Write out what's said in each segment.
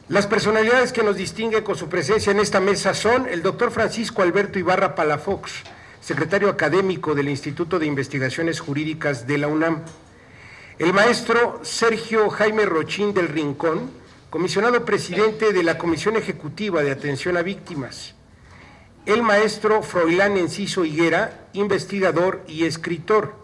Las personalidades que nos distinguen con su presencia en esta mesa son el doctor Francisco Alberto Ibarra Palafox, secretario académico del Instituto de Investigaciones Jurídicas de la UNAM, el maestro Sergio Jaime Rochín del Rincón, comisionado presidente de la Comisión Ejecutiva de Atención a Víctimas, el maestro Froilán Enciso Higuera, investigador y escritor,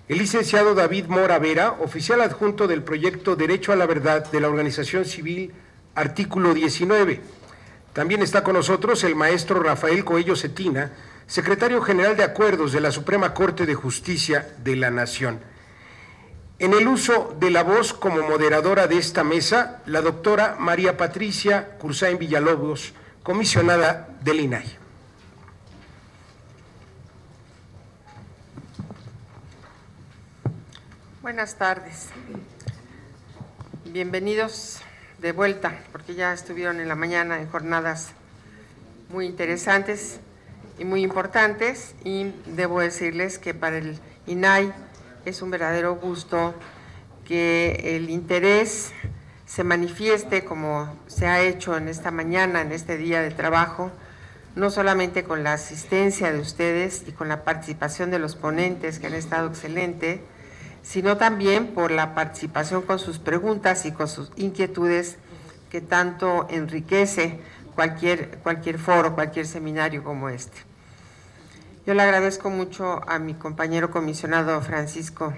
el licenciado David Mora Vera, oficial adjunto del proyecto Derecho a la Verdad de la Organización Civil Artículo 19. También está con nosotros el maestro Rafael Coello Cetina, secretario general de Acuerdos de la Suprema Corte de Justicia de la Nación. En el uso de la voz como moderadora de esta mesa, la doctora María Patricia Cursain Villalobos, comisionada del INAI. Buenas tardes. Bienvenidos de vuelta, porque ya estuvieron en la mañana en jornadas muy interesantes y muy importantes, y debo decirles que para el INAI es un verdadero gusto que el interés se manifieste como se ha hecho en esta mañana, en este día de trabajo, no solamente con la asistencia de ustedes y con la participación de los ponentes que han estado excelente, sino también por la participación con sus preguntas y con sus inquietudes que tanto enriquece cualquier foro, cualquier seminario como este. Yo le agradezco mucho a mi compañero comisionado Francisco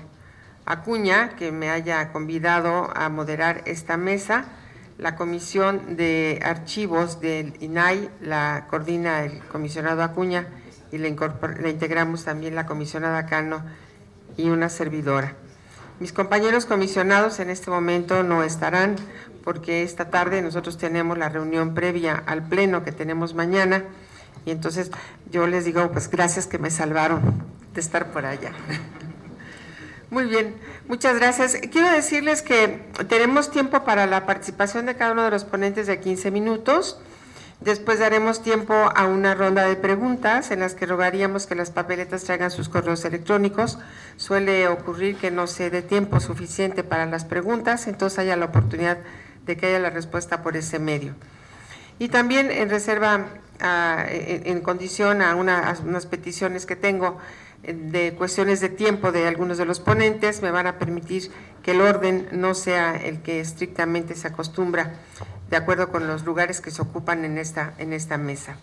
Acuña que me haya convidado a moderar esta mesa. La Comisión de Archivos del INAI la coordina el comisionado Acuña y le integramos también la comisionada Cano y una servidora. Mis compañeros comisionados en este momento no estarán porque esta tarde nosotros tenemos la reunión previa al pleno que tenemos mañana, y entonces yo les digo, pues gracias que me salvaron de estar por allá. Muy bien, muchas gracias. Quiero decirles que tenemos tiempo para la participación de cada uno de los ponentes de 15 minutos. Después daremos tiempo a una ronda de preguntas en las que rogaríamos que las papeletas traigan sus correos electrónicos. Suele ocurrir que no se dé tiempo suficiente para las preguntas, entonces haya la oportunidad de que haya la respuesta por ese medio. Y también en reserva, en condición a unas peticiones que tengo de cuestiones de tiempo de algunos de los ponentes, me van a permitir que el orden no sea el que estrictamente se acostumbra de acuerdo con los lugares que se ocupan en esta mesa.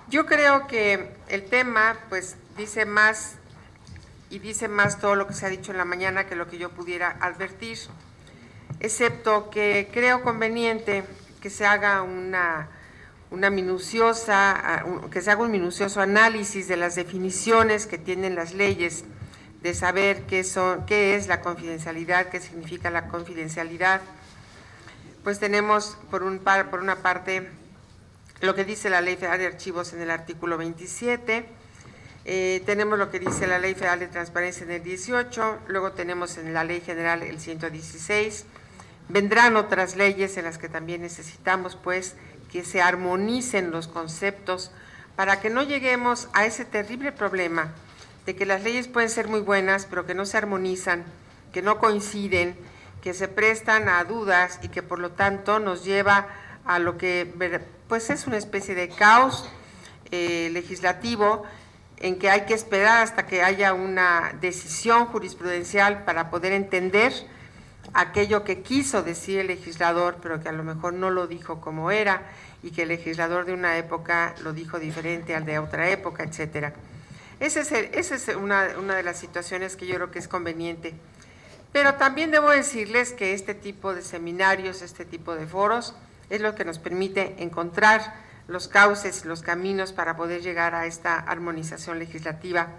Yo creo que el tema pues dice más todo lo que se ha dicho en la mañana que lo que yo pudiera advertir, excepto que creo conveniente que se haga un minucioso análisis de las definiciones que tienen las leyes, de saber qué es la confidencialidad, qué significa la confidencialidad. Pues tenemos por una parte lo que dice la Ley Federal de Archivos en el artículo 27, tenemos lo que dice la Ley Federal de Transparencia en el 18, luego tenemos en la Ley General el 116, vendrán otras leyes en las que también necesitamos pues que se armonicen los conceptos para que no lleguemos a ese terrible problema de que las leyes pueden ser muy buenas pero que no se armonizan, que no coinciden, que se prestan a dudas y que por lo tanto nos lleva a lo que pues es una especie de caos legislativo en que hay que esperar hasta que haya una decisión jurisprudencial para poder entender aquello que quiso decir el legislador, pero que a lo mejor no lo dijo como era, y que el legislador de una época lo dijo diferente al de otra época, etcétera. Esa es una de las situaciones que yo creo que es conveniente. Pero también debo decirles que este tipo de seminarios, este tipo de foros, es lo que nos permite encontrar los cauces y los caminos para poder llegar a esta armonización legislativa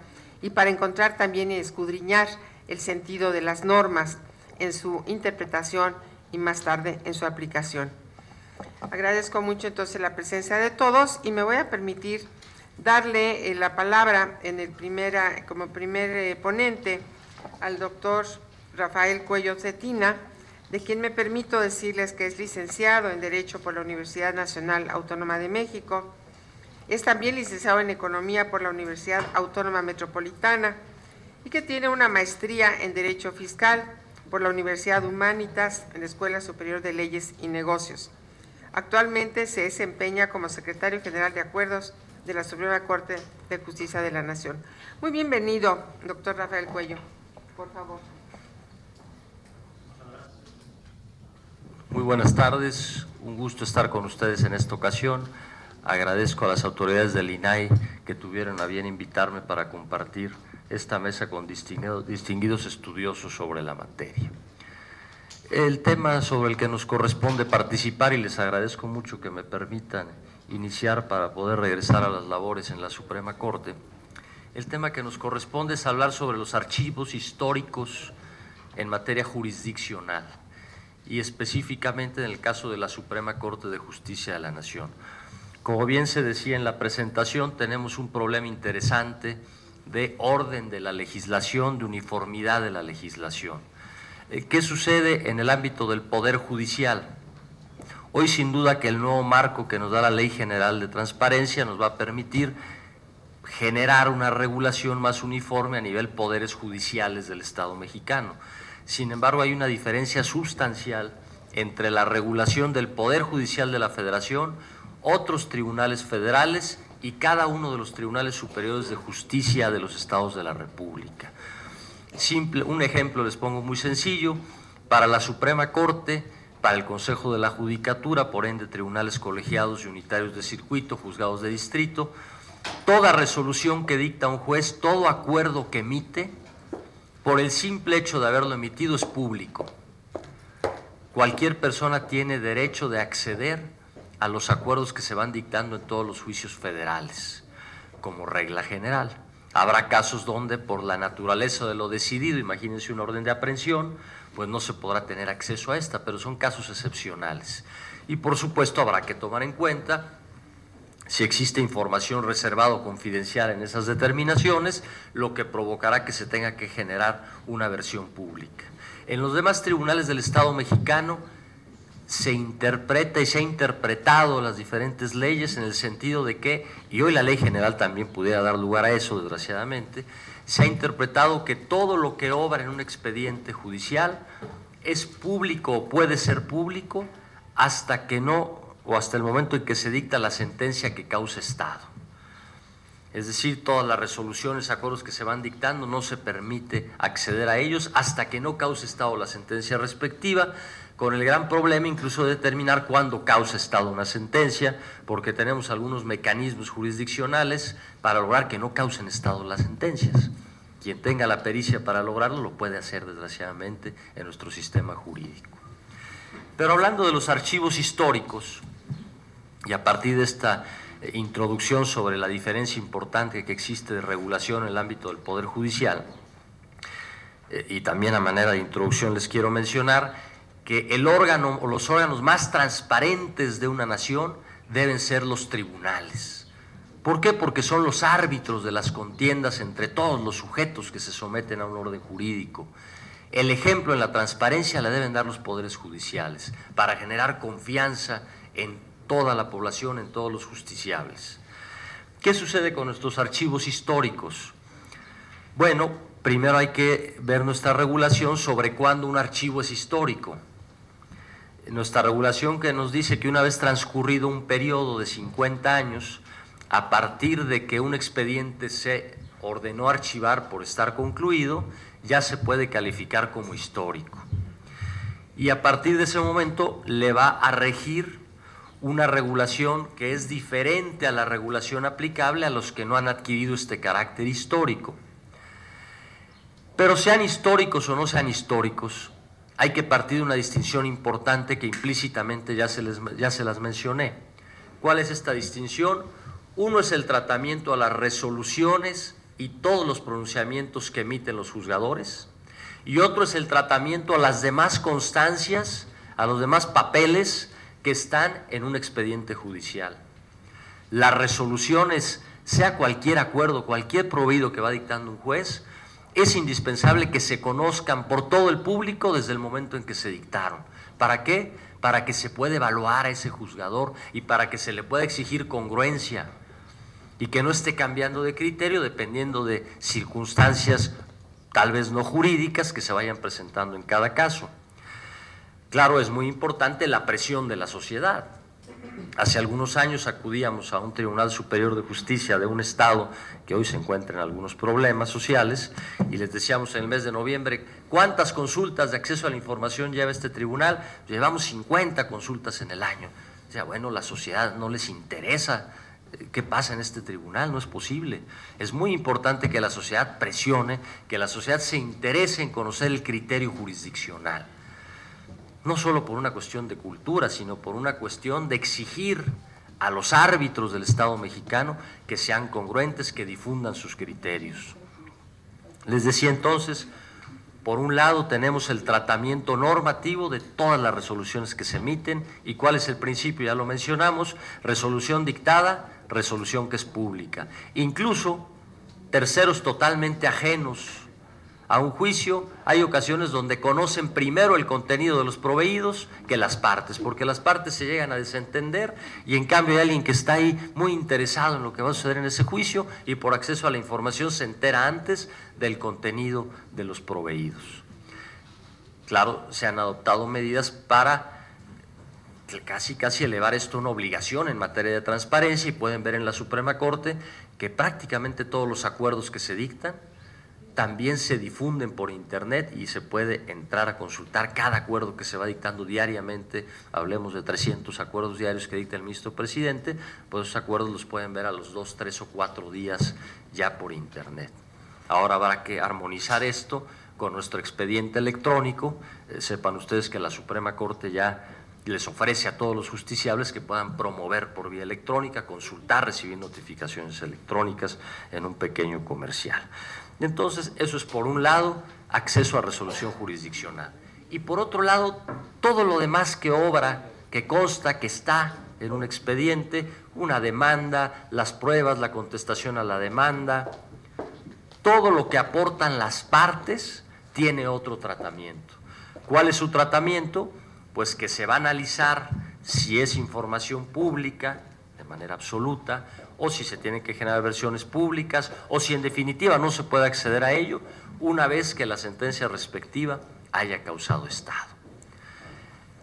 y para encontrar también y escudriñar el sentido de las normas en su interpretación y más tarde en su aplicación. Agradezco mucho entonces la presencia de todos y me voy a permitir darle la palabra como primer ponente al doctor Rafael Coello Cetina, de quien me permito decirles que es licenciado en Derecho por la Universidad Nacional Autónoma de México, es también licenciado en Economía por la Universidad Autónoma Metropolitana y que tiene una maestría en Derecho Fiscal por la Universidad Humanitas en la Escuela Superior de Leyes y Negocios. Actualmente se desempeña como secretario general de Acuerdos de la Suprema Corte de Justicia de la Nación. Muy bienvenido, doctor Rafael Cuello, por favor. Muy buenas tardes, un gusto estar con ustedes en esta ocasión. Agradezco a las autoridades del INAI que tuvieron a bien invitarme para compartir esta mesa con distinguidos estudiosos sobre la materia. El tema sobre el que nos corresponde participar, y les agradezco mucho que me permitan iniciar para poder regresar a las labores en la Suprema Corte, el tema que nos corresponde es hablar sobre los archivos históricos en materia jurisdiccional y específicamente en el caso de la Suprema Corte de Justicia de la Nación. Como bien se decía en la presentación, tenemos un problema interesante de orden de la legislación, de uniformidad de la legislación. ¿Qué sucede en el ámbito del Poder Judicial? Hoy, sin duda, que el nuevo marco que nos da la Ley General de Transparencia nos va a permitir generar una regulación más uniforme a nivel poderes judiciales del Estado mexicano. Sin embargo, hay una diferencia sustancial entre la regulación del Poder Judicial de la Federación, otros tribunales federales y cada uno de los tribunales superiores de justicia de los estados de la República. Un ejemplo les pongo muy sencillo: para la Suprema Corte, para el Consejo de la Judicatura, por ende tribunales colegiados y unitarios de circuito, juzgados de distrito, toda resolución que dicta un juez, todo acuerdo que emite, por el simple hecho de haberlo emitido es público. Cualquier persona tiene derecho de acceder a los acuerdos que se van dictando en todos los juicios federales, como regla general. Habrá casos donde, por la naturaleza de lo decidido, imagínense una orden de aprehensión, pues no se podrá tener acceso a esta, pero son casos excepcionales. Y por supuesto habrá que tomar en cuenta si existe información reservada o confidencial en esas determinaciones, lo que provocará que se tenga que generar una versión pública. En los demás tribunales del Estado mexicano se interpreta y se ha interpretado las diferentes leyes en el sentido de que, y hoy la Ley General también pudiera dar lugar a eso, desgraciadamente, se ha interpretado que todo lo que obra en un expediente judicial es público o puede ser público hasta que no, o hasta el momento en que se dicta la sentencia que causa estado. Es decir, todas las resoluciones, acuerdos que se van dictando, no se permite acceder a ellos hasta que no cause estado la sentencia respectiva, con el gran problema incluso de determinar cuándo causa estado una sentencia, porque tenemos algunos mecanismos jurisdiccionales para lograr que no causen estado las sentencias. Quien tenga la pericia para lograrlo lo puede hacer, desgraciadamente, en nuestro sistema jurídico. Pero hablando de los archivos históricos, y a partir de esta introducción sobre la diferencia importante que existe de regulación en el ámbito del Poder Judicial, y también a manera de introducción les quiero mencionar que el órgano o los órganos más transparentes de una nación deben ser los tribunales. ¿Por qué? Porque son los árbitros de las contiendas entre todos los sujetos que se someten a un orden jurídico. El ejemplo en la transparencia le deben dar los poderes judiciales para generar confianza en toda la población, en todos los justiciables. ¿Qué sucede con nuestros archivos históricos? Bueno, primero hay que ver nuestra regulación sobre cuándo un archivo es histórico. Nuestra regulación que nos dice que una vez transcurrido un periodo de 50 años, a partir de que un expediente se ordenó archivar por estar concluido, ya se puede calificar como histórico. Y a partir de ese momento le va a regir una regulación que es diferente a la regulación aplicable a los que no han adquirido este carácter histórico. Pero sean históricos o no sean históricos, hay que partir de una distinción importante que implícitamente ya se las mencioné. ¿Cuál es esta distinción? Uno es el tratamiento a las resoluciones y todos los pronunciamientos que emiten los juzgadores, y otro es el tratamiento a las demás constancias, a los demás papeles que están en un expediente judicial. Las resoluciones, sea cualquier acuerdo, cualquier proveído que va dictando un juez, es indispensable que se conozcan por todo el público desde el momento en que se dictaron. ¿Para qué? Para que se pueda evaluar a ese juzgador y para que se le pueda exigir congruencia y que no esté cambiando de criterio dependiendo de circunstancias tal vez no jurídicas que se vayan presentando en cada caso. Claro, es muy importante la presión de la sociedad. Hace algunos años acudíamos a un Tribunal Superior de Justicia de un estado que hoy se encuentra en algunos problemas sociales y les decíamos en el mes de noviembre, ¿cuántas consultas de acceso a la información lleva este tribunal? Llevamos 50 consultas en el año. O sea, bueno, la sociedad no les interesa qué pasa en este tribunal, no es posible. Es muy importante que la sociedad presione, que la sociedad se interese en conocer el criterio jurisdiccional. No solo por una cuestión de cultura, sino por una cuestión de exigir a los árbitros del Estado mexicano que sean congruentes, que difundan sus criterios. Les decía entonces, por un lado tenemos el tratamiento normativo de todas las resoluciones que se emiten, y cuál es el principio, ya lo mencionamos, resolución dictada, resolución que es pública. Incluso terceros totalmente ajenos a un juicio, hay ocasiones donde conocen primero el contenido de los proveídos que las partes, porque las partes se llegan a desentender y en cambio hay alguien que está ahí muy interesado en lo que va a suceder en ese juicio y por acceso a la información se entera antes del contenido de los proveídos. Claro, se han adoptado medidas para casi elevar esto a una obligación en materia de transparencia y pueden ver en la Suprema Corte que prácticamente todos los acuerdos que se dictan también se difunden por internet y se puede entrar a consultar cada acuerdo que se va dictando diariamente. Hablemos de 300 acuerdos diarios que dicta el ministro presidente, pues esos acuerdos los pueden ver a los 2, 3 o 4 días ya por internet. Ahora habrá que armonizar esto con nuestro expediente electrónico. Sepan ustedes que la Suprema Corte ya les ofrece a todos los justiciables que puedan promover por vía electrónica, consultar, recibir notificaciones electrónicas en un pequeño comercial. Entonces, eso es por un lado, acceso a resolución jurisdiccional. Y por otro lado, todo lo demás que obra, que consta, que está en un expediente, una demanda, las pruebas, la contestación a la demanda, todo lo que aportan las partes tiene otro tratamiento. ¿Cuál es su tratamiento? Pues que se va a analizar si es información pública de manera absoluta o si se tienen que generar versiones públicas o si en definitiva no se puede acceder a ello una vez que la sentencia respectiva haya causado estado.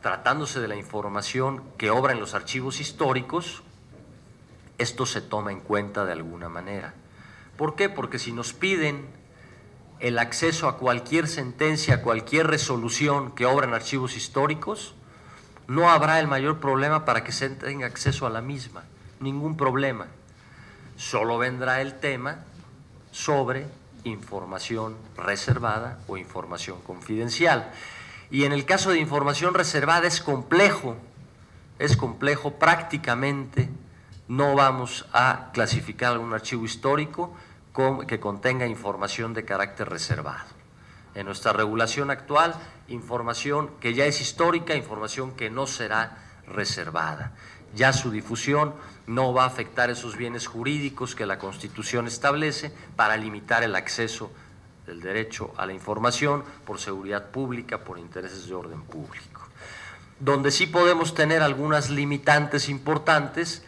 Tratándose de la información que obra en los archivos históricos, esto se toma en cuenta de alguna manera. ¿Por qué? Porque si nos piden el acceso a cualquier sentencia, a cualquier resolución que obra en archivos históricos, no habrá el mayor problema para que se tenga acceso a la misma, ningún problema. Solo vendrá el tema sobre información reservada o información confidencial. Y en el caso de información reservada es complejo, prácticamente no vamos a clasificar algún archivo histórico que contenga información de carácter reservado. En nuestra regulación actual, información que ya es histórica, información que no será reservada. Ya su difusión no va a afectar esos bienes jurídicos que la Constitución establece para limitar el acceso del derecho a la información por seguridad pública, por intereses de orden público. Donde sí podemos tener algunas limitantes importantes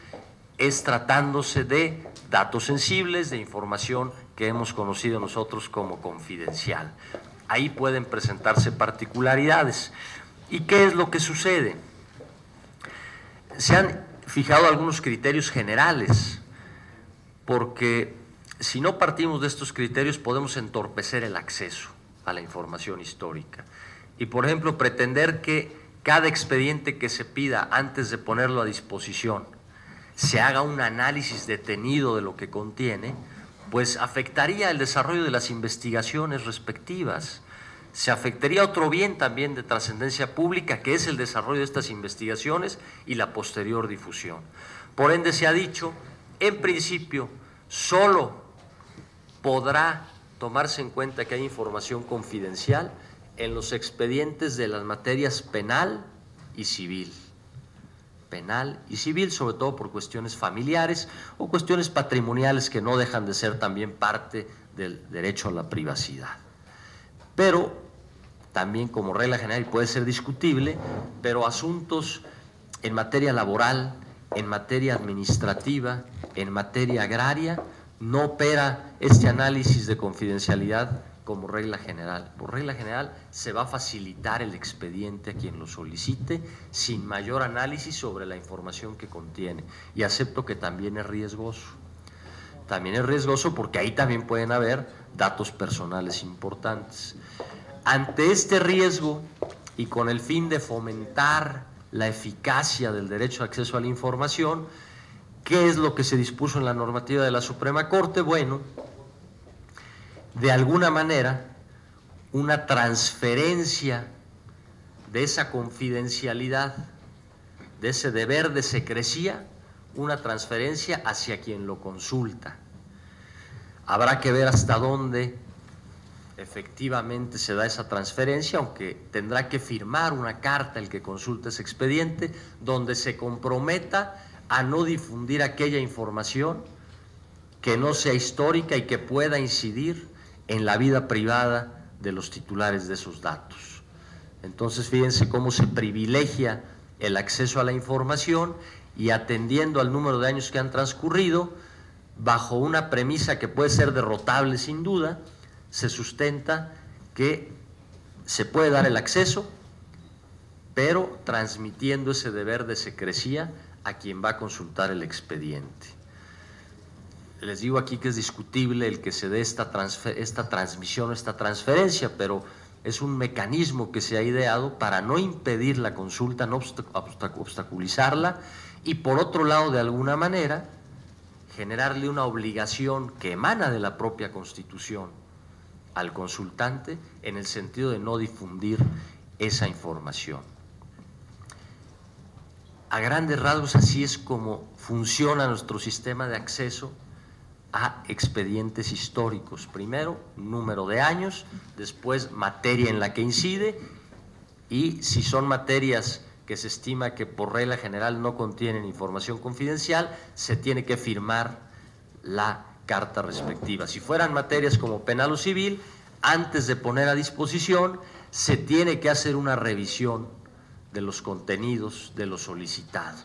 es tratándose de datos sensibles, de información que hemos conocido nosotros como confidencial. Ahí pueden presentarse particularidades. ¿Y qué es lo que sucede? Se han fijado algunos criterios generales, porque si no partimos de estos criterios podemos entorpecer el acceso a la información histórica. Y, por ejemplo, pretender que cada expediente que se pida antes de ponerlo a disposición se haga un análisis detenido de lo que contiene, pues afectaría el desarrollo de las investigaciones respectivas. Se afectaría otro bien también de trascendencia pública, que es el desarrollo de estas investigaciones y la posterior difusión. Por ende, se ha dicho, en principio, solo podrá tomarse en cuenta que hay información confidencial en los expedientes de las materias penal y civil. Penal y civil, sobre todo por cuestiones familiares o cuestiones patrimoniales que no dejan de ser también parte del derecho a la privacidad. Pero también, como regla general, y puede ser discutible, pero asuntos en materia laboral, en materia administrativa, en materia agraria, no opera este análisis de confidencialidad como regla general. Por regla general se va a facilitar el expediente a quien lo solicite sin mayor análisis sobre la información que contiene. Y acepto que también es riesgoso. También es riesgoso porque ahí también pueden haber datos personales importantes. Ante este riesgo y con el fin de fomentar la eficacia del derecho de acceso a la información, ¿qué es lo que se dispuso en la normativa de la Suprema Corte? Bueno, de alguna manera, una transferencia de esa confidencialidad, de ese deber de secrecía, una transferencia hacia quien lo consulta. Habrá que ver hasta dónde efectivamente se da esa transferencia, aunque tendrá que firmar una carta el que consulte ese expediente, donde se comprometa a no difundir aquella información que no sea histórica y que pueda incidir en la vida privada de los titulares de esos datos. Entonces, fíjense cómo se privilegia el acceso a la información y atendiendo al número de años que han transcurrido, bajo una premisa que puede ser derrotable sin duda, se sustenta que se puede dar el acceso, pero transmitiendo ese deber de secrecía a quien va a consultar el expediente. Les digo aquí que es discutible el que se dé esta transmisión, esta transferencia, pero es un mecanismo que se ha ideado para no impedir la consulta, no obstaculizarla, y por otro lado, de alguna manera, generarle una obligación que emana de la propia Constitución al consultante en el sentido de no difundir esa información. A grandes rasgos, así es como funciona nuestro sistema de acceso a expedientes históricos. Primero, número de años, después materia en la que incide, y si son materias que se estima que por regla general no contienen información confidencial, se tiene que firmar la carta respectiva. Si fueran materias como penal o civil, antes de poner a disposición, se tiene que hacer una revisión de los contenidos de lo solicitado.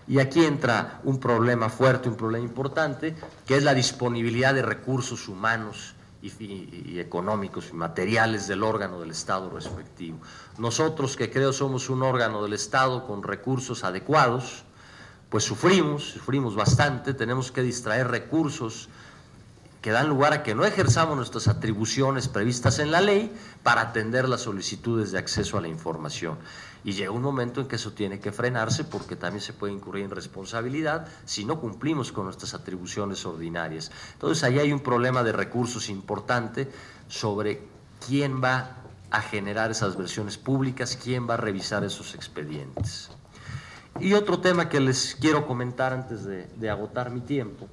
Y aquí entra un problema fuerte, un problema importante, que es la disponibilidad de recursos humanos y económicos y materiales del órgano del Estado respectivo. Nosotros, que creo somos un órgano del Estado con recursos adecuados, pues sufrimos bastante, tenemos que distraer recursos que dan lugar a que no ejerzamos nuestras atribuciones previstas en la ley para atender las solicitudes de acceso a la información. Y llega un momento en que eso tiene que frenarse porque también se puede incurrir en responsabilidad si no cumplimos con nuestras atribuciones ordinarias. Entonces, ahí hay un problema de recursos importante sobre quién va a generar esas versiones públicas, quién va a revisar esos expedientes. Y otro tema que les quiero comentar antes de agotar mi tiempo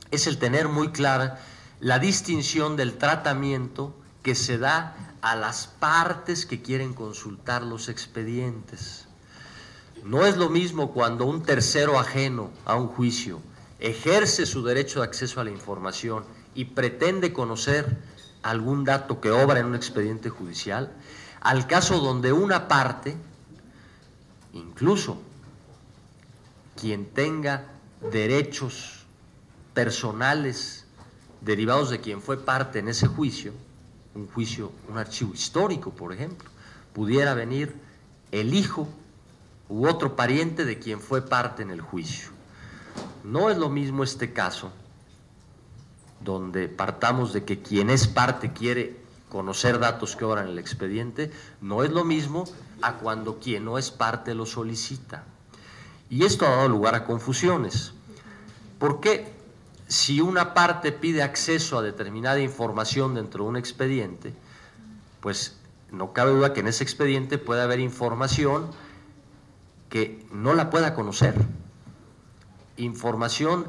es el tener muy clara la distinción del tratamiento que se da a las partes que quieren consultar los expedientes. No es lo mismo cuando un tercero ajeno a un juicio ejerce su derecho de acceso a la información y pretende conocer algún dato que obra en un expediente judicial, al caso donde una parte, incluso quien tenga derechos personales derivados de quien fue parte en ese juicio, un archivo histórico, por ejemplo, pudiera venir el hijo u otro pariente de quien fue parte en el juicio. No es lo mismo este caso, donde partamos de que quien es parte quiere conocer datos que obran en el expediente, no es lo mismo a cuando quien no es parte lo solicita. Y esto ha dado lugar a confusiones. ¿Por qué? Si una parte pide acceso a determinada información dentro de un expediente, pues no cabe duda que en ese expediente puede haber información que no la pueda conocer, información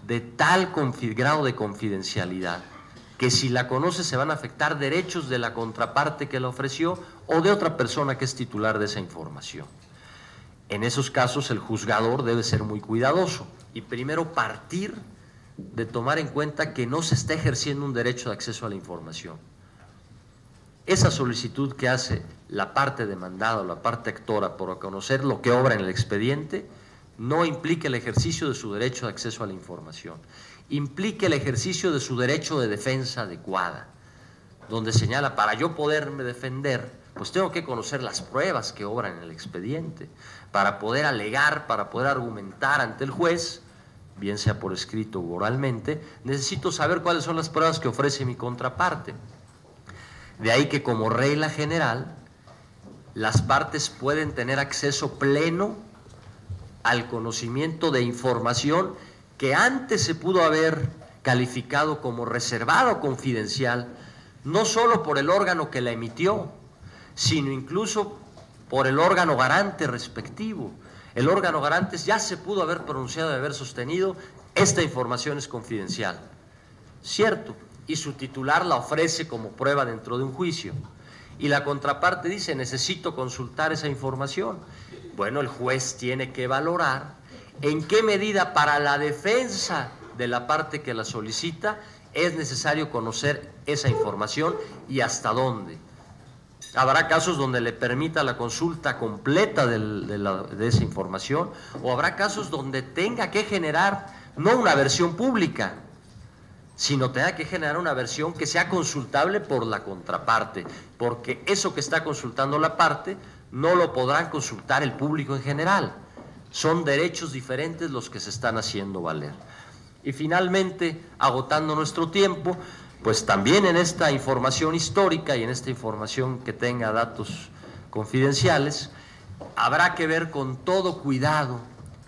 de tal grado de confidencialidad que si la conoce se van a afectar derechos de la contraparte que la ofreció o de otra persona que es titular de esa información. En esos casos el juzgador debe ser muy cuidadoso y primero partir de tomar en cuenta que no se está ejerciendo un derecho de acceso a la información. Esa solicitud que hace la parte demandada o la parte actora por conocer lo que obra en el expediente no implica el ejercicio de su derecho de acceso a la información, implica el ejercicio de su derecho de defensa adecuada. donde señala, para yo poderme defender, pues tengo que conocer las pruebas que obran en el expediente, para poder alegar, para poder argumentar ante el juez, bien sea por escrito u oralmente, necesito saber cuáles son las pruebas que ofrece mi contraparte. De ahí que como regla general, las partes pueden tener acceso pleno al conocimiento de información que antes se pudo haber calificado como reservada o confidencial, no solo por el órgano que la emitió, sino incluso por el órgano garante respectivo. El órgano garante ya se pudo haber pronunciado y haber sostenido, esta información es confidencial. Cierto, y su titular la ofrece como prueba dentro de un juicio. Y la contraparte dice, necesito consultar esa información. Bueno, el juez tiene que valorar en qué medida para la defensa de la parte que la solicita es necesario conocer esa información y hasta dónde. Habrá casos donde le permita la consulta completa de esa información, o habrá casos donde tenga que generar no una versión pública, sino tenga que generar una versión que sea consultable por la contraparte, porque eso que está consultando la parte no lo podrán consultar el público en general. Son derechos diferentes los que se están haciendo valer. Y finalmente, agotando nuestro tiempo, pues también en esta información histórica y en esta información que tenga datos confidenciales, habrá que ver con todo cuidado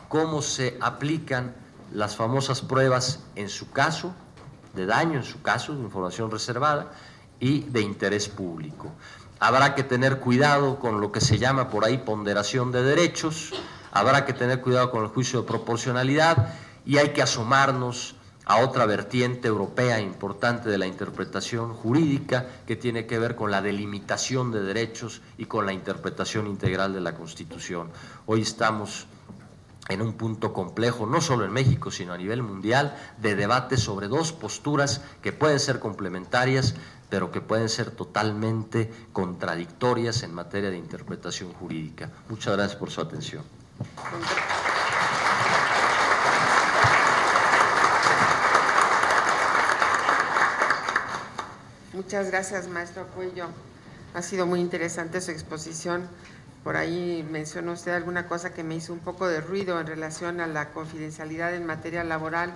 cómo se aplican las famosas pruebas en su caso, de daño en su caso, de información reservada, y de interés público. Habrá que tener cuidado con lo que se llama por ahí ponderación de derechos, habrá que tener cuidado con el juicio de proporcionalidad y hay que asomarnos a otra vertiente europea importante de la interpretación jurídica que tiene que ver con la delimitación de derechos y con la interpretación integral de la Constitución. Hoy estamos en un punto complejo, no solo en México, sino a nivel mundial, de debate sobre dos posturas que pueden ser complementarias, pero que pueden ser totalmente contradictorias en materia de interpretación jurídica. Muchas gracias por su atención. Muchas gracias, maestro Cuello. Ha sido muy interesante su exposición. Por ahí mencionó usted alguna cosa que me hizo un poco de ruido en relación a la confidencialidad en materia laboral,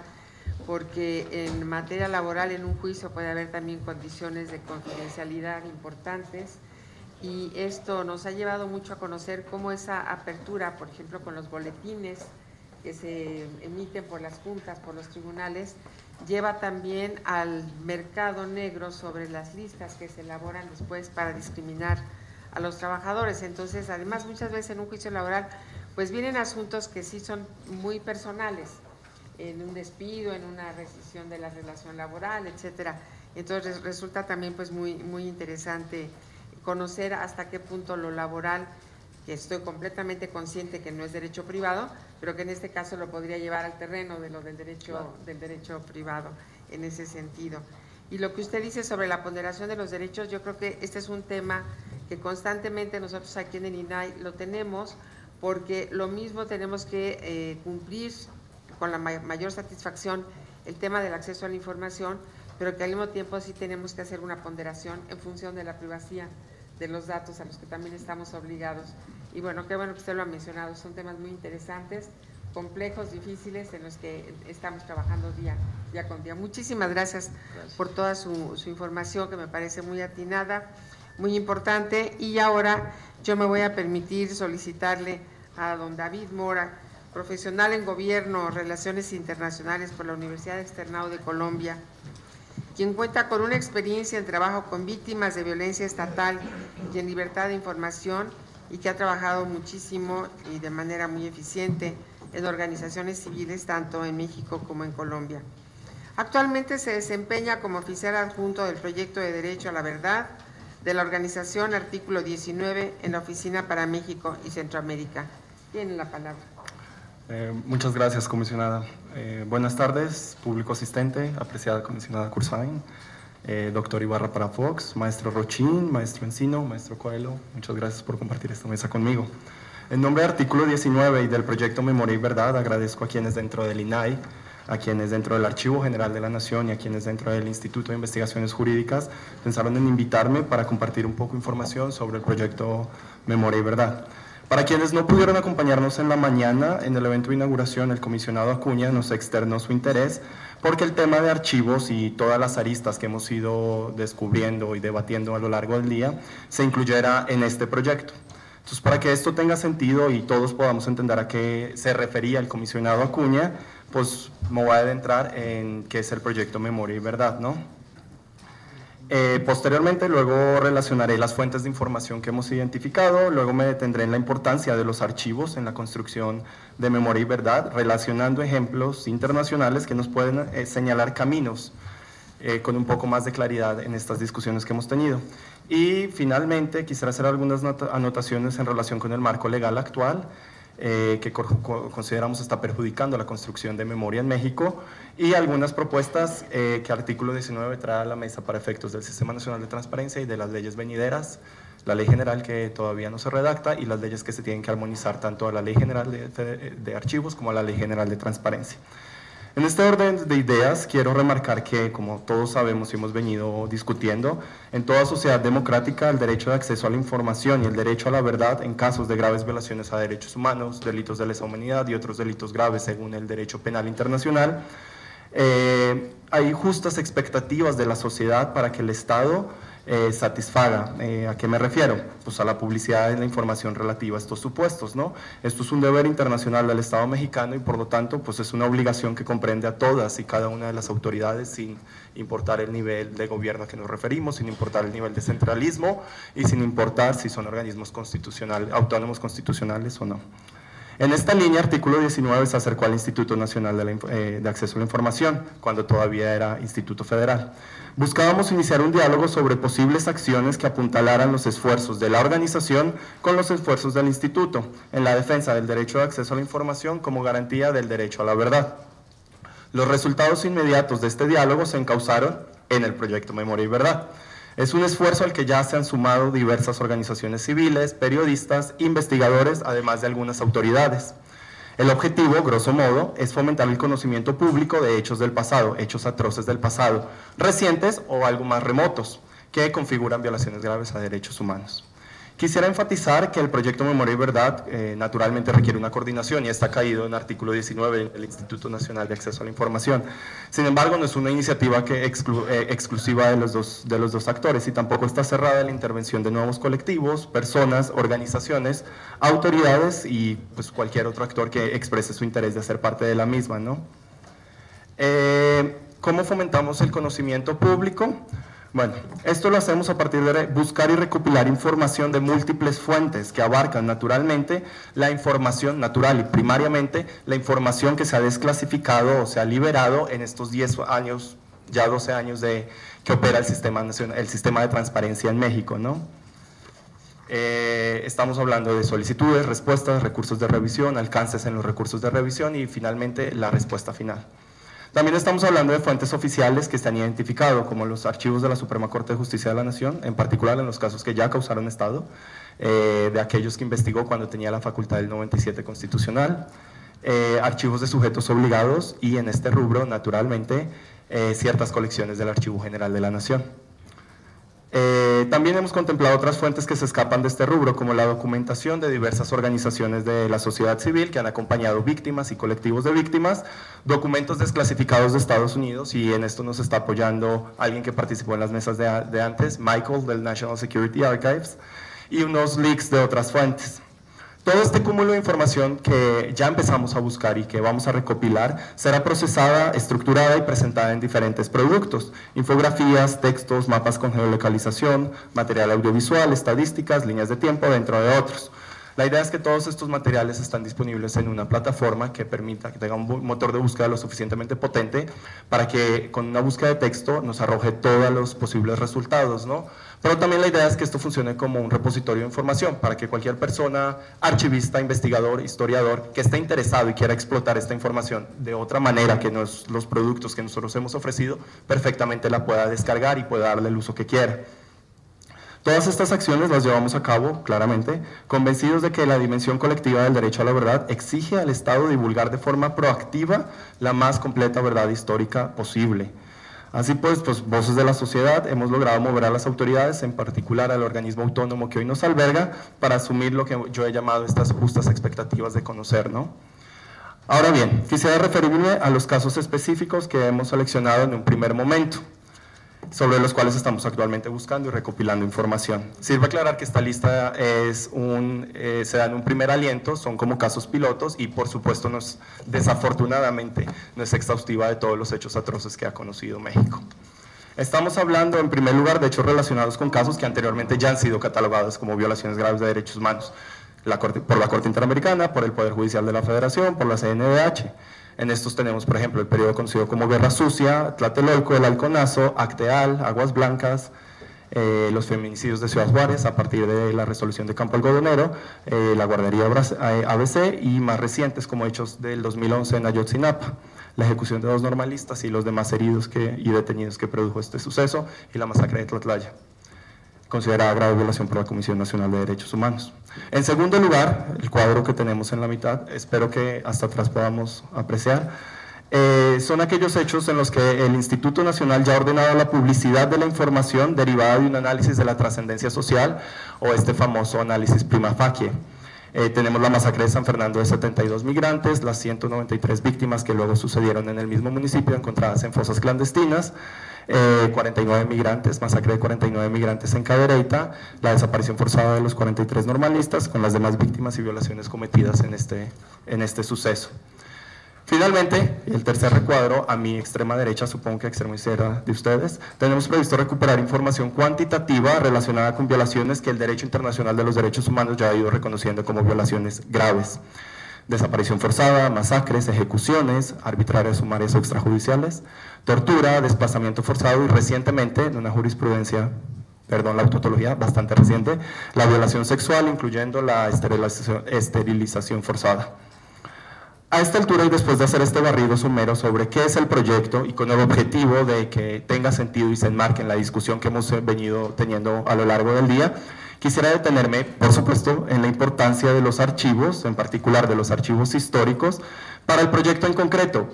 porque en materia laboral en un juicio puede haber también condiciones de confidencialidad importantes y esto nos ha llevado mucho a conocer cómo esa apertura, por ejemplo, con los boletines que se emiten por las juntas, por los tribunales, lleva también al mercado negro sobre las listas que se elaboran después para discriminar a los trabajadores. Entonces, además, muchas veces en un juicio laboral, pues vienen asuntos que sí son muy personales, en un despido, en una rescisión de la relación laboral, etcétera. Entonces, resulta también pues muy interesante conocer hasta qué punto lo laboral, que estoy completamente consciente que no es derecho privado, pero que en este caso lo podría llevar al terreno de lo del derecho privado en ese sentido. Y lo que usted dice sobre la ponderación de los derechos, yo creo que este es un tema que constantemente nosotros aquí en el INAI lo tenemos, porque lo mismo tenemos que cumplir con la mayor satisfacción el tema del acceso a la información, pero que al mismo tiempo sí tenemos que hacer una ponderación en función de la privacidad de los datos a los que también estamos obligados. Y bueno, qué bueno que usted lo ha mencionado, son temas muy interesantes, complejos, difíciles, en los que estamos trabajando día con día. Muchísimas gracias por toda su información, que me parece muy atinada, muy importante. Y ahora yo me voy a permitir solicitarle a don David Mora, profesional en Gobierno, Relaciones Internacionales por la Universidad Externado de Colombia, quien cuenta con una experiencia en trabajo con víctimas de violencia estatal y en libertad de información, y que ha trabajado muchísimo y de manera muy eficiente en organizaciones civiles tanto en México como en Colombia. Actualmente se desempeña como oficial adjunto del Proyecto de Derecho a la Verdad de la organización Artículo 19 en la Oficina para México y Centroamérica. Tiene la palabra. Muchas gracias, comisionada. Buenas tardes, público asistente, apreciada comisionada Cursain, doctor Ibarra Palafox, maestro Rochín, maestro Encino, maestro Coelho, muchas gracias por compartir esta mesa conmigo. En nombre de Artículo 19 y del proyecto Memoria y Verdad, agradezco a quienes dentro del INAI a quienes dentro del Archivo General de la Nación y a quienes dentro del Instituto de Investigaciones Jurídicas pensaron en invitarme para compartir un poco de información sobre el proyecto Memoria y Verdad. Para quienes no pudieron acompañarnos en la mañana, en el evento de inauguración, el comisionado Acuña nos externó su interés porque el tema de archivos y todas las aristas que hemos ido descubriendo y debatiendo a lo largo del día se incluyera en este proyecto. Entonces, para que esto tenga sentido y todos podamos entender a qué se refería el comisionado Acuña, pues me voy a adentrar en qué es el proyecto Memoria y Verdad, ¿no? Posteriormente, luego relacionaré las fuentes de información que hemos identificado, luego me detendré en la importancia de los archivos en la construcción de Memoria y Verdad, relacionando ejemplos internacionales que nos pueden señalar caminos con un poco más de claridad en estas discusiones que hemos tenido. Y finalmente quisiera hacer algunas anotaciones en relación con el marco legal actual, que consideramos está perjudicando la construcción de memoria en México, y algunas propuestas que artículo 19 trae a la mesa para efectos del Sistema Nacional de Transparencia y de las leyes venideras, la ley general que todavía no se redacta y las leyes que se tienen que armonizar tanto a la ley general de archivos como a la ley general de transparencia. En este orden de ideas quiero remarcar que, como todos sabemos y hemos venido discutiendo, en toda sociedad democrática el derecho de acceso a la información y el derecho a la verdad en casos de graves violaciones a derechos humanos, delitos de lesa humanidad y otros delitos graves según el derecho penal internacional, hay justas expectativas de la sociedad para que el Estado satisfaga. ¿A qué me refiero? Pues a la publicidad de la información relativa a estos supuestos, ¿no? Esto es un deber internacional del Estado mexicano y por lo tanto pues es una obligación que comprende a todas y cada una de las autoridades sin importar el nivel de gobierno a que nos referimos, sin importar el nivel de centralismo y sin importar si son organismos autónomos constitucionales o no. En esta línea, artículo 19 se acercó al Instituto Nacional de Acceso a la Información, cuando todavía era Instituto Federal. Buscábamos iniciar un diálogo sobre posibles acciones que apuntalaran los esfuerzos de la organización con los esfuerzos del instituto, en la defensa del derecho de acceso a la información como garantía del derecho a la verdad. Los resultados inmediatos de este diálogo se encauzaron en el proyecto Memoria y Verdad. Es un esfuerzo al que ya se han sumado diversas organizaciones civiles, periodistas, investigadores, además de algunas autoridades. El objetivo, grosso modo, es fomentar el conocimiento público de hechos del pasado, hechos atroces del pasado, recientes o algo más remotos, que configuran violaciones graves a derechos humanos. Quisiera enfatizar que el proyecto Memoria y Verdad naturalmente requiere una coordinación y está caído en artículo 19 del Instituto Nacional de Acceso a la Información. Sin embargo, no es una iniciativa exclusiva de los dos actores y tampoco está cerrada a la intervención de nuevos colectivos, personas, organizaciones, autoridades y pues, cualquier otro actor que exprese su interés de ser parte de la misma, ¿no? ¿Cómo fomentamos el conocimiento público? Bueno, esto lo hacemos a partir de buscar y recopilar información de múltiples fuentes que abarcan naturalmente la información natural y primariamente la información que se ha desclasificado o se ha liberado en estos 10 años, ya 12 años que opera el sistema de transparencia en México, ¿no? Estamos hablando de solicitudes, respuestas, recursos de revisión, alcances en los recursos de revisión y finalmente la respuesta final. También estamos hablando de fuentes oficiales que se han identificado, como los archivos de la Suprema Corte de Justicia de la Nación, en particular en los casos que ya causaron estado, de aquellos que investigó cuando tenía la facultad del 97 constitucional, archivos de sujetos obligados y en este rubro, naturalmente, ciertas colecciones del Archivo General de la Nación. También hemos contemplado otras fuentes que se escapan de este rubro, como la documentación de diversas organizaciones de la sociedad civil que han acompañado víctimas y colectivos de víctimas, documentos desclasificados de Estados Unidos, y en esto nos está apoyando alguien que participó en las mesas de antes, Michael del National Security Archives, y unos leaks de otras fuentes. Todo este cúmulo de información que ya empezamos a buscar y que vamos a recopilar será procesada, estructurada y presentada en diferentes productos: infografías, textos, mapas con geolocalización, material audiovisual, estadísticas, líneas de tiempo, dentro de otros. La idea es que todos estos materiales están disponibles en una plataforma que permita que tenga un motor de búsqueda lo suficientemente potente para que con una búsqueda de texto nos arroje todos los posibles resultados, ¿no? Pero también la idea es que esto funcione como un repositorio de información para que cualquier persona, archivista, investigador, historiador, que esté interesado y quiera explotar esta información de otra manera que los productos que nosotros hemos ofrecido, perfectamente la pueda descargar y pueda darle el uso que quiera. Todas estas acciones las llevamos a cabo, claramente, convencidos de que la dimensión colectiva del derecho a la verdad exige al Estado divulgar de forma proactiva la más completa verdad histórica posible. Así pues, voces de la sociedad hemos logrado mover a las autoridades, en particular al organismo autónomo que hoy nos alberga, para asumir lo que yo he llamado estas justas expectativas de conocer, ¿no? Ahora bien, quisiera referirme a los casos específicos que hemos seleccionado en un primer momento, sobre los cuales estamos actualmente buscando y recopilando información. Sirve aclarar que esta lista se da en un primer aliento, son como casos pilotos y por supuesto desafortunadamente no es exhaustiva de todos los hechos atroces que ha conocido México. Estamos hablando en primer lugar de hechos relacionados con casos que anteriormente ya han sido catalogados como violaciones graves de derechos humanos, por la Corte Interamericana, por el Poder Judicial de la Federación, por la CNDH. En estos tenemos, por ejemplo, el periodo conocido como Guerra Sucia, Tlatelolco, el Halconazo, Acteal, Aguas Blancas, los feminicidios de Ciudad Juárez a partir de la resolución de Campo Algodonero, la guardería ABC y más recientes como hechos del 2011 en Ayotzinapa, la ejecución de 2 normalistas y los demás heridos y detenidos que produjo este suceso y la masacre de Tlatlaya, considerada grave violación por la Comisión Nacional de Derechos Humanos. En segundo lugar, el cuadro que tenemos en la mitad, espero que hasta atrás podamos apreciar, son aquellos hechos en los que el Instituto Nacional ya ha ordenado la publicidad de la información derivada de un análisis de la trascendencia social o este famoso análisis prima facie. Tenemos la masacre de San Fernando de 72 migrantes, las 193 víctimas que luego sucedieron en el mismo municipio encontradas en fosas clandestinas, 49 migrantes, masacre de 49 migrantes en Cadereyta, la desaparición forzada de los 43 normalistas con las demás víctimas y violaciones cometidas en este suceso. Finalmente, el tercer recuadro, a mi extrema derecha, supongo que a extrema izquierda de ustedes, tenemos previsto recuperar información cuantitativa relacionada con violaciones que el derecho internacional de los derechos humanos ya ha ido reconociendo como violaciones graves. Desaparición forzada, masacres, ejecuciones, arbitrarias, sumarias o extrajudiciales, tortura, desplazamiento forzado y recientemente, en una jurisprudencia, la autotología bastante reciente, la violación sexual, incluyendo la esterilización forzada. A esta altura y después de hacer este barrido somero sobre qué es el proyecto y con el objetivo de que tenga sentido y se enmarque en la discusión que hemos venido teniendo a lo largo del día, quisiera detenerme, por supuesto, en la importancia de los archivos, en particular de los archivos históricos, para el proyecto en concreto,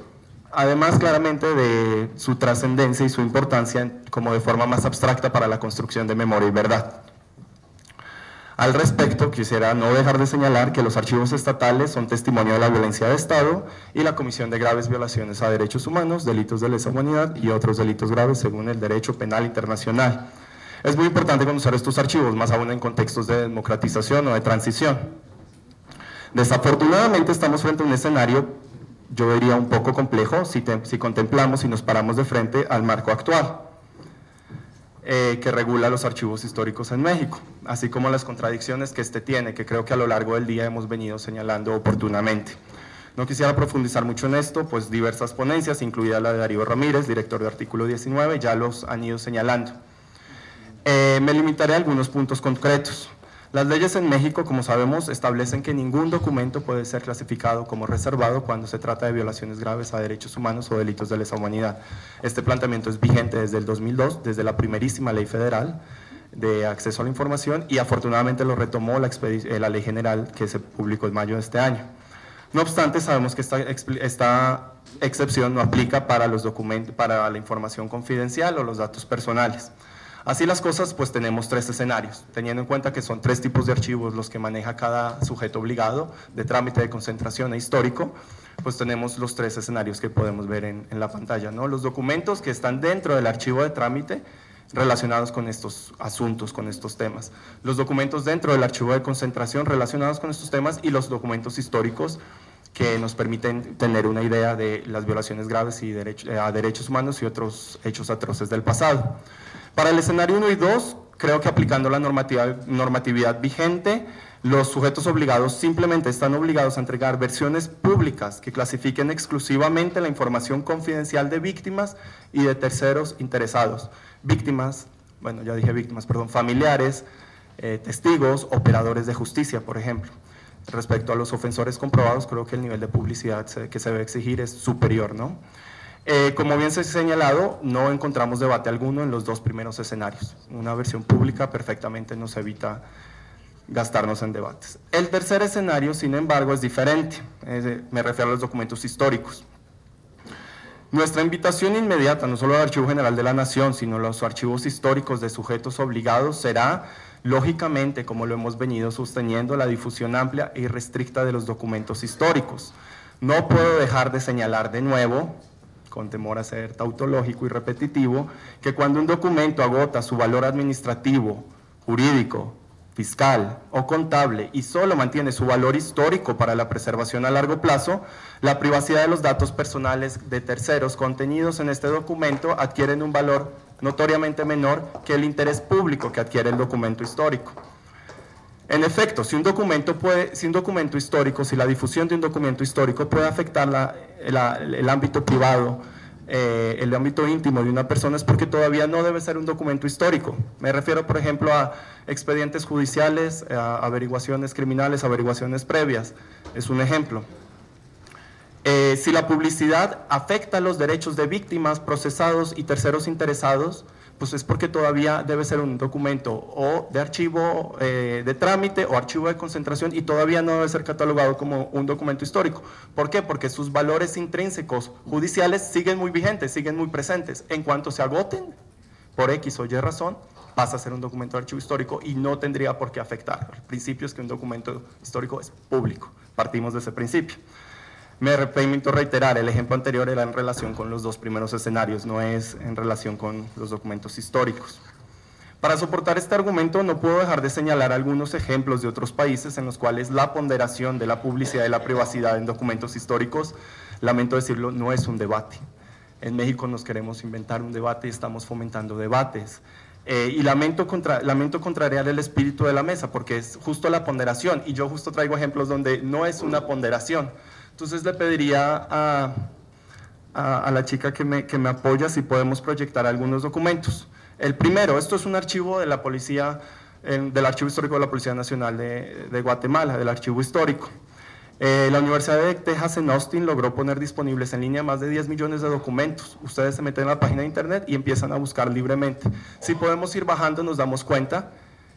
además claramente de su trascendencia y su importancia como de forma más abstracta para la construcción de memoria y verdad. Al respecto, quisiera no dejar de señalar que los archivos estatales son testimonio de la violencia de Estado y la comisión de graves violaciones a derechos humanos, delitos de lesa humanidad y otros delitos graves según el derecho penal internacional. Es muy importante conocer estos archivos, más aún en contextos de democratización o de transición. Desafortunadamente estamos frente a un escenario, yo diría un poco complejo, si contemplamos y nos paramos de frente al marco actual, que regula los archivos históricos en México, así como las contradicciones que este tiene, que creo que a lo largo del día hemos venido señalando oportunamente. No quisiera profundizar mucho en esto, pues diversas ponencias, incluida la de Darío Ramírez, director de Artículo 19, ya los han ido señalando. Me limitaré a algunos puntos concretos. Las leyes en México, como sabemos, establecen que ningún documento puede ser clasificado como reservado cuando se trata de violaciones graves a derechos humanos o delitos de lesa humanidad. Este planteamiento es vigente desde el 2002, desde la primerísima Ley Federal de Acceso a la Información y afortunadamente lo retomó la Ley General que se publicó en mayo de este año. No obstante, sabemos que esta excepción no aplica para los documentos, para la información confidencial o los datos personales. Así las cosas, pues tenemos 3 escenarios, teniendo en cuenta que son 3 tipos de archivos los que maneja cada sujeto obligado, de trámite, de concentración e histórico, pues tenemos los 3 escenarios que podemos ver en la pantalla, ¿no? Los documentos que están dentro del archivo de trámite relacionados con estos asuntos, con estos temas, los documentos dentro del archivo de concentración relacionados con estos temas y los documentos históricos que nos permiten tener una idea de las violaciones graves y a derechos humanos y otros hechos atroces del pasado. Para el escenario 1 y 2, creo que aplicando la normatividad vigente, los sujetos obligados simplemente están obligados a entregar versiones públicas que clasifiquen exclusivamente la información confidencial de víctimas y de terceros interesados. Víctimas, bueno, ya dije víctimas, perdón, familiares, testigos, operadores de justicia, por ejemplo. Respecto a los ofensores comprobados, creo que el nivel de publicidad que se debe exigir es superior, ¿no? Como bien se ha señalado, no encontramos debate alguno en los dos primeros escenarios. Una versión pública perfectamente nos evita gastarnos en debates. El tercer escenario, sin embargo, es diferente. Me refiero a los documentos históricos. Nuestra invitación inmediata, no solo al Archivo General de la Nación, sino a los archivos históricos de sujetos obligados, será, lógicamente, como lo hemos venido sosteniendo, la difusión amplia e irrestricta de los documentos históricos. No puedo dejar de señalar de nuevo, con temor a ser tautológico y repetitivo, que cuando un documento agota su valor administrativo, jurídico, fiscal o contable y solo mantiene su valor histórico para la preservación a largo plazo, la privacidad de los datos personales de terceros contenidos en este documento adquieren un valor notoriamente menor que el interés público que adquiere el documento histórico. En efecto, si la difusión de un documento histórico puede afectar el ámbito privado, el ámbito íntimo de una persona, es porque todavía no debe ser un documento histórico. Me refiero, por ejemplo, a expedientes judiciales, a averiguaciones criminales, averiguaciones previas. Es un ejemplo. Si la publicidad afecta los derechos de víctimas, procesados y terceros interesados, pues es porque todavía debe ser un documento o de archivo de trámite o archivo de concentración y todavía no debe ser catalogado como un documento histórico. ¿Por qué? Porque sus valores intrínsecos judiciales siguen muy vigentes, siguen muy presentes. En cuanto se agoten, por X o Y razón, pasa a ser un documento de archivo histórico y no tendría por qué afectar. El principio es que un documento histórico es público. Partimos de ese principio. Me permito reiterar, el ejemplo anterior era en relación con los dos primeros escenarios, no es en relación con los documentos históricos. Para soportar este argumento no puedo dejar de señalar algunos ejemplos de otros países en los cuales la ponderación de la publicidad y la privacidad en documentos históricos, lamento decirlo, no es un debate. En México nos queremos inventar un debate y estamos fomentando debates. Y lamento contrariar el espíritu de la mesa porque es justo la ponderación y yo justo traigo ejemplos donde no es una ponderación. Entonces le pediría a la chica que me apoya si podemos proyectar algunos documentos. El primero, esto es un archivo de la policía, del Archivo Histórico de la Policía Nacional de Guatemala, del Archivo Histórico. La Universidad de Texas en Austin logró poner disponibles en línea más de 10 millones de documentos. Ustedes se meten en la página de internet y empiezan a buscar libremente. Si podemos ir bajando nos damos cuenta,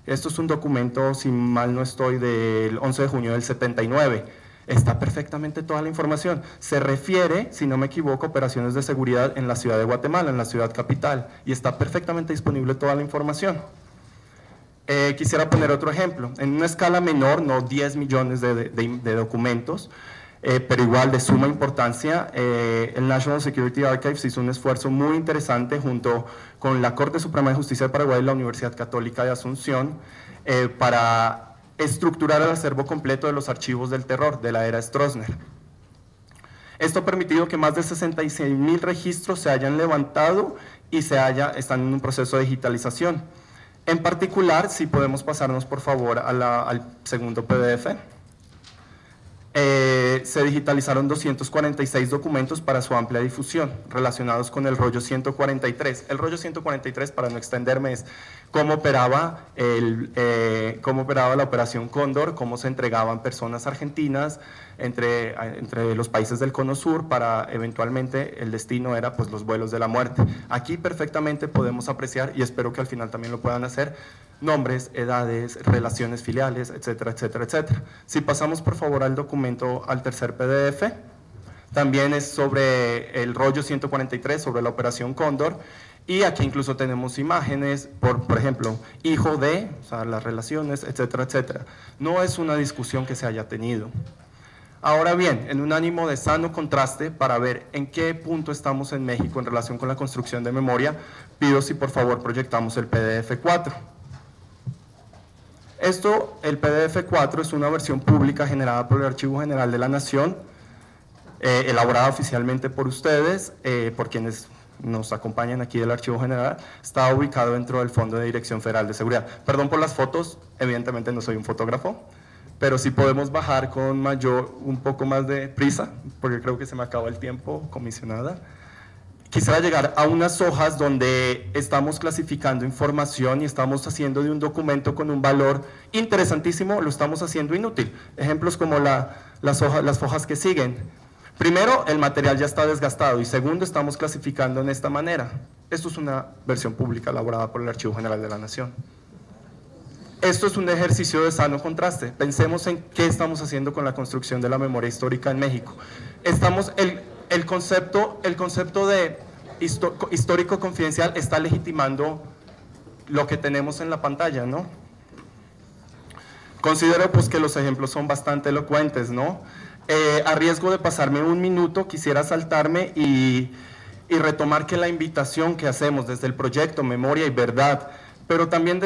esto es un documento, si mal no estoy, del 11 de junio del 79. Está perfectamente toda la información. Se refiere, si no me equivoco, a operaciones de seguridad en la ciudad de Guatemala, en la ciudad capital, y está perfectamente disponible toda la información. Quisiera poner otro ejemplo. En una escala menor, no 10 millones de documentos, pero igual de suma importancia, el National Security Archives hizo un esfuerzo muy interesante junto con la Corte Suprema de Justicia de Paraguay y la Universidad Católica de Asunción para estructurar el acervo completo de los archivos del terror de la era Stroessner. Esto ha permitido que más de 66,000 registros se hayan levantado y están en un proceso de digitalización. En particular, si podemos pasarnos por favor al segundo PDF, se digitalizaron 246 documentos para su amplia difusión relacionados con el rollo 143. El rollo 143, para no extenderme, es cómo operaba la operación Cóndor, cómo se entregaban personas argentinas entre los países del Cono Sur para eventualmente el destino era pues los vuelos de la muerte. Aquí perfectamente podemos apreciar, y espero que al final también lo puedan hacer, nombres, edades, relaciones filiales, etcétera, etcétera, etcétera. Si pasamos por favor al documento, al tercer PDF, también es sobre el rollo 143, sobre la operación Cóndor, y aquí incluso tenemos imágenes, por ejemplo, hijo de, o sea, las relaciones, etcétera, etcétera. No es una discusión que se haya tenido. Ahora bien, en un ánimo de sano contraste para ver en qué punto estamos en México en relación con la construcción de memoria, pido si por favor proyectamos el PDF 4. El PDF 4 es una versión pública generada por el Archivo General de la Nación, elaborada oficialmente por ustedes, por quienes nos acompañan aquí del Archivo General. Está ubicado dentro del Fondo de Dirección Federal de Seguridad. Perdón por las fotos, evidentemente no soy un fotógrafo, pero sí podemos bajar con un poco más de prisa, porque creo que se me acaba el tiempo, comisionada. Quisiera llegar a unas hojas donde estamos clasificando información y estamos haciendo de un documento con un valor interesantísimo, lo estamos haciendo inútil. Ejemplos como las hojas que siguen. Primero, el material ya está desgastado y segundo, estamos clasificando en esta manera. Esto es una versión pública elaborada por el Archivo General de la Nación. Esto es un ejercicio de sano contraste. Pensemos en qué estamos haciendo con la construcción de la memoria histórica en México. El concepto de histórico confidencial está legitimando lo que tenemos en la pantalla, ¿no? Considero pues que los ejemplos son bastante elocuentes, ¿no? A riesgo de pasarme un minuto, quisiera saltarme y retomar que la invitación que hacemos desde el proyecto Memoria y Verdad, pero también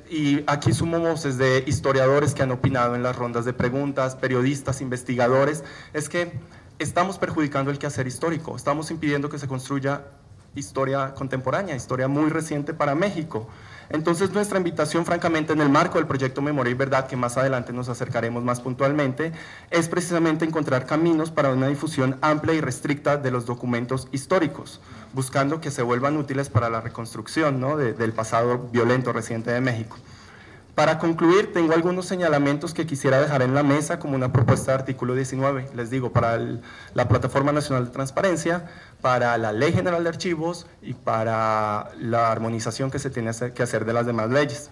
y aquí sumo voces de historiadores que han opinado en las rondas de preguntas, periodistas, investigadores, es que estamos perjudicando el quehacer histórico, estamos impidiendo que se construya historia contemporánea, historia muy reciente para México. Entonces nuestra invitación, francamente, en el marco del proyecto Memoria y Verdad, que más adelante nos acercaremos más puntualmente, es precisamente encontrar caminos para una difusión amplia y restricta de los documentos históricos, buscando que se vuelvan útiles para la reconstrucción, ¿no?, del pasado violento reciente de México. Para concluir, tengo algunos señalamientos que quisiera dejar en la mesa como una propuesta de artículo 19, les digo, para la Plataforma Nacional de Transparencia, para la Ley General de Archivos y para la armonización que se tiene que hacer de las demás leyes.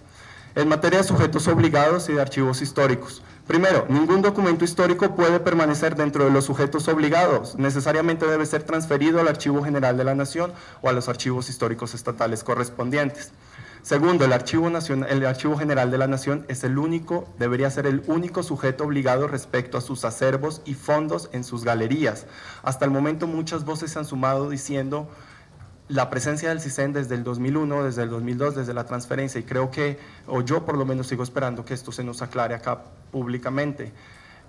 En materia de sujetos obligados y de archivos históricos. Primero, ningún documento histórico puede permanecer dentro de los sujetos obligados, necesariamente debe ser transferido al Archivo General de la Nación o a los archivos históricos estatales correspondientes. Segundo, el Archivo General de la Nación debería ser el único sujeto obligado respecto a sus acervos y fondos en sus galerías. Hasta el momento muchas voces se han sumado diciendo la presencia del CISEN desde el 2001, desde el 2002, desde la transferencia, y creo que, o yo por lo menos sigo esperando que esto se nos aclare acá públicamente.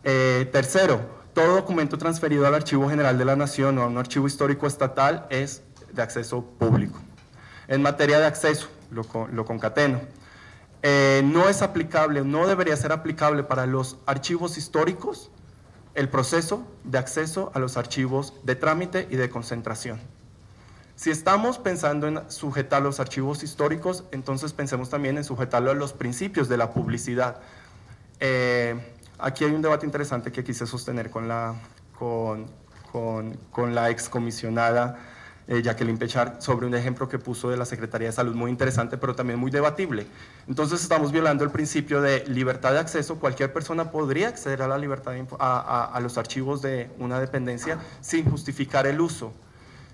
Tercero, todo documento transferido al Archivo General de la Nación o a un archivo histórico estatal es de acceso público. En materia de acceso, lo concateno, no es aplicable, no debería ser aplicable para los archivos históricos el proceso de acceso a los archivos de trámite y de concentración. Si estamos pensando en sujetar los archivos históricos, entonces pensemos también en sujetarlo a los principios de la publicidad. Aquí hay un debate interesante que quise sostener con la excomisionada Jacqueline Pechard sobre un ejemplo que puso de la Secretaría de Salud, muy interesante, pero también muy debatible. Entonces estamos violando el principio de libertad de acceso. Cualquier persona podría acceder a la libertad a los archivos de una dependencia sin justificar el uso.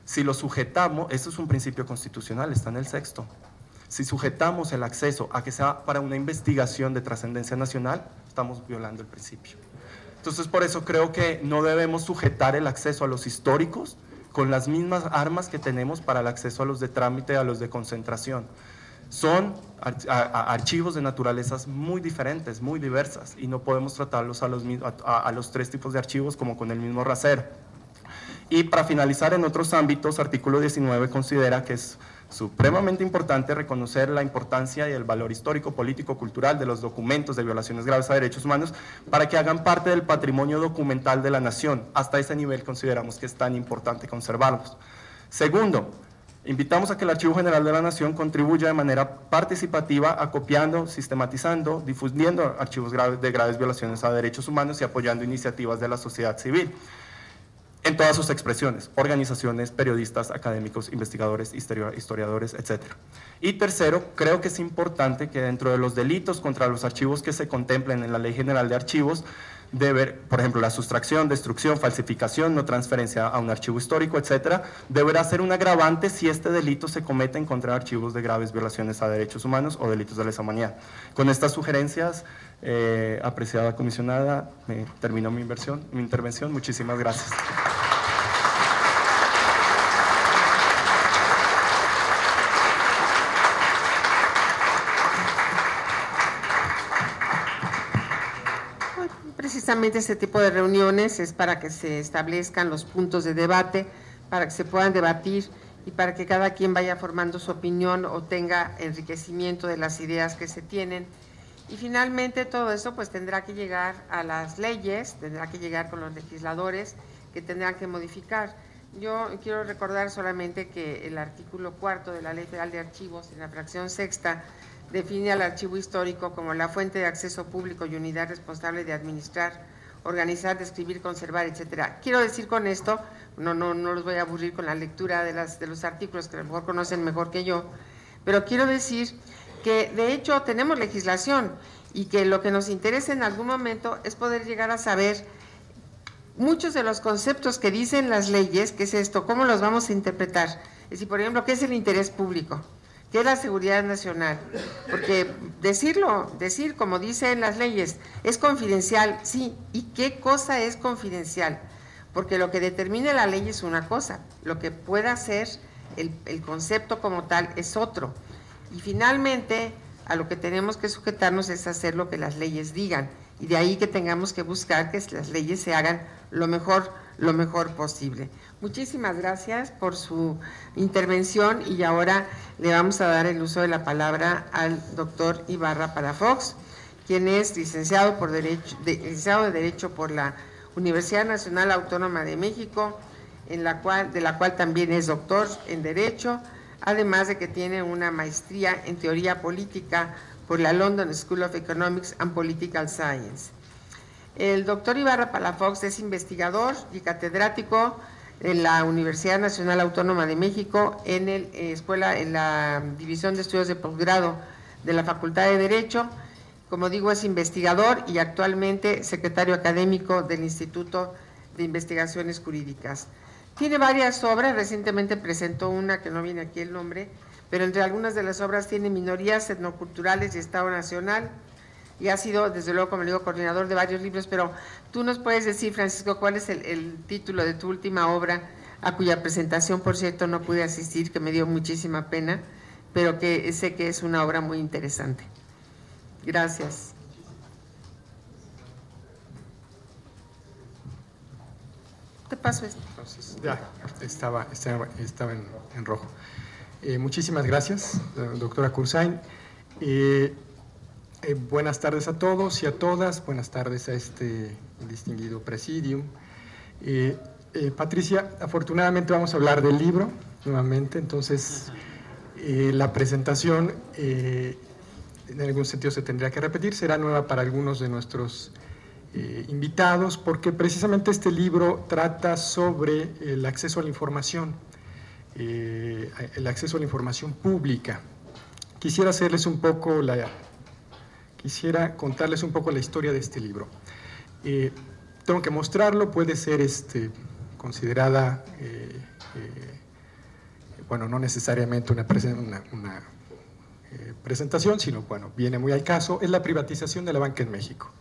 Si lo sujetamos, eso es un principio constitucional, está en el 6º. Si sujetamos el acceso a que sea para una investigación de trascendencia nacional, estamos violando el principio. Entonces, por eso creo que no debemos sujetar el acceso a los históricos con las mismas armas que tenemos para el acceso a los de trámite, a los de concentración. Son archivos de naturalezas muy diferentes, muy diversas, y no podemos tratarlos a los tres tipos de archivos como con el mismo rasero. Y para finalizar, en otros ámbitos, artículo 19 considera que es supremamente importante reconocer la importancia y el valor histórico, político, cultural de los documentos de violaciones graves a derechos humanos para que hagan parte del patrimonio documental de la nación. Hasta ese nivel consideramos que es tan importante conservarlos. Segundo, invitamos a que el Archivo General de la Nación contribuya de manera participativa acopiando, sistematizando, difundiendo archivos de graves violaciones a derechos humanos y apoyando iniciativas de la sociedad civil en todas sus expresiones, organizaciones, periodistas, académicos, investigadores, historiadores, etc. Y tercero, creo que es importante que dentro de los delitos contra los archivos que se contemplen en la Ley General de Archivos, por ejemplo, la sustracción, destrucción, falsificación, no transferencia a un archivo histórico, etc., deberá ser un agravante si este delito se comete en contra de archivos de graves violaciones a derechos humanos o delitos de lesa humanidad. Con estas sugerencias, apreciada comisionada, termino mi intervención. Muchísimas gracias. Precisamente este tipo de reuniones es para que se establezcan los puntos de debate, para que se puedan debatir y para que cada quien vaya formando su opinión o tenga enriquecimiento de las ideas que se tienen. Y finalmente todo eso pues tendrá que llegar a las leyes, tendrá que llegar con los legisladores que tendrán que modificar. Yo quiero recordar solamente que el artículo 4 de la Ley Federal de Archivos, en la fracción 6ª, define al archivo histórico como la fuente de acceso público y unidad responsable de administrar, organizar, describir, conservar, etcétera. Quiero decir con esto, no los voy a aburrir con la lectura de los artículos que a lo mejor conocen mejor que yo, pero quiero decir que de hecho tenemos legislación y que lo que nos interesa en algún momento es poder llegar a saber muchos de los conceptos que dicen las leyes, ¿qué es esto? ¿Cómo los vamos a interpretar? Es decir, por ejemplo, ¿qué es el interés público? ¿Qué es la seguridad nacional? Porque decir como dicen las leyes, es confidencial, sí. ¿Y qué cosa es confidencial? Porque lo que determina la ley es una cosa, lo que pueda ser el concepto como tal es otro. Y finalmente, a lo que tenemos que sujetarnos es hacer lo que las leyes digan. Y de ahí que tengamos que buscar que las leyes se hagan lo mejor posible. Muchísimas gracias por su intervención y ahora le vamos a dar el uso de la palabra al doctor Ibarra Palafox, quien es licenciado de Derecho por la Universidad Nacional Autónoma de México, de la cual también es doctor en Derecho, además de que tiene una maestría en Teoría Política por la London School of Economics and Political Science. El doctor Ibarra Palafox es investigador y catedrático en la Universidad Nacional Autónoma de México en la División de Estudios de Posgrado de la Facultad de Derecho. Como digo, es investigador y actualmente secretario académico del Instituto de Investigaciones Jurídicas. Tiene varias obras, recientemente presentó una que no viene aquí el nombre, pero entre algunas de las obras tiene Minorías etnoculturales y Estado Nacional, y ha sido, desde luego, como le digo, coordinador de varios libros, pero tú nos puedes decir, Francisco, cuál es el título de tu última obra, a cuya presentación, por cierto, no pude asistir, que me dio muchísima pena, pero que sé que es una obra muy interesante. Gracias. Te paso esto. Entonces, ya, estaba en rojo. Muchísimas gracias, doctora Cursain. Buenas tardes a todos y a todas, buenas tardes a este distinguido presidium. Patricia, afortunadamente vamos a hablar del libro nuevamente, entonces la presentación en algún sentido se tendría que repetir, será nueva para algunos de nuestros invitados, porque precisamente este libro trata sobre el acceso a la información, el acceso a la información pública. Quisiera contarles un poco la historia de este libro. Tengo que mostrarlo, puede ser considerada, bueno, no necesariamente una presentación, sino, bueno, viene muy al caso, es la privatización de la banca en México.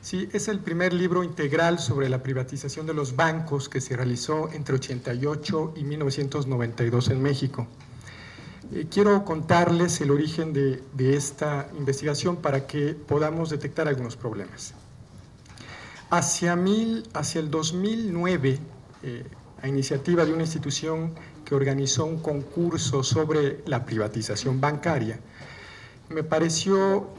Sí, es el primer libro integral sobre la privatización de los bancos que se realizó entre 88 y 1992 en México. Quiero contarles el origen de esta investigación para que podamos detectar algunos problemas. Hacia el 2009, a iniciativa de una institución que organizó un concurso sobre la privatización bancaria, me pareció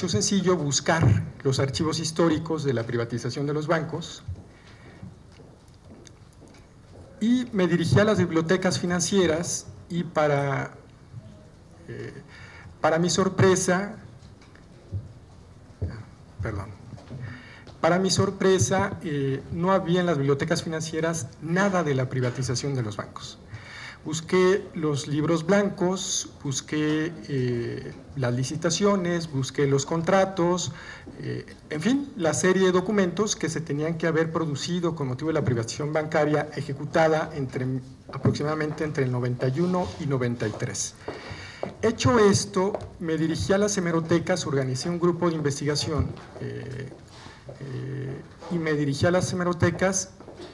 sencillo buscar los archivos históricos de la privatización de los bancos y me dirigí a las bibliotecas financieras y para mi sorpresa, no había en las bibliotecas financieras nada de la privatización de los bancos. Busqué los libros blancos, busqué las licitaciones, busqué los contratos, en fin, la serie de documentos que se tenían que haber producido con motivo de la privatización bancaria ejecutada aproximadamente entre el 91 y 93. Hecho esto, me dirigí a las hemerotecas, organicé un grupo de investigación y me dirigí a las hemerotecas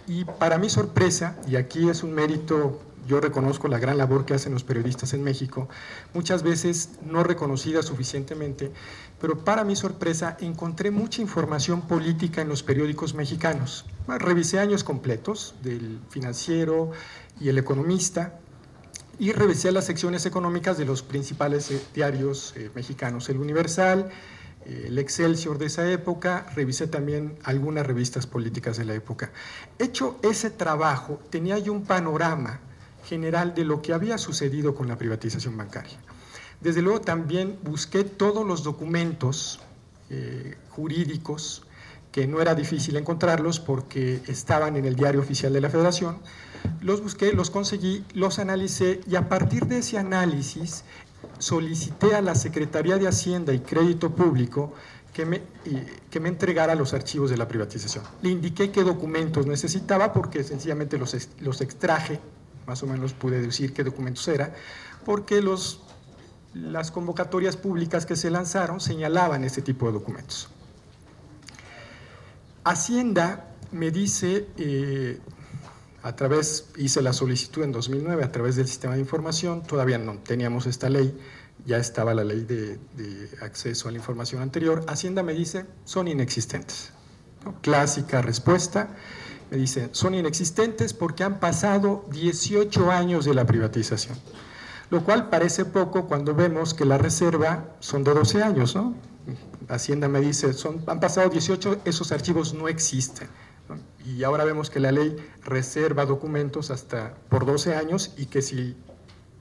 y para mi sorpresa, y aquí es un mérito, yo reconozco la gran labor que hacen los periodistas en México, muchas veces no reconocida suficientemente, pero para mi sorpresa encontré mucha información política en los periódicos mexicanos. Revisé años completos del Financiero y El Economista y revisé las secciones económicas de los principales diarios mexicanos, El Universal, el Excelsior de esa época, revisé también algunas revistas políticas de la época. Hecho ese trabajo, tenía yo un panorama general de lo que había sucedido con la privatización bancaria. Desde luego también busqué todos los documentos jurídicos que no era difícil encontrarlos porque estaban en el Diario Oficial de la Federación. Los busqué, los conseguí, los analicé y a partir de ese análisis solicité a la Secretaría de Hacienda y Crédito Público que me entregara los archivos de la privatización. Le indiqué qué documentos necesitaba porque sencillamente los extraje, más o menos pude decir qué documentos era, porque las convocatorias públicas que se lanzaron señalaban este tipo de documentos. Hacienda me dice, hice la solicitud en 2009 a través del sistema de información, todavía no teníamos esta ley, ya estaba la ley de acceso a la información anterior. Hacienda me dice, son inexistentes, ¿no? Clásica respuesta, me dice, son inexistentes porque han pasado 18 años de la privatización, lo cual parece poco cuando vemos que la reserva son de 12 años, ¿no? Hacienda me dice, han pasado 18, esos archivos no existen, ¿no? Y ahora vemos que la ley reserva documentos hasta por 12 años y que si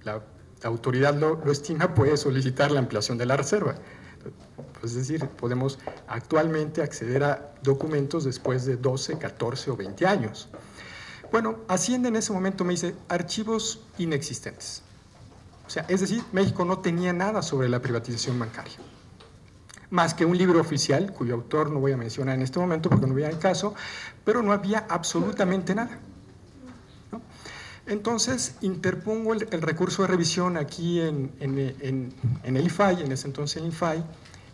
la autoridad lo estima, puede solicitar la ampliación de la reserva. Es decir, podemos actualmente acceder a documentos después de 12, 14 o 20 años. Bueno, Hacienda en ese momento me dice, archivos inexistentes. O sea, es decir, México no tenía nada sobre la privatización bancaria, más que un libro oficial, cuyo autor no voy a mencionar en este momento porque no viene al caso, pero no había absolutamente nada, ¿no? Entonces, interpongo el recurso de revisión aquí en el IFAI, en ese entonces el IFAI,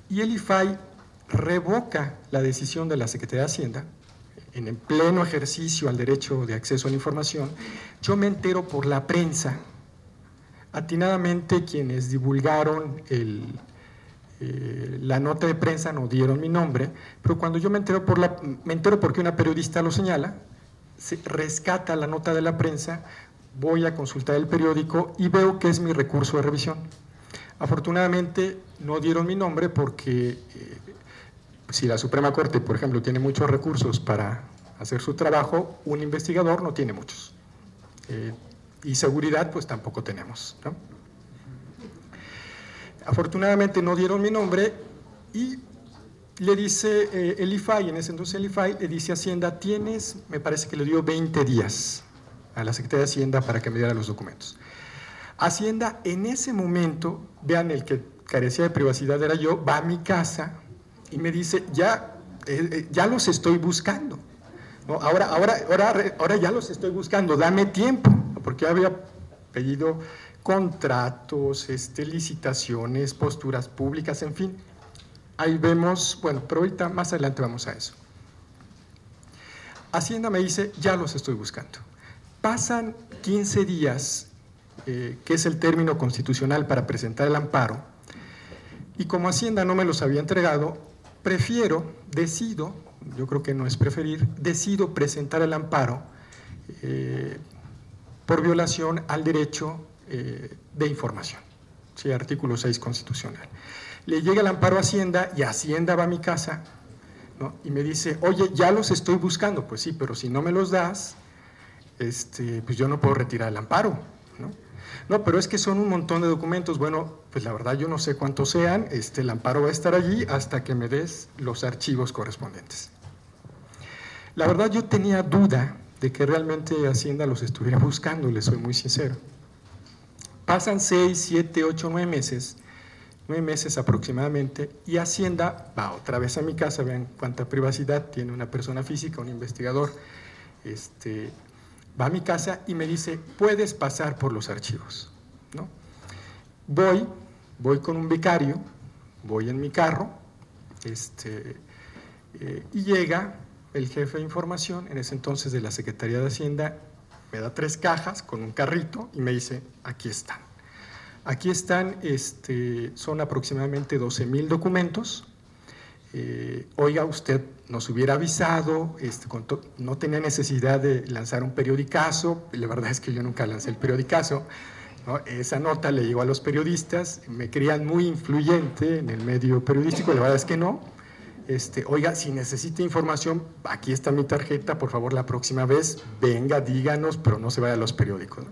y el IFAI revoca la decisión de la Secretaría de Hacienda, en el pleno ejercicio al derecho de acceso a la información. Yo me entero por la prensa, atinadamente quienes divulgaron la nota de prensa no dieron mi nombre, pero cuando yo me entero porque una periodista lo señala, se rescata la nota de la prensa, voy a consultar el periódico y veo que es mi recurso de revisión. Afortunadamente no dieron mi nombre porque si la Suprema Corte, por ejemplo, tiene muchos recursos para hacer su trabajo, un investigador no tiene muchos. Y seguridad pues tampoco tenemos, ¿no? Afortunadamente no dieron mi nombre y le dice el IFAI, en ese entonces el IFAI le dice a Hacienda, me parece que le dio 20 días a la Secretaría de Hacienda para que me diera los documentos. Hacienda en ese momento, vean, el que carecía de privacidad era yo, va a mi casa y me dice, ya los estoy buscando, ¿no? Ahora ya los estoy buscando, dame tiempo, porque había pedido contratos, licitaciones, posturas públicas, en fin. Ahí vemos, bueno, pero ahorita más adelante vamos a eso. Hacienda me dice, ya los estoy buscando. Pasan 15 días, que es el término constitucional para presentar el amparo, y como Hacienda no me los había entregado, decido, yo creo que no es preferir, decido presentar el amparo por violación al derecho de información, ¿sí? Artículo 6 constitucional. Le llega el amparo a Hacienda y Hacienda va a mi casa, ¿no? Y me dice, oye, ya los estoy buscando. Pues sí, pero si no me los das, pues yo no puedo retirar el amparo, ¿no? No, pero es que son un montón de documentos. Bueno, pues la verdad yo no sé cuántos sean, el amparo va a estar allí hasta que me des los archivos correspondientes. La verdad yo tenía duda de que realmente Hacienda los estuviera buscando, les soy muy sincero. Pasan 6, 7, 8, 9 meses, 9 meses aproximadamente, y Hacienda va otra vez a mi casa, vean cuánta privacidad tiene una persona física, un investigador, va a mi casa y me dice, puedes pasar por los archivos, ¿no? Voy con un becario, voy en mi carro, y llega el jefe de información, en ese entonces de la Secretaría de Hacienda, me da 3 cajas con un carrito y me dice, aquí están. Aquí están, son aproximadamente 12,000 documentos. Oiga, usted nos hubiera avisado, no tenía necesidad de lanzar un periodicazo, la verdad es que yo nunca lancé el periodicazo, ¿no? Esa nota le llegó a los periodistas, me creían muy influyente en el medio periodístico, la verdad es que no. Oiga, si necesita información, aquí está mi tarjeta, por favor la próxima vez venga, díganos, pero no se vaya a los periódicos, ¿no?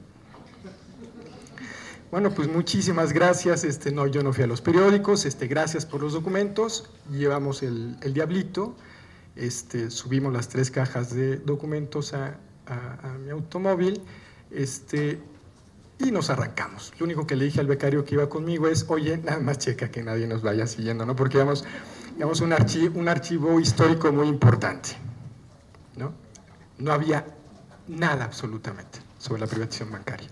Bueno, pues muchísimas gracias, no, yo no fui a los periódicos, gracias por los documentos, llevamos el diablito subimos las 3 cajas de documentos a mi automóvil, y nos arrancamos. Lo único que le dije al becario que iba conmigo es, oye, nada más checa que nadie nos vaya siguiendo, ¿no? Porque digamos un archivo histórico muy importante, ¿no? No había nada absolutamente sobre la privatización bancaria,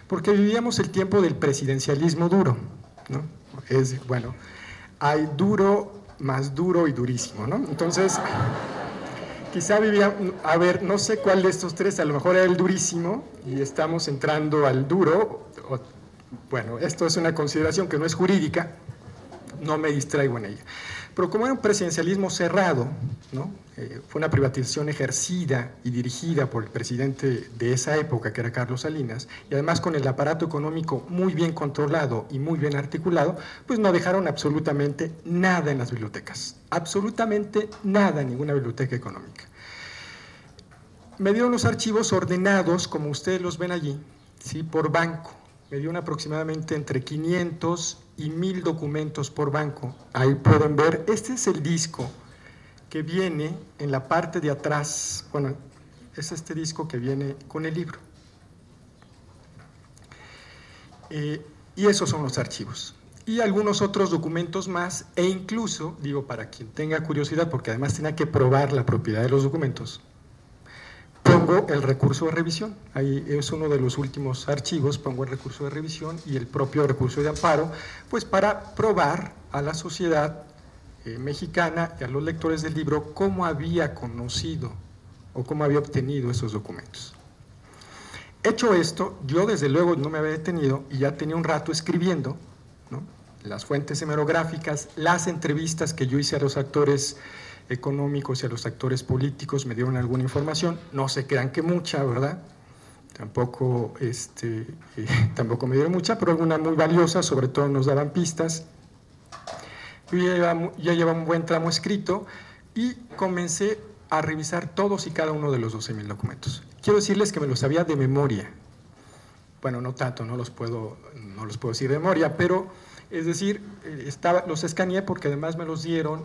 porque vivíamos el tiempo del presidencialismo duro, ¿no? Bueno, hay duro, más duro y durísimo, ¿no? Entonces, quizá vivía, a ver, no sé cuál de estos 3, a lo mejor era el durísimo, y estamos entrando al duro. Bueno, esto es una consideración que no es jurídica, no me distraigo en ella. Pero como era un presidencialismo cerrado, ¿no? Fue una privatización ejercida y dirigida por el presidente de esa época, que era Carlos Salinas, y además con el aparato económico muy bien controlado y muy bien articulado, pues no dejaron absolutamente nada en las bibliotecas, absolutamente nada en ninguna biblioteca económica. Me dieron los archivos ordenados, como ustedes los ven allí, ¿sí? Por banco. Me dieron aproximadamente entre 500 y 1000 documentos por banco. Ahí pueden ver, este es el disco que viene en la parte de atrás. Bueno, es este disco que viene con el libro. Y esos son los archivos. Y algunos otros documentos más, e incluso, digo, para quien tenga curiosidad, porque además tenía que probar la propiedad de los documentos, pongo el recurso de revisión. Ahí es uno de los últimos archivos, pongo el recurso de revisión y el propio recurso de amparo, pues para probar a la sociedad mexicana y a los lectores del libro cómo había conocido o cómo había obtenido esos documentos. Hecho esto, yo desde luego no me había detenido y ya tenía un rato escribiendo, ¿no? Las fuentes hemerográficas, las entrevistas que yo hice a los actores económicos y a los actores políticos me dieron alguna información, no se crean que mucha, ¿verdad? Tampoco me dieron mucha, pero alguna muy valiosa, sobre todo nos daban pistas. Yo ya llevaba un buen tramo escrito y comencé a revisar todos y cada uno de los 12,000 documentos. Quiero decirles que me los sabía de memoria. Bueno, no tanto, no los puedo decir de memoria, pero es decir, los escaneé porque además me los dieron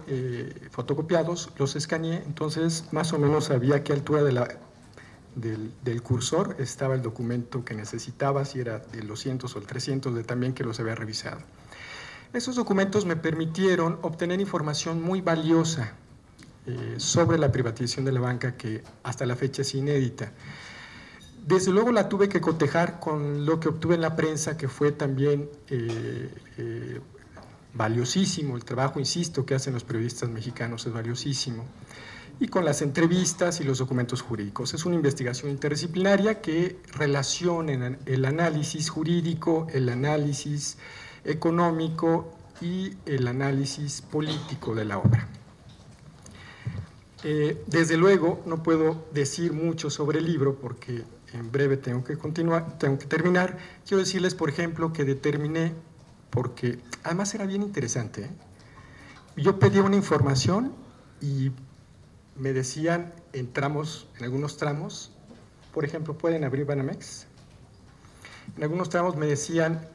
fotocopiados, los escaneé, entonces más o menos sabía a qué altura del cursor estaba el documento que necesitaba, si era el 200 o el 300, de también que los había revisado. Esos documentos me permitieron obtener información muy valiosa sobre la privatización de la banca, que hasta la fecha es inédita. Desde luego la tuve que cotejar con lo que obtuve en la prensa, que fue también valiosísimo. El trabajo, insisto, que hacen los periodistas mexicanos es valiosísimo. Y con las entrevistas y los documentos jurídicos. Es una investigación interdisciplinaria que relaciona el análisis jurídico, el análisis económico y el análisis político de la obra. Desde luego no puedo decir mucho sobre el libro porque en breve tengo que terminar. Quiero decirles, por ejemplo, que determiné, porque además era bien interesante, yo pedí una información y me decían en algunos tramos, por ejemplo, ¿pueden abrir Banamex? En algunos tramos me decían,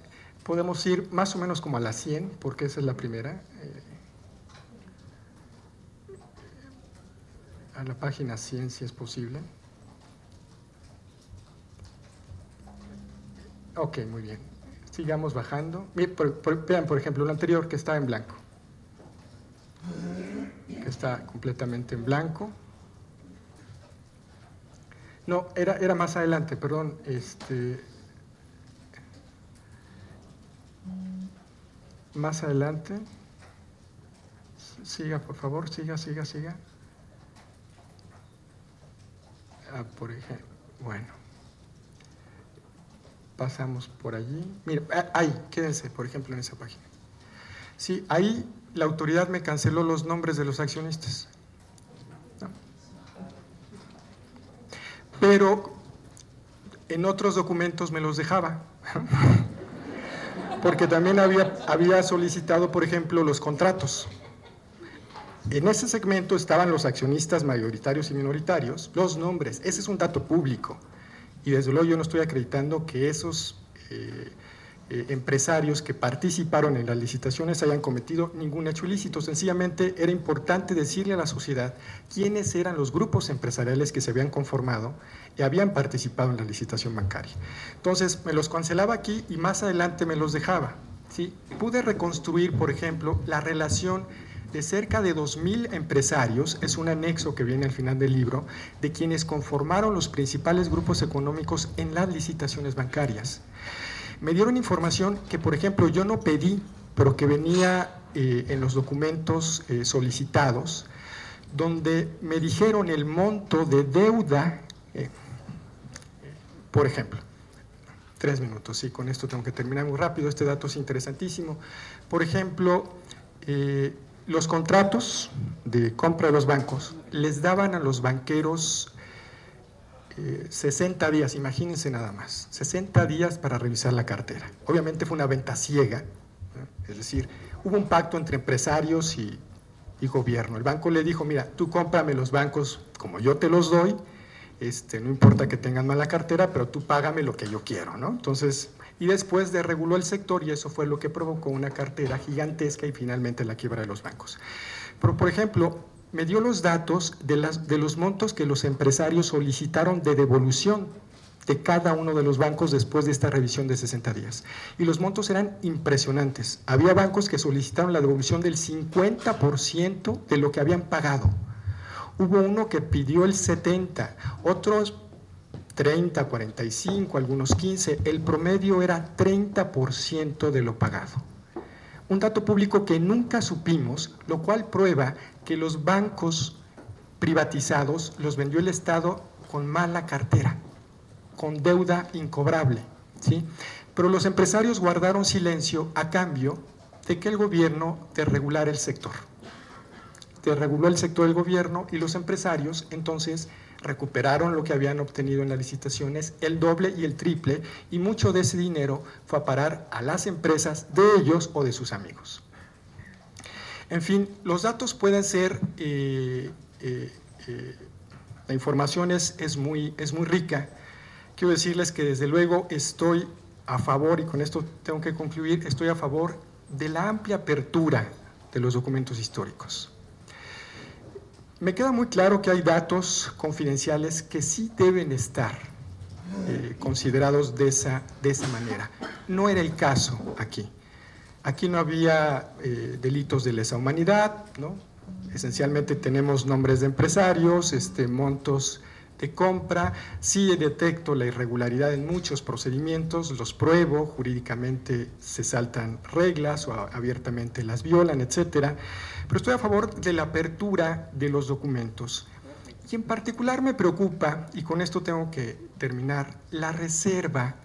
podemos ir más o menos como a las 100, porque esa es la primera, a la página 100 si es posible. Ok, muy bien. Sigamos bajando. Vean, por ejemplo, el anterior que estaba en blanco. Que está completamente en blanco. No, era más adelante, perdón. Más adelante. Siga, por favor, siga. Por ejemplo, bueno. Pasamos por allí. Mira, ahí, quédense, por ejemplo, en esa página. Sí, ahí la autoridad me canceló los nombres de los accionistas. ¿No? Pero en otros documentos me los dejaba. Porque también había solicitado, por ejemplo, los contratos. En ese segmento estaban los accionistas mayoritarios y minoritarios, los nombres. Ese es un dato público. Y desde luego yo no estoy acreditando que esos empresarios que participaron en las licitaciones hayan cometido ningún hecho ilícito. Sencillamente era importante decirle a la sociedad quiénes eran los grupos empresariales que se habían conformado y habían participado en la licitación bancaria. Entonces, me los cancelaba aquí y más adelante me los dejaba, ¿sí? Pude reconstruir, por ejemplo, la relación de cerca de 2,000 empresarios, es un anexo que viene al final del libro, de quienes conformaron los principales grupos económicos en las licitaciones bancarias. Me dieron información que, por ejemplo, yo no pedí, pero que venía en los documentos solicitados, donde me dijeron el monto de deuda, por ejemplo, 3 minutos, sí, con esto tengo que terminar muy rápido, este dato es interesantísimo. Por ejemplo, los contratos de compra de los bancos les daban a los banqueros 60 días, imagínense nada más, 60 días para revisar la cartera. Obviamente fue una venta ciega, ¿no? Es decir, hubo un pacto entre empresarios y gobierno. El banco le dijo, mira, tú cómprame los bancos como yo te los doy, no importa que tengan mala cartera, pero tú págame lo que yo quiero, ¿no? Entonces, y después desreguló el sector y eso fue lo que provocó una cartera gigantesca y finalmente la quiebra de los bancos. Pero, por ejemplo, me dio los datos de los montos que los empresarios solicitaron de devolución de cada uno de los bancos después de esta revisión de 60 días. Y los montos eran impresionantes. Había bancos que solicitaron la devolución del 50% de lo que habían pagado. Hubo uno que pidió el 70%, otros 30, 45, algunos 15. El promedio era 30% de lo pagado. Un dato público que nunca supimos, lo cual prueba que los bancos privatizados los vendió el Estado con mala cartera, con deuda incobrable, ¿sí? Pero los empresarios guardaron silencio a cambio de que el gobierno desregulara el sector. Desreguló el sector del gobierno y los empresarios entonces recuperaron lo que habían obtenido en las licitaciones, el doble y el triple, y mucho de ese dinero fue a parar a las empresas de ellos o de sus amigos. En fin, los datos pueden ser, la información es muy rica. Quiero decirles que desde luego estoy a favor, y con esto tengo que concluir, estoy a favor de la amplia apertura de los documentos históricos. Me queda muy claro que hay datos confidenciales que sí deben estar considerados de esa manera. No era el caso aquí. Aquí no había delitos de lesa humanidad, ¿no? Esencialmente tenemos nombres de empresarios, montos de compra. Sí detecto la irregularidad en muchos procedimientos, los pruebo, jurídicamente se saltan reglas o abiertamente las violan, etcétera. Pero estoy a favor de la apertura de los documentos. Y en particular me preocupa, y con esto tengo que terminar, la reserva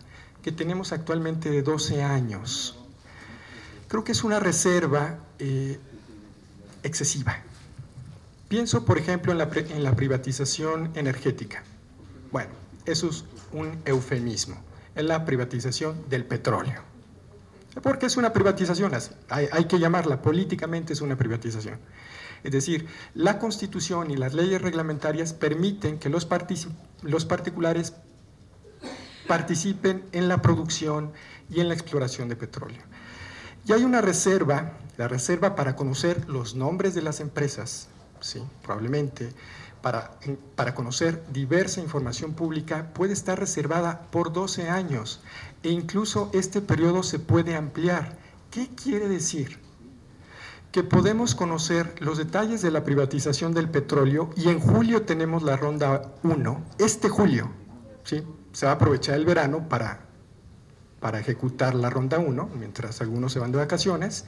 que tenemos actualmente de 12 años. Creo que es una reserva excesiva. Pienso, por ejemplo, en la privatización energética. Bueno, eso es un eufemismo, en la privatización del petróleo. Porque es una privatización, hay que llamarla, políticamente es una privatización. Es decir, la Constitución y las leyes reglamentarias permiten que los particulares participen en la producción y en la exploración de petróleo. Y hay una reserva, la reserva para conocer los nombres de las empresas, sí, probablemente, para conocer diversa información pública, puede estar reservada por 12 años e incluso este periodo se puede ampliar. ¿Qué quiere decir? Que podemos conocer los detalles de la privatización del petróleo y en julio tenemos la ronda 1, este julio, ¿sí? Se va a aprovechar el verano para ejecutar la ronda 1, mientras algunos se van de vacaciones.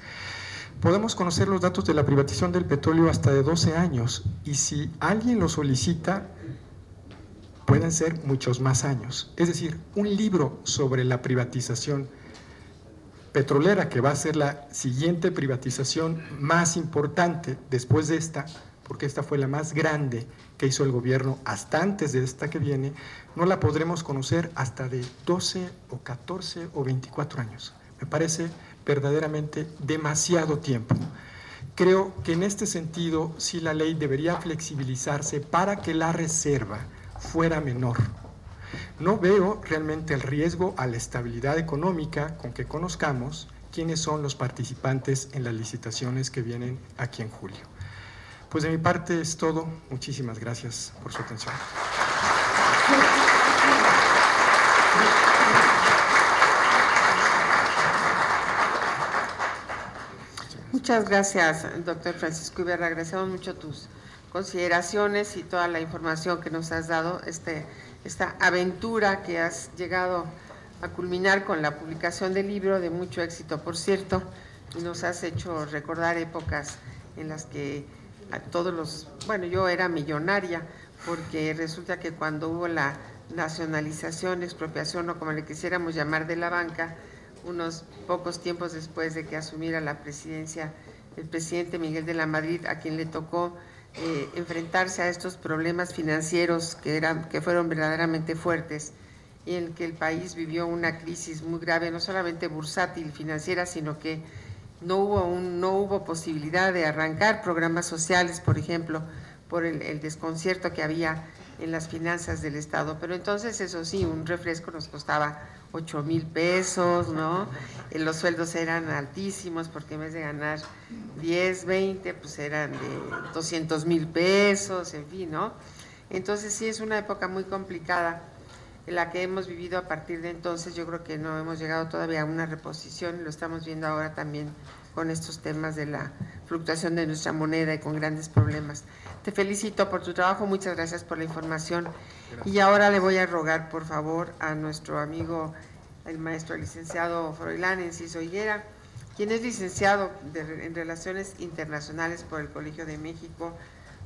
Podemos conocer los datos de la privatización del petróleo hasta de 12 años y si alguien lo solicita, pueden ser muchos más años. Es decir, un libro sobre la privatización petrolera, que va a ser la siguiente privatización más importante después de esta, porque esta fue la más grande que hizo el gobierno hasta antes de esta que viene, no la podremos conocer hasta de 12 o 14 o 24 años. Me parece verdaderamente demasiado tiempo. Creo que en este sentido sí la ley debería flexibilizarse para que la reserva fuera menor. No veo realmente el riesgo a la estabilidad económica con que conozcamos quiénes son los participantes en las licitaciones que vienen aquí en julio. Pues de mi parte es todo. Muchísimas gracias por su atención. Muchas gracias, doctor Francisco Ibarra. Agradecemos mucho tus consideraciones y toda la información que nos has dado, esta aventura que has llegado a culminar con la publicación del libro, de mucho éxito, por cierto, y nos has hecho recordar épocas en las que bueno, yo era millonaria, porque resulta que cuando hubo la nacionalización, expropiación o como le quisiéramos llamar de la banca, unos pocos tiempos después de que asumiera la presidencia el presidente Miguel de la Madrid, a quien le tocó enfrentarse a estos problemas financieros que fueron verdaderamente fuertes, y en que el país vivió una crisis muy grave, no solamente bursátil, financiera, sino que no hubo posibilidad de arrancar programas sociales, por ejemplo, por el desconcierto que había en las finanzas del Estado. Pero entonces, eso sí, un refresco nos costaba 8,000 pesos, ¿no? Los sueldos eran altísimos, porque en vez de ganar 10, 20, pues eran de 200,000 pesos, en fin, ¿no? Entonces sí, es una época muy complicada en la que hemos vivido a partir de entonces. Yo creo que no hemos llegado todavía a una reposición, lo estamos viendo ahora también con estos temas de la fluctuación de nuestra moneda y con grandes problemas. Te felicito por tu trabajo, muchas gracias por la información. Gracias. Y ahora le voy a rogar, por favor, a nuestro amigo, el maestro licenciado Froilán Enciso Higuera, quien es licenciado en Relaciones Internacionales por el Colegio de México,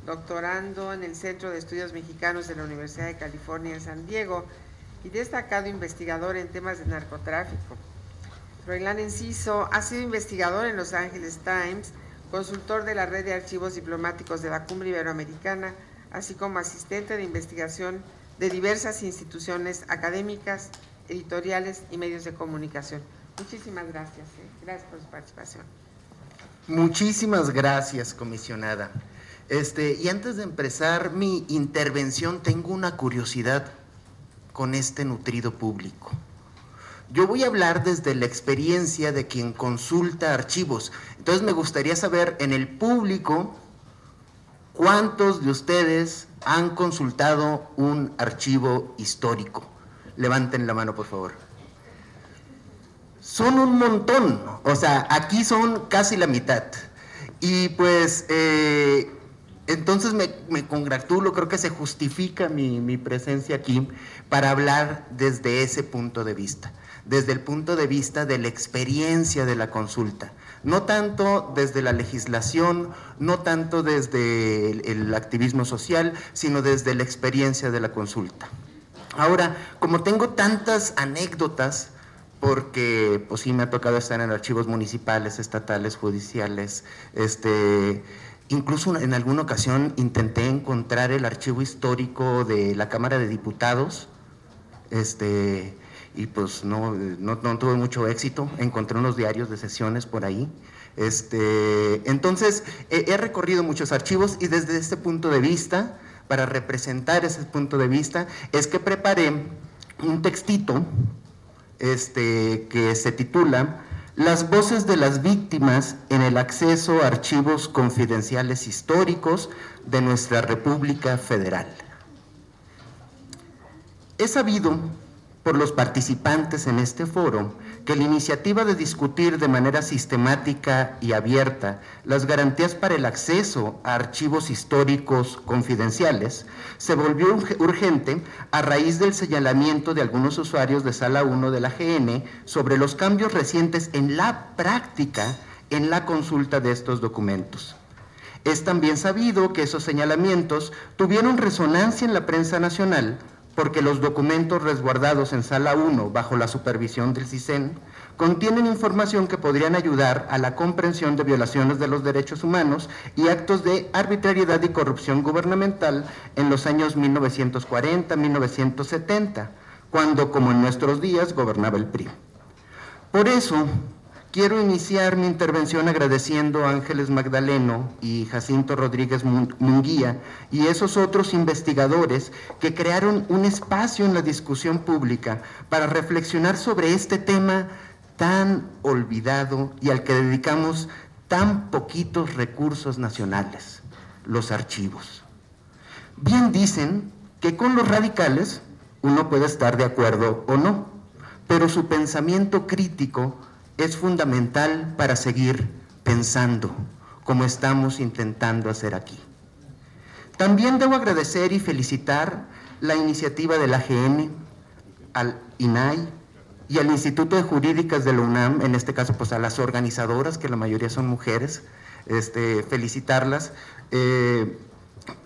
doctorando en el Centro de Estudios Mexicanos de la Universidad de California en San Diego y destacado investigador en temas de narcotráfico. Froilán Enciso ha sido investigador en Los Angeles Times, consultor de la Red de Archivos Diplomáticos de la Cumbre Iberoamericana, así como asistente de investigación de diversas instituciones académicas, editoriales y medios de comunicación. Muchísimas gracias. Gracias por su participación. Muchísimas gracias, comisionada. Y antes de empezar mi intervención, tengo una curiosidad con este nutrido público. Yo voy a hablar desde la experiencia de quien consulta archivos. Entonces me gustaría saber, en el público, ¿cuántos de ustedes han consultado un archivo histórico? Levanten la mano, por favor. Son un montón, o sea, aquí son casi la mitad. Y pues, entonces me congratulo, creo que se justifica mi presencia aquí para hablar desde ese punto de vista. Desde el punto de vista de la experiencia de la consulta, no tanto desde la legislación, no tanto desde el activismo social, sino desde la experiencia de la consulta. Ahora, como tengo tantas anécdotas, porque pues sí me ha tocado estar en archivos municipales, estatales, judiciales, incluso en alguna ocasión intenté encontrar el archivo histórico de la Cámara de Diputados, y pues no tuve mucho éxito. Encontré unos diarios de sesiones por ahí. Entonces, he recorrido muchos archivos y desde este punto de vista, para representar ese punto de vista, es que preparé un textito que se titula Las voces de las víctimas en el acceso a archivos confidenciales históricos de nuestra República Federal. He sabido por los participantes en este foro que la iniciativa de discutir de manera sistemática y abierta las garantías para el acceso a archivos históricos confidenciales se volvió urgente a raíz del señalamiento de algunos usuarios de Sala 1 de la GN sobre los cambios recientes en la práctica en la consulta de estos documentos. Es también sabido que esos señalamientos tuvieron resonancia en la prensa nacional porque los documentos resguardados en Sala 1 bajo la supervisión del CISEN contienen información que podrían ayudar a la comprensión de violaciones de los derechos humanos y actos de arbitrariedad y corrupción gubernamental en los años 1940-1970, cuando, como en nuestros días, gobernaba el PRI. Por eso, quiero iniciar mi intervención agradeciendo a Ángeles Magdaleno y Jacinto Rodríguez Munguía y esos otros investigadores que crearon un espacio en la discusión pública para reflexionar sobre este tema tan olvidado y al que dedicamos tan poquitos recursos nacionales, los archivos. Bien dicen que con los radicales uno puede estar de acuerdo o no, pero su pensamiento crítico es fundamental para seguir pensando, como estamos intentando hacer aquí. También debo agradecer y felicitar la iniciativa del AGN, al INAI y al Instituto de Jurídicas de la UNAM, en este caso pues a las organizadoras, que la mayoría son mujeres, felicitarlas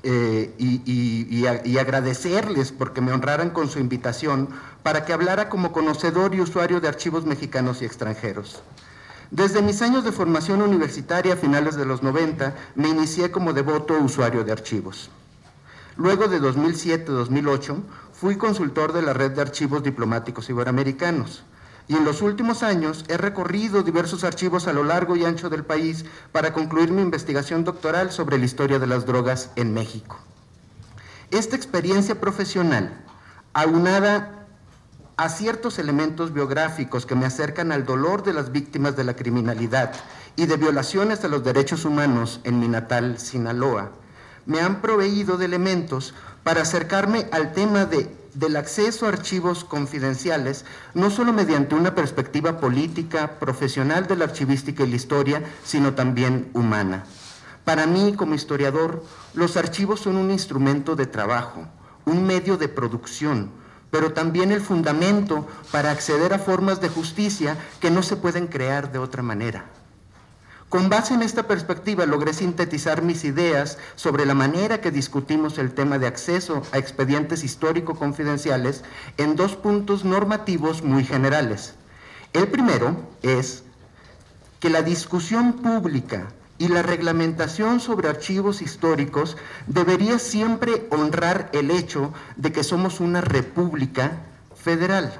y agradecerles porque me honraran con su invitación para que hablara como conocedor y usuario de archivos mexicanos y extranjeros. Desde mis años de formación universitaria a finales de los 90, me inicié como devoto usuario de archivos. Luego de 2007-2008, fui consultor de la Red de Archivos Diplomáticos Iberoamericanos y en los últimos años he recorrido diversos archivos a lo largo y ancho del país para concluir mi investigación doctoral sobre la historia de las drogas en México. Esta experiencia profesional, aunada a ciertos elementos biográficos que me acercan al dolor de las víctimas de la criminalidad y de violaciones a los derechos humanos en mi natal Sinaloa, me han proveído de elementos para acercarme al tema del acceso a archivos confidenciales, no solo mediante una perspectiva política, profesional de la archivística y la historia, sino también humana. Para mí, como historiador, los archivos son un instrumento de trabajo, un medio de producción, pero también el fundamento para acceder a formas de justicia que no se pueden crear de otra manera. Con base en esta perspectiva logré sintetizar mis ideas sobre la manera que discutimos el tema de acceso a expedientes histórico-confidenciales en dos puntos normativos muy generales. El primero es que la discusión pública y la reglamentación sobre archivos históricos debería siempre honrar el hecho de que somos una república federal.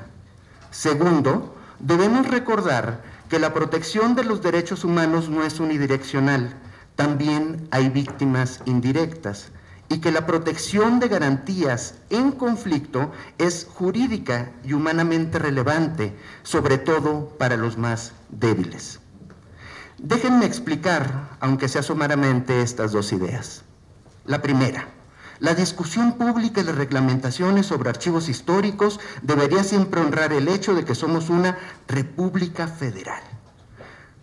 Segundo, debemos recordar que la protección de los derechos humanos no es unidireccional, también hay víctimas indirectas, y que la protección de garantías en conflicto es jurídica y humanamente relevante, sobre todo para los más débiles. Déjenme explicar, aunque sea someramente, estas dos ideas. La primera, la discusión pública y las reglamentaciones sobre archivos históricos debería siempre honrar el hecho de que somos una república federal.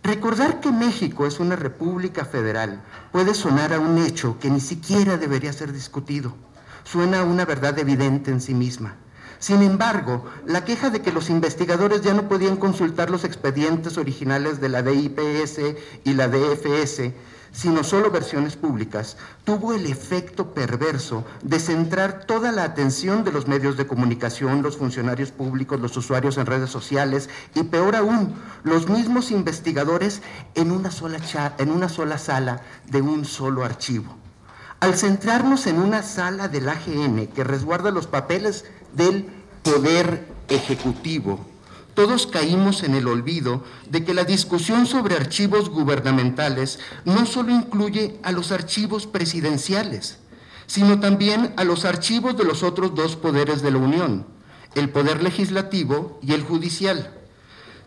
Recordar que México es una república federal puede sonar a un hecho que ni siquiera debería ser discutido. Suena a una verdad evidente en sí misma. Sin embargo, la queja de que los investigadores ya no podían consultar los expedientes originales de la DIPS y la DFS, sino solo versiones públicas, tuvo el efecto perverso de centrar toda la atención de los medios de comunicación, los funcionarios públicos, los usuarios en redes sociales y, peor aún, los mismos investigadores en una sola sala de un solo archivo. Al centrarnos en una sala del AGN que resguarda los papeles del Poder Ejecutivo, todos caímos en el olvido de que la discusión sobre archivos gubernamentales no solo incluye a los archivos presidenciales, sino también a los archivos de los otros dos poderes de la Unión, el Poder Legislativo y el Judicial.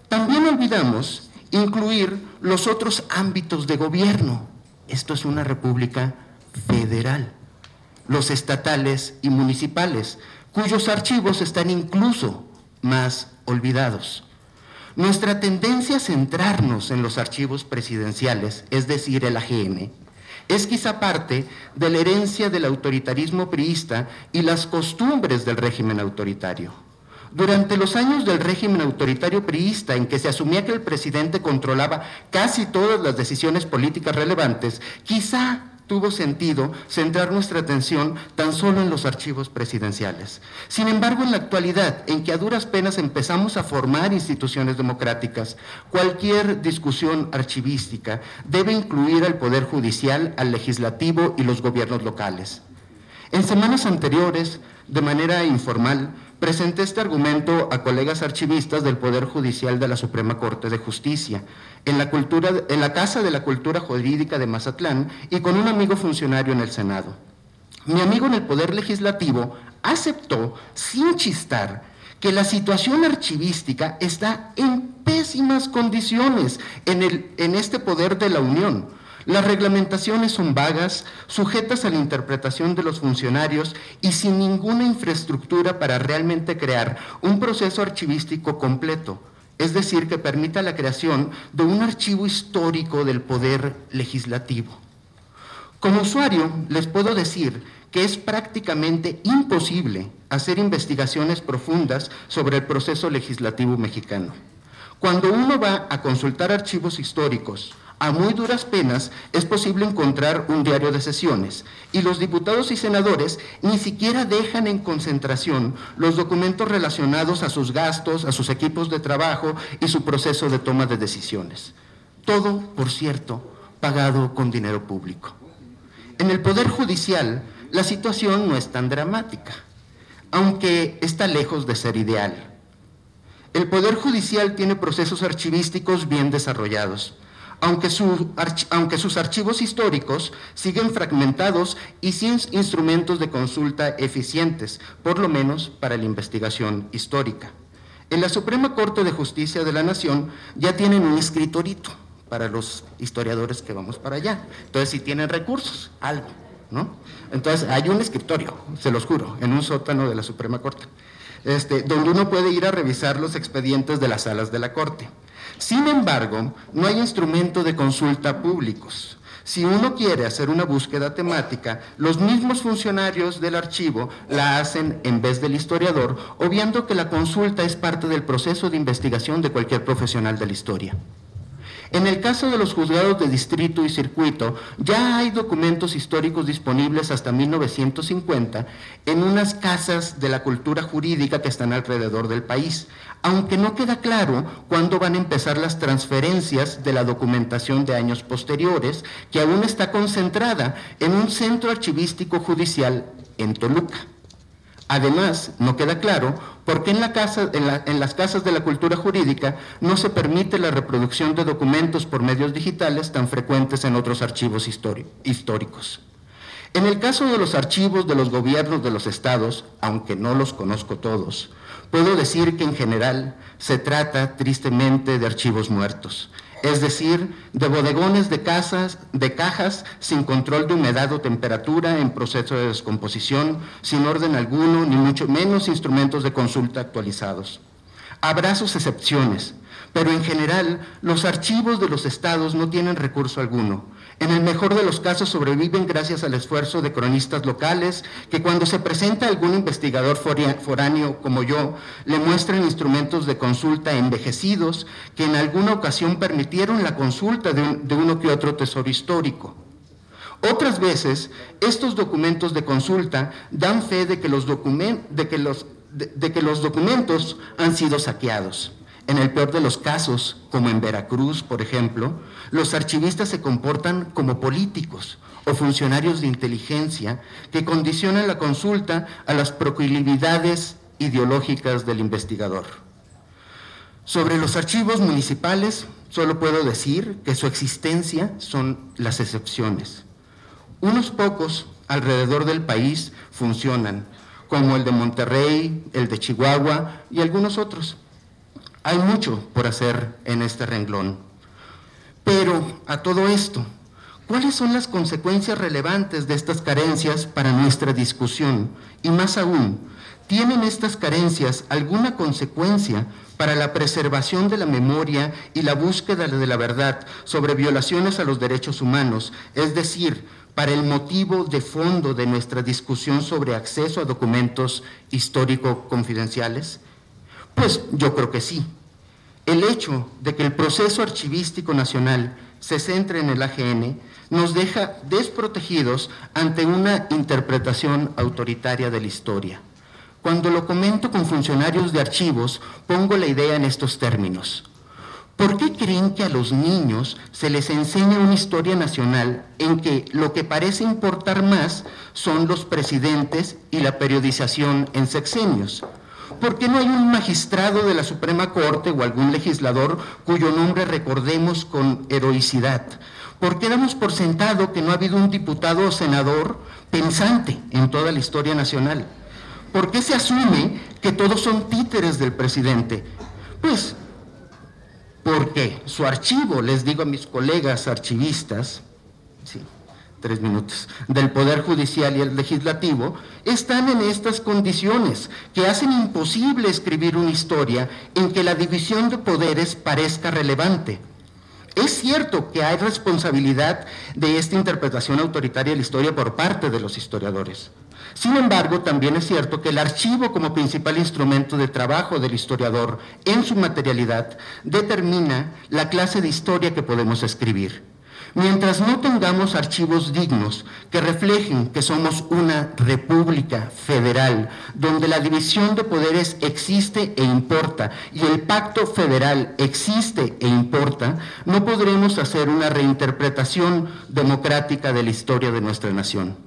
También olvidamos incluir los otros ámbitos de gobierno. Esto es una república federal. Los estatales y municipales, cuyos archivos están incluso más olvidados. Nuestra tendencia a centrarnos en los archivos presidenciales, es decir, el AGN, es quizá parte de la herencia del autoritarismo priista y las costumbres del régimen autoritario. Durante los años del régimen autoritario priista, en que se asumía que el presidente controlaba casi todas las decisiones políticas relevantes, quizá tuvo sentido centrar nuestra atención tan solo en los archivos presidenciales. Sin embargo, en la actualidad, en que a duras penas empezamos a formar instituciones democráticas, cualquier discusión archivística debe incluir al Poder Judicial, al Legislativo y los gobiernos locales. En semanas anteriores, de manera informal, presenté este argumento a colegas archivistas del Poder Judicial de la Suprema Corte de Justicia, en la Casa de la Cultura Jurídica de Mazatlán y con un amigo funcionario en el Senado. Mi amigo en el Poder Legislativo aceptó, sin chistar, que la situación archivística está en pésimas condiciones en este poder de la Unión. Las reglamentaciones son vagas, sujetas a la interpretación de los funcionarios y sin ninguna infraestructura para realmente crear un proceso archivístico completo, es decir, que permita la creación de un archivo histórico del poder legislativo. Como usuario, les puedo decir que es prácticamente imposible hacer investigaciones profundas sobre el proceso legislativo mexicano. Cuando uno va a consultar archivos históricos, a muy duras penas es posible encontrar un diario de sesiones, y los diputados y senadores ni siquiera dejan en concentración los documentos relacionados a sus gastos, a sus equipos de trabajo y su proceso de toma de decisiones. Todo, por cierto, pagado con dinero público. En el Poder Judicial, la situación no es tan dramática, aunque está lejos de ser ideal. El Poder Judicial tiene procesos archivísticos bien desarrollados, aunque sus archivos históricos siguen fragmentados y sin instrumentos de consulta eficientes, por lo menos para la investigación histórica. En la Suprema Corte de Justicia de la Nación ya tienen un escritorito para los historiadores que vamos para allá. Entonces, si tienen recursos, algo, ¿no? Entonces, hay un escritorio, se los juro, en un sótano de la Suprema Corte, donde uno puede ir a revisar los expedientes de las salas de la Corte. Sin embargo, no hay instrumento de consulta públicos. Si uno quiere hacer una búsqueda temática, los mismos funcionarios del archivo la hacen en vez del historiador, obviando que la consulta es parte del proceso de investigación de cualquier profesional de la historia. En el caso de los juzgados de distrito y circuito, ya hay documentos históricos disponibles hasta 1950 en unas casas de la cultura jurídica que están alrededor del país, aunque no queda claro cuándo van a empezar las transferencias de la documentación de años posteriores, que aún está concentrada en un centro archivístico judicial en Toluca. Además, no queda claro por qué en las casas de la cultura jurídica no se permite la reproducción de documentos por medios digitales tan frecuentes en otros archivos históricos. En el caso de los archivos de los gobiernos de los estados, aunque no los conozco todos, puedo decir que en general se trata tristemente de archivos muertos, es decir, de bodegones de cajas sin control de humedad o temperatura en proceso de descomposición, sin orden alguno, ni mucho menos instrumentos de consulta actualizados. Habrá sus excepciones, pero en general los archivos de los estados no tienen recurso alguno. En el mejor de los casos sobreviven gracias al esfuerzo de cronistas locales que cuando se presenta algún investigador foráneo como yo, le muestran instrumentos de consulta envejecidos que en alguna ocasión permitieron la consulta de uno que otro tesoro histórico. Otras veces, estos documentos de consulta dan fe de que los documentos han sido saqueados. En el peor de los casos, como en Veracruz, por ejemplo, los archivistas se comportan como políticos o funcionarios de inteligencia que condicionan la consulta a las proclividades ideológicas del investigador. Sobre los archivos municipales, solo puedo decir que su existencia son las excepciones. Unos pocos alrededor del país funcionan, como el de Monterrey, el de Chihuahua y algunos otros. Hay mucho por hacer en este renglón. Pero a todo esto, ¿cuáles son las consecuencias relevantes de estas carencias para nuestra discusión? Y más aún, ¿tienen estas carencias alguna consecuencia para la preservación de la memoria y la búsqueda de la verdad sobre violaciones a los derechos humanos, es decir, para el motivo de fondo de nuestra discusión sobre acceso a documentos histórico-confidenciales? Pues yo creo que sí. El hecho de que el proceso archivístico nacional se centre en el AGN nos deja desprotegidos ante una interpretación autoritaria de la historia. Cuando lo comento con funcionarios de archivos, pongo la idea en estos términos. ¿Por qué creen que a los niños se les enseña una historia nacional en que lo que parece importar más son los presidentes y la periodización en sexenios? ¿Por qué no hay un magistrado de la Suprema Corte o algún legislador cuyo nombre recordemos con heroicidad? ¿Por qué damos por sentado que no ha habido un diputado o senador pensante en toda la historia nacional? ¿Por qué se asume que todos son títeres del presidente? Pues porque su archivo, les digo a mis colegas archivistas, sí, 3 minutos, del Poder Judicial y el Legislativo, están en estas condiciones que hacen imposible escribir una historia en que la división de poderes parezca relevante. Es cierto que hay responsabilidad de esta interpretación autoritaria de la historia por parte de los historiadores. Sin embargo, también es cierto que el archivo como principal instrumento de trabajo del historiador en su materialidad determina la clase de historia que podemos escribir. Mientras no tengamos archivos dignos que reflejen que somos una república federal, donde la división de poderes existe e importa, y el pacto federal existe e importa, no podremos hacer una reinterpretación democrática de la historia de nuestra nación.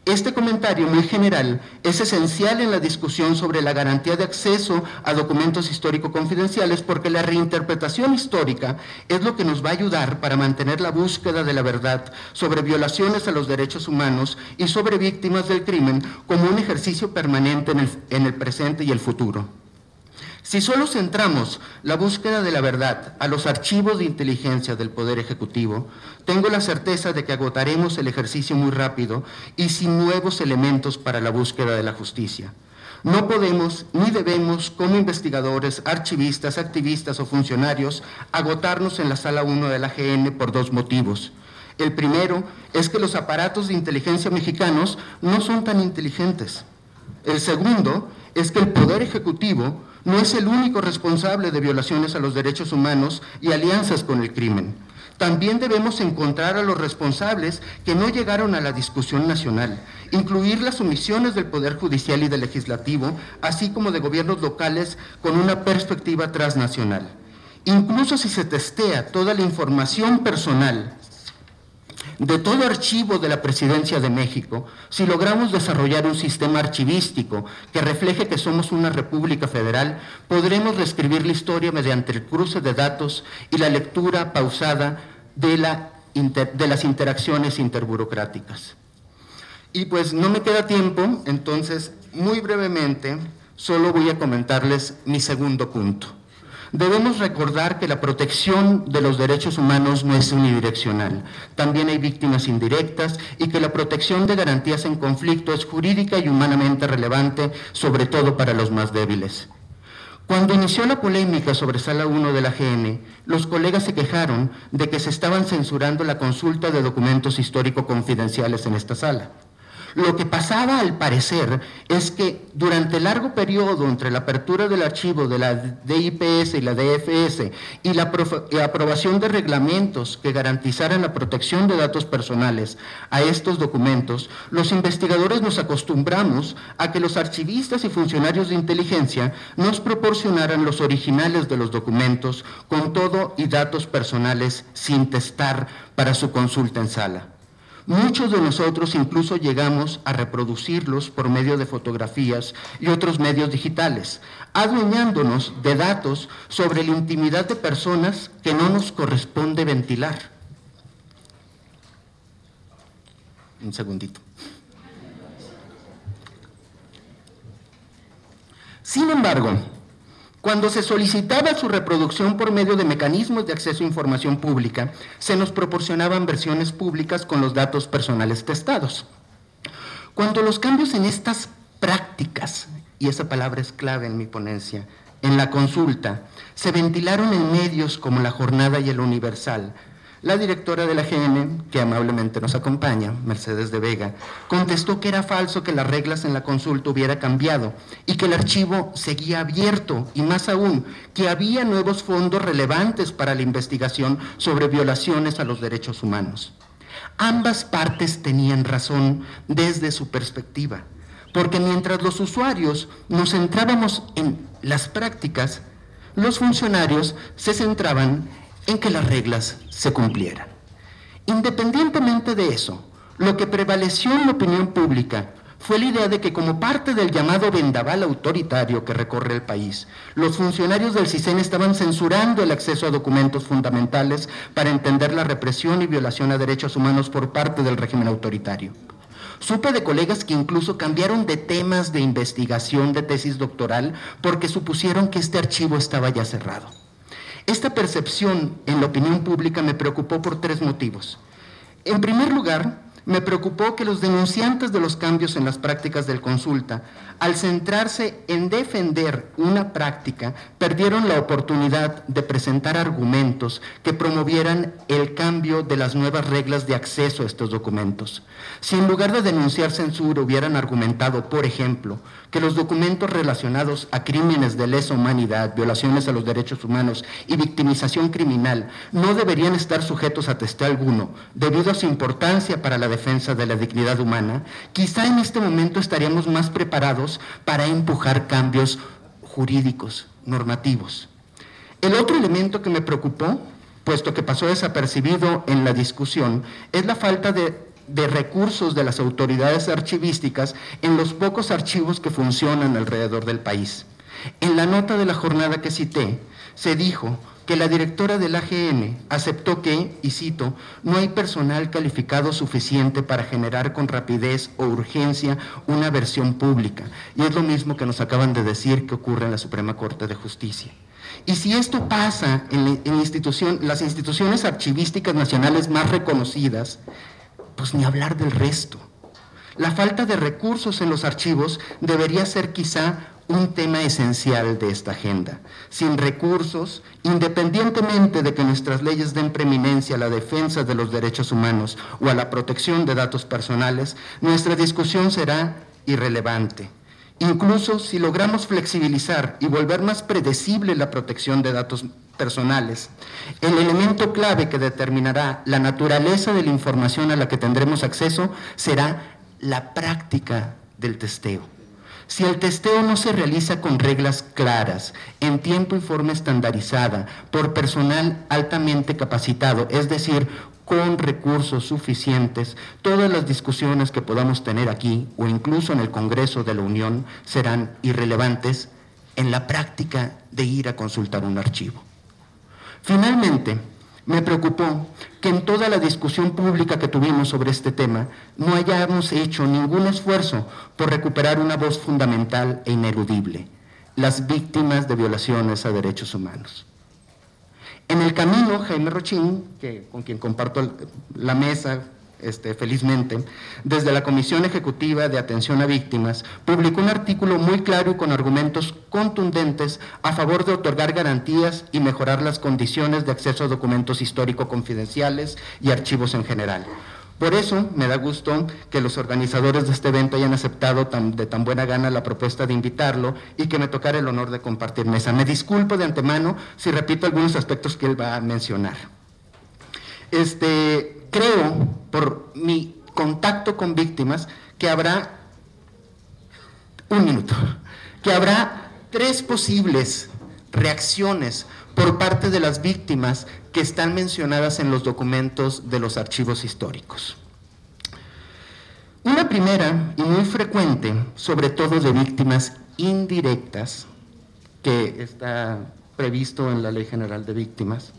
Este comentario muy general es esencial en la discusión sobre la garantía de acceso a documentos histórico-confidenciales, porque la reinterpretación histórica es lo que nos va a ayudar para mantener la búsqueda de la verdad sobre violaciones a los derechos humanos y sobre víctimas del crimen como un ejercicio permanente en el presente y el futuro. Si solo centramos la búsqueda de la verdad a los archivos de inteligencia del Poder Ejecutivo, tengo la certeza de que agotaremos el ejercicio muy rápido y sin nuevos elementos para la búsqueda de la justicia. No podemos ni debemos, como investigadores, archivistas, activistas o funcionarios, agotarnos en la Sala 1 de la AGN por 2 motivos. El primero es que los aparatos de inteligencia mexicanos no son tan inteligentes. El segundo es que el Poder Ejecutivo no es el único responsable de violaciones a los derechos humanos y alianzas con el crimen. También debemos encontrar a los responsables que no llegaron a la discusión nacional, incluir las omisiones del Poder Judicial y del Legislativo, así como de gobiernos locales con una perspectiva transnacional. Incluso si se testea toda la información personal de todo archivo de la Presidencia de México, si logramos desarrollar un sistema archivístico que refleje que somos una república federal, podremos reescribir la historia mediante el cruce de datos y la lectura pausada de las interacciones interburocráticas. Y pues no me queda tiempo, entonces muy brevemente solo voy a comentarles mi segundo punto. Debemos recordar que la protección de los derechos humanos no es unidireccional. También hay víctimas indirectas y que la protección de garantías en conflicto es jurídica y humanamente relevante, sobre todo para los más débiles. Cuando inició la polémica sobre Sala 1 de la AGN, los colegas se quejaron de que se estaban censurando la consulta de documentos histórico-confidenciales en esta sala. Lo que pasaba, al parecer, es que durante el largo periodo entre la apertura del archivo de la DIPS y la DFS y la aprobación de reglamentos que garantizaran la protección de datos personales a estos documentos, los investigadores nos acostumbramos a que los archivistas y funcionarios de inteligencia nos proporcionaran los originales de los documentos con todo y datos personales sin testar para su consulta en sala. Muchos de nosotros incluso llegamos a reproducirlos por medio de fotografías y otros medios digitales, adueñándonos de datos sobre la intimidad de personas que no nos corresponde ventilar. Un segundito. Sin embargo, cuando se solicitaba su reproducción por medio de mecanismos de acceso a información pública, se nos proporcionaban versiones públicas con los datos personales testados. Cuando los cambios en estas prácticas, y esa palabra es clave en mi ponencia, en la consulta, se ventilaron en medios como La Jornada y El Universal, la directora de la AGN, que amablemente nos acompaña, Mercedes de Vega, contestó que era falso que las reglas en la consulta hubiera cambiado y que el archivo seguía abierto, y más aún, que había nuevos fondos relevantes para la investigación sobre violaciones a los derechos humanos. Ambas partes tenían razón desde su perspectiva, porque mientras los usuarios nos centrábamos en las prácticas, los funcionarios se centraban en que las reglas se cumplieran. Independientemente de eso, lo que prevaleció en la opinión pública fue la idea de que, como parte del llamado vendaval autoritario que recorre el país, los funcionarios del CISEN estaban censurando el acceso a documentos fundamentales para entender la represión y violación a derechos humanos por parte del régimen autoritario. Supe de colegas que incluso cambiaron de temas de investigación de tesis doctoral porque supusieron que este archivo estaba ya cerrado. Esta percepción en la opinión pública me preocupó por 3 motivos. En primer lugar, me preocupó que los denunciantes de los cambios en las prácticas del consulta, al centrarse en defender una práctica, perdieron la oportunidad de presentar argumentos que promovieran el cambio de las nuevas reglas de acceso a estos documentos. Si en lugar de denunciar censura hubieran argumentado, por ejemplo, que los documentos relacionados a crímenes de lesa humanidad, violaciones a los derechos humanos y victimización criminal no deberían estar sujetos a testeo alguno, debido a su importancia para la defensa de la dignidad humana, quizá en este momento estaríamos más preparados para empujar cambios jurídicos, normativos. El otro elemento que me preocupó, puesto que pasó desapercibido en la discusión, es la falta de recursos de las autoridades archivísticas en los pocos archivos que funcionan alrededor del país. En la nota de la jornada que cité, se dijo que la directora del AGN aceptó que, y cito, no hay personal calificado suficiente para generar con rapidez o urgencia una versión pública. Y es lo mismo que nos acaban de decir que ocurre en la Suprema Corte de Justicia. Y si esto pasa en las instituciones archivísticas nacionales más reconocidas, pues ni hablar del resto. La falta de recursos en los archivos debería ser quizá un tema esencial de esta agenda. Sin recursos, independientemente de que nuestras leyes den preeminencia a la defensa de los derechos humanos o a la protección de datos personales, nuestra discusión será irrelevante. Incluso si logramos flexibilizar y volver más predecible la protección de datos personales, el elemento clave que determinará la naturaleza de la información a la que tendremos acceso será la práctica del testeo. Si el testeo no se realiza con reglas claras, en tiempo y forma estandarizada, por personal altamente capacitado, es decir, con recursos suficientes, todas las discusiones que podamos tener aquí o incluso en el Congreso de la Unión serán irrelevantes en la práctica de ir a consultar un archivo. Finalmente, me preocupó que en toda la discusión pública que tuvimos sobre este tema no hayamos hecho ningún esfuerzo por recuperar una voz fundamental e ineludible: las víctimas de violaciones a derechos humanos. En el camino, Jaime Rochín, con quien comparto la mesa felizmente, desde la Comisión Ejecutiva de Atención a Víctimas, publicó un artículo muy claro y con argumentos contundentes a favor de otorgar garantías y mejorar las condiciones de acceso a documentos histórico confidenciales y archivos en general. Por eso me da gusto que los organizadores de este evento hayan aceptado de tan buena gana la propuesta de invitarlo y que me tocara el honor de compartir mesa. Me disculpo de antemano si repito algunos aspectos que él va a mencionar. Creo, por mi contacto con víctimas, que habrá 3 posibles reacciones por parte de las víctimas que están mencionadas en los documentos de los archivos históricos. Una primera y muy frecuente, sobre todo de víctimas indirectas, que está previsto en la Ley General de Víctimas,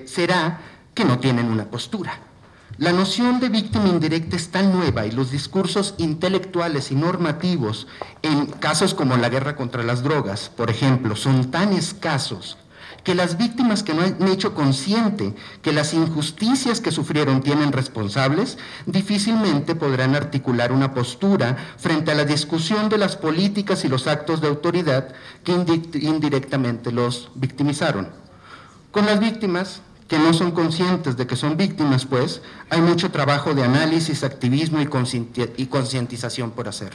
será que no tienen una postura. La noción de víctima indirecta es tan nueva y los discursos intelectuales y normativos en casos como la guerra contra las drogas, por ejemplo, son tan escasos que las víctimas que no han hecho consciente que las injusticias que sufrieron tienen responsables, difícilmente podrán articular una postura frente a la discusión de las políticas y los actos de autoridad que indirectamente los victimizaron. Con las víctimas que no son conscientes de que son víctimas, pues, hay mucho trabajo de análisis, activismo y concientización por hacer.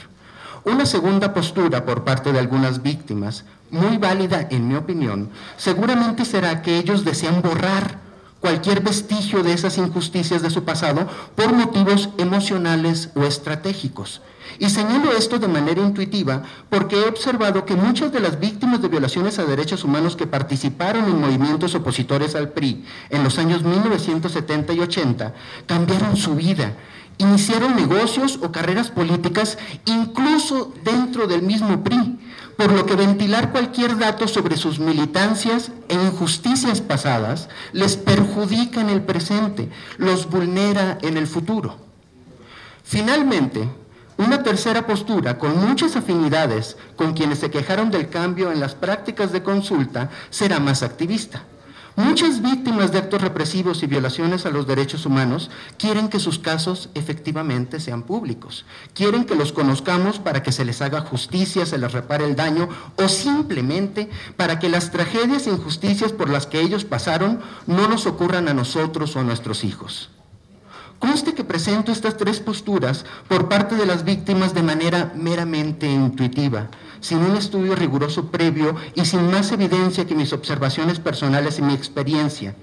Una segunda postura por parte de algunas víctimas, muy válida en mi opinión, seguramente será que ellos desean borrar cualquier vestigio de esas injusticias de su pasado por motivos emocionales o estratégicos. Y señalo esto de manera intuitiva porque he observado que muchas de las víctimas de violaciones a derechos humanos que participaron en movimientos opositores al PRI en los años 1970 y 80 cambiaron su vida, iniciaron negocios o carreras políticas incluso dentro del mismo PRI, por lo que ventilar cualquier dato sobre sus militancias e injusticias pasadas les perjudica en el presente, los vulnera en el futuro. Finalmente, una tercera postura con muchas afinidades con quienes se quejaron del cambio en las prácticas de consulta será más activista. Muchas víctimas de actos represivos y violaciones a los derechos humanos quieren que sus casos efectivamente sean públicos, quieren que los conozcamos para que se les haga justicia, se les repare el daño o simplemente para que las tragedias e injusticias por las que ellos pasaron no nos ocurran a nosotros o a nuestros hijos. Conste que presento estas tres posturas por parte de las víctimas de manera meramente intuitiva, sin un estudio riguroso previo y sin más evidencia que mis observaciones personales y mi experiencia.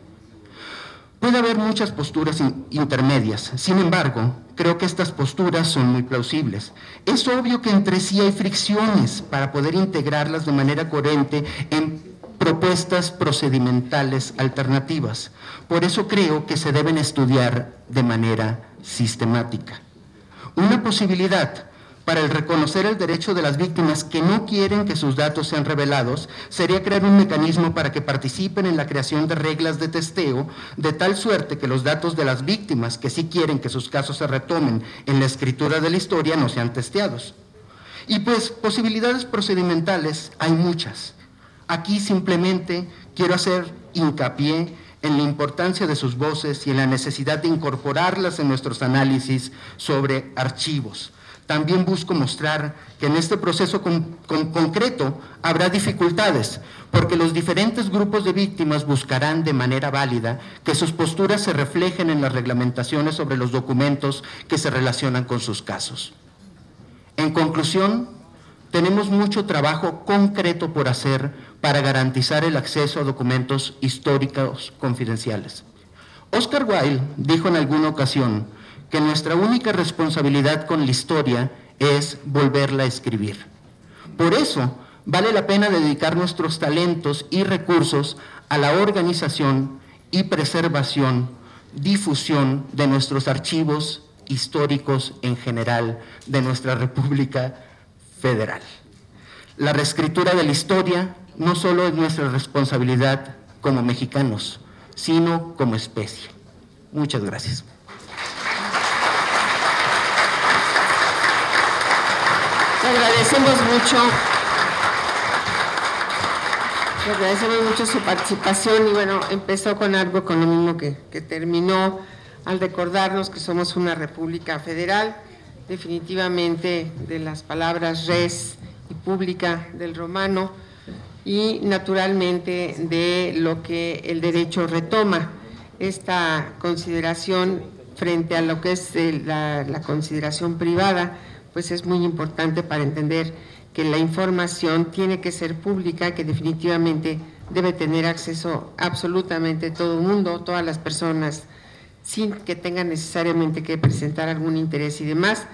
Puede haber muchas posturas intermedias, sin embargo, creo que estas posturas son muy plausibles. Es obvio que entre sí hay fricciones para poder integrarlas de manera coherente en propuestas procedimentales alternativas. Por eso creo que se deben estudiar de manera sistemática. Una posibilidad para el reconocer el derecho de las víctimas que no quieren que sus datos sean revelados sería crear un mecanismo para que participen en la creación de reglas de testeo, de tal suerte que los datos de las víctimas que sí quieren que sus casos se retomen en la escritura de la historia no sean testeados. Y pues posibilidades procedimentales hay muchas. Aquí simplemente quiero hacer hincapié en la importancia de sus voces y en la necesidad de incorporarlas en nuestros análisis sobre archivos. También busco mostrar que en este proceso concreto habrá dificultades, porque los diferentes grupos de víctimas buscarán de manera válida que sus posturas se reflejen en las reglamentaciones sobre los documentos que se relacionan con sus casos. En conclusión, tenemos mucho trabajo concreto por hacer para garantizar el acceso a documentos históricos confidenciales. Oscar Wilde dijo en alguna ocasión que nuestra única responsabilidad con la historia es volverla a escribir. Por eso, vale la pena dedicar nuestros talentos y recursos a la organización y preservación, difusión de nuestros archivos históricos en general de nuestra República Federal. La reescritura de la historia no solo es nuestra responsabilidad como mexicanos, sino como especie. Muchas gracias. Le agradecemos mucho su participación y bueno, empezó con algo con lo mismo que terminó al recordarnos que somos una república federal, definitivamente de las palabras res y pública del romano y naturalmente de lo que el derecho retoma, esta consideración frente a lo que es la consideración privada, pues es muy importante para entender que la información tiene que ser pública, que definitivamente debe tener acceso absolutamente todo el mundo, todas las personas, sin que tengan necesariamente que presentar algún interés y demás,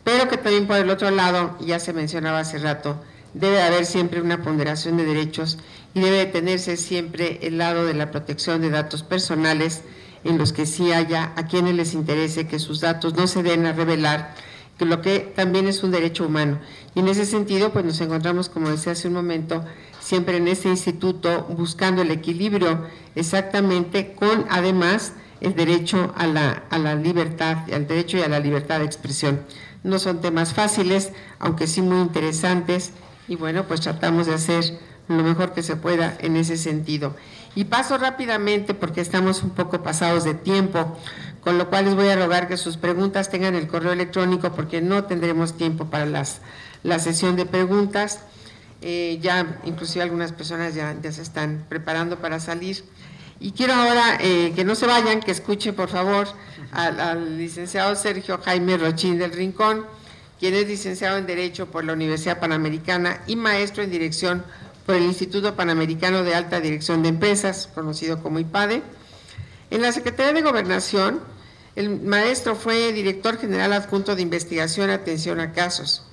pero que también por el otro lado, ya se mencionaba hace rato, debe haber siempre una ponderación de derechos y debe tenerse siempre el lado de la protección de datos personales en los que sí haya a quienes les interese que sus datos no se den a revelar, que lo que también es un derecho humano. Y en ese sentido, pues nos encontramos, como decía hace un momento, siempre en este instituto buscando el equilibrio exactamente con, además, el derecho a la libertad, al derecho y a la libertad de expresión. No son temas fáciles, aunque sí muy interesantes, y bueno, pues tratamos de hacer lo mejor que se pueda en ese sentido. Y paso rápidamente, porque estamos un poco pasados de tiempo, con lo cual les voy a rogar que sus preguntas tengan el correo electrónico, porque no tendremos tiempo para la sesión de preguntas. Ya inclusive algunas personas ya se están preparando para salir. Y quiero ahora que no se vayan, que escuchen por favor al licenciado Sergio Jaime Rochín del Rincón, quien es licenciado en Derecho por la Universidad Panamericana y maestro en Dirección por el Instituto Panamericano de Alta Dirección de Empresas, conocido como IPADE. En la Secretaría de Gobernación, el maestro fue director general adjunto de investigación y atención a casos.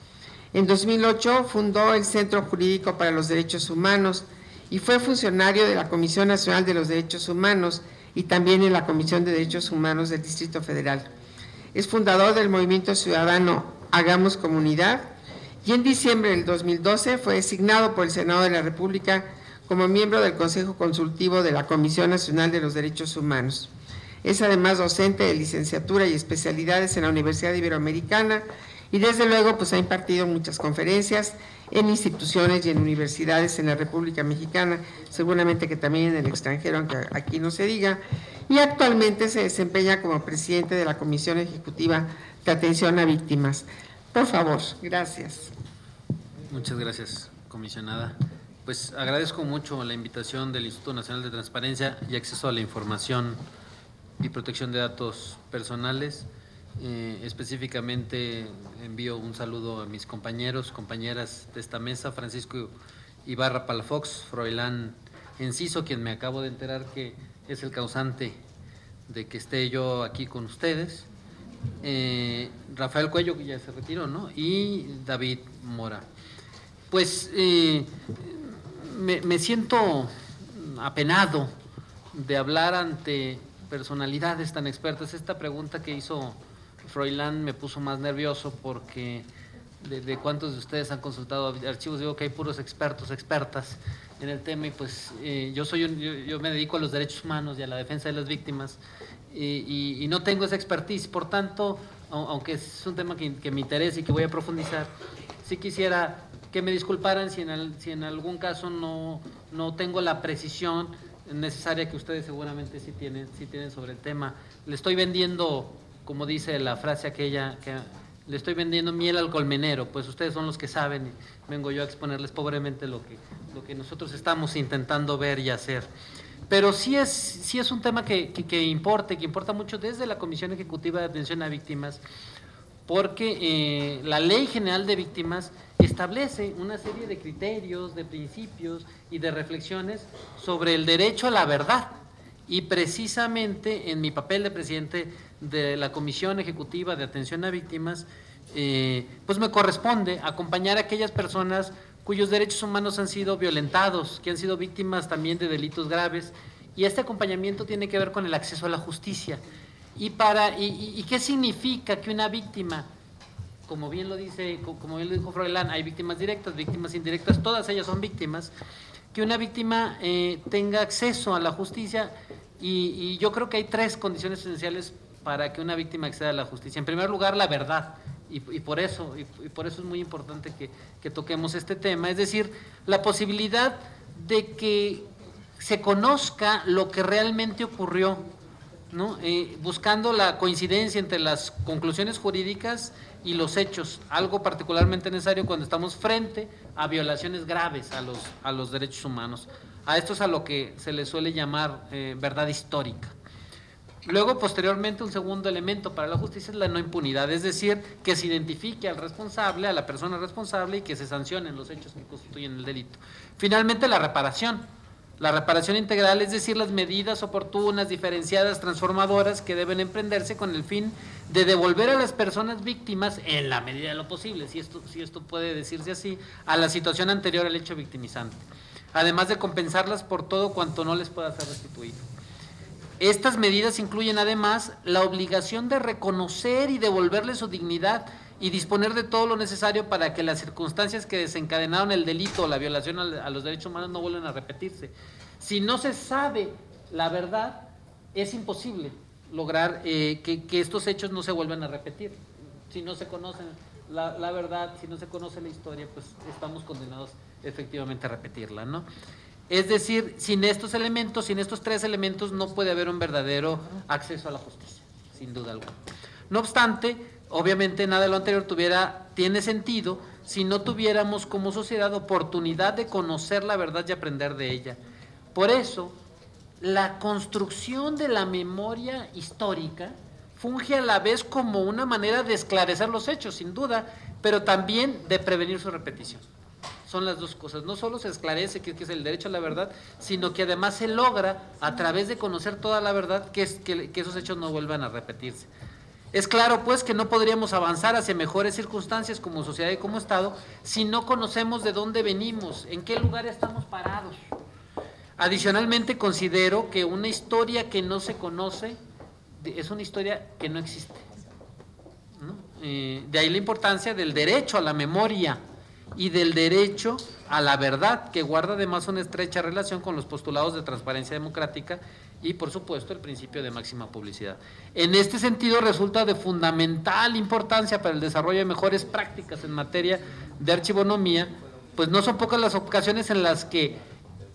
En 2008 fundó el Centro Jurídico para los Derechos Humanos y fue funcionario de la Comisión Nacional de los Derechos Humanos y también en la Comisión de Derechos Humanos del Distrito Federal. Es fundador del movimiento ciudadano Hagamos Comunidad y en diciembre del 2012 fue designado por el Senado de la República como miembro del Consejo Consultivo de la Comisión Nacional de los Derechos Humanos. Es además docente de licenciatura y especialidades en la Universidad Iberoamericana y desde luego pues ha impartido muchas conferencias en instituciones y en universidades en la República Mexicana, seguramente que también en el extranjero, aunque aquí no se diga, y actualmente se desempeña como presidente de la Comisión Ejecutiva de Atención a Víctimas. Por favor, gracias. Muchas gracias, comisionada. Pues agradezco mucho la invitación del Instituto Nacional de Transparencia y Acceso a la Información y Protección de Datos Personales. Específicamente envío un saludo a mis compañeros, compañeras de esta mesa, Francisco Ibarra Palafox, Froilán Enciso, quien me acabo de enterar que es el causante de que esté yo aquí con ustedes, Rafael Cuello, que ya se retiró, ¿no? Y David Mora. Pues me siento apenado de hablar ante personalidades tan expertas. Esta pregunta que hizo Froilán me puso más nervioso porque de cuántos de ustedes han consultado archivos, digo que hay puros expertos, expertas en el tema y pues yo me dedico a los derechos humanos y a la defensa de las víctimas y no tengo esa expertise, por tanto, aunque es un tema que me interesa y que voy a profundizar, sí quisiera que me disculparan si en algún caso no tengo la precisión necesaria que ustedes seguramente sí tienen sobre el tema. Le estoy vendiendo, como dice la frase aquella, que le estoy vendiendo miel al colmenero, pues ustedes son los que saben y vengo yo a exponerles pobremente lo que nosotros estamos intentando ver y hacer. Pero sí es un tema que importa mucho desde la Comisión Ejecutiva de Atención a Víctimas, porque la Ley General de Víctimas establece una serie de criterios, de principios y de reflexiones sobre el derecho a la verdad. Y precisamente en mi papel de presidente de la Comisión Ejecutiva de Atención a Víctimas, pues me corresponde acompañar a aquellas personas cuyos derechos humanos han sido violentados, que han sido víctimas también de delitos graves, y este acompañamiento tiene que ver con el acceso a la justicia. ¿Y qué significa que una víctima, como bien lo dijo Froilán, hay víctimas directas, víctimas indirectas, todas ellas son víctimas, que una víctima tenga acceso a la justicia y yo creo que hay tres condiciones esenciales para que una víctima acceda a la justicia. En primer lugar, la verdad, y por eso es muy importante que toquemos este tema, es decir, la posibilidad de que se conozca lo que realmente ocurrió, ¿no? Buscando la coincidencia entre las conclusiones jurídicas y los hechos, algo particularmente necesario cuando estamos frente a violaciones graves a los derechos humanos. A esto es a lo que se le suele llamar verdad histórica. Luego, posteriormente, un segundo elemento para la justicia es la no impunidad, es decir, que se identifique al responsable, a la persona responsable y que se sancionen los hechos que constituyen el delito. Finalmente, la reparación integral, es decir, las medidas oportunas, diferenciadas, transformadoras que deben emprenderse con el fin de devolver a las personas víctimas, en la medida de lo posible, si esto puede decirse así, a la situación anterior al hecho victimizante, además de compensarlas por todo cuanto no les pueda ser restituido. Estas medidas incluyen además la obligación de reconocer y devolverle su dignidad y disponer de todo lo necesario para que las circunstancias que desencadenaron el delito o la violación a los derechos humanos no vuelvan a repetirse. Si no se sabe la verdad, es imposible lograr que estos hechos no se vuelvan a repetir. Si no se conoce la verdad, si no se conoce la historia, pues estamos condenados efectivamente a repetirla, ¿no? Es decir, sin estos tres elementos, no puede haber un verdadero acceso a la justicia, sin duda alguna. No obstante, obviamente nada de lo anterior tiene sentido si no tuviéramos como sociedad oportunidad de conocer la verdad y aprender de ella. Por eso, la construcción de la memoria histórica funge a la vez como una manera de esclarecer los hechos, sin duda, pero también de prevenir su repetición. son las dos cosas. No solo se esclarece que es el derecho a la verdad, sino que además se logra, a través de conocer toda la verdad, que esos hechos no vuelvan a repetirse. Es claro, pues, que no podríamos avanzar hacia mejores circunstancias como sociedad y como Estado si no conocemos de dónde venimos, en qué lugar estamos parados. Adicionalmente, considero que una historia que no se conoce es una historia que no existe, ¿no? De ahí la importancia del derecho a la memoria y del derecho a la verdad, que guarda además una estrecha relación con los postulados de transparencia democrática y, por supuesto, el principio de máxima publicidad. En este sentido, resulta de fundamental importancia para el desarrollo de mejores prácticas en materia de archivonomía, pues no son pocas las ocasiones en las que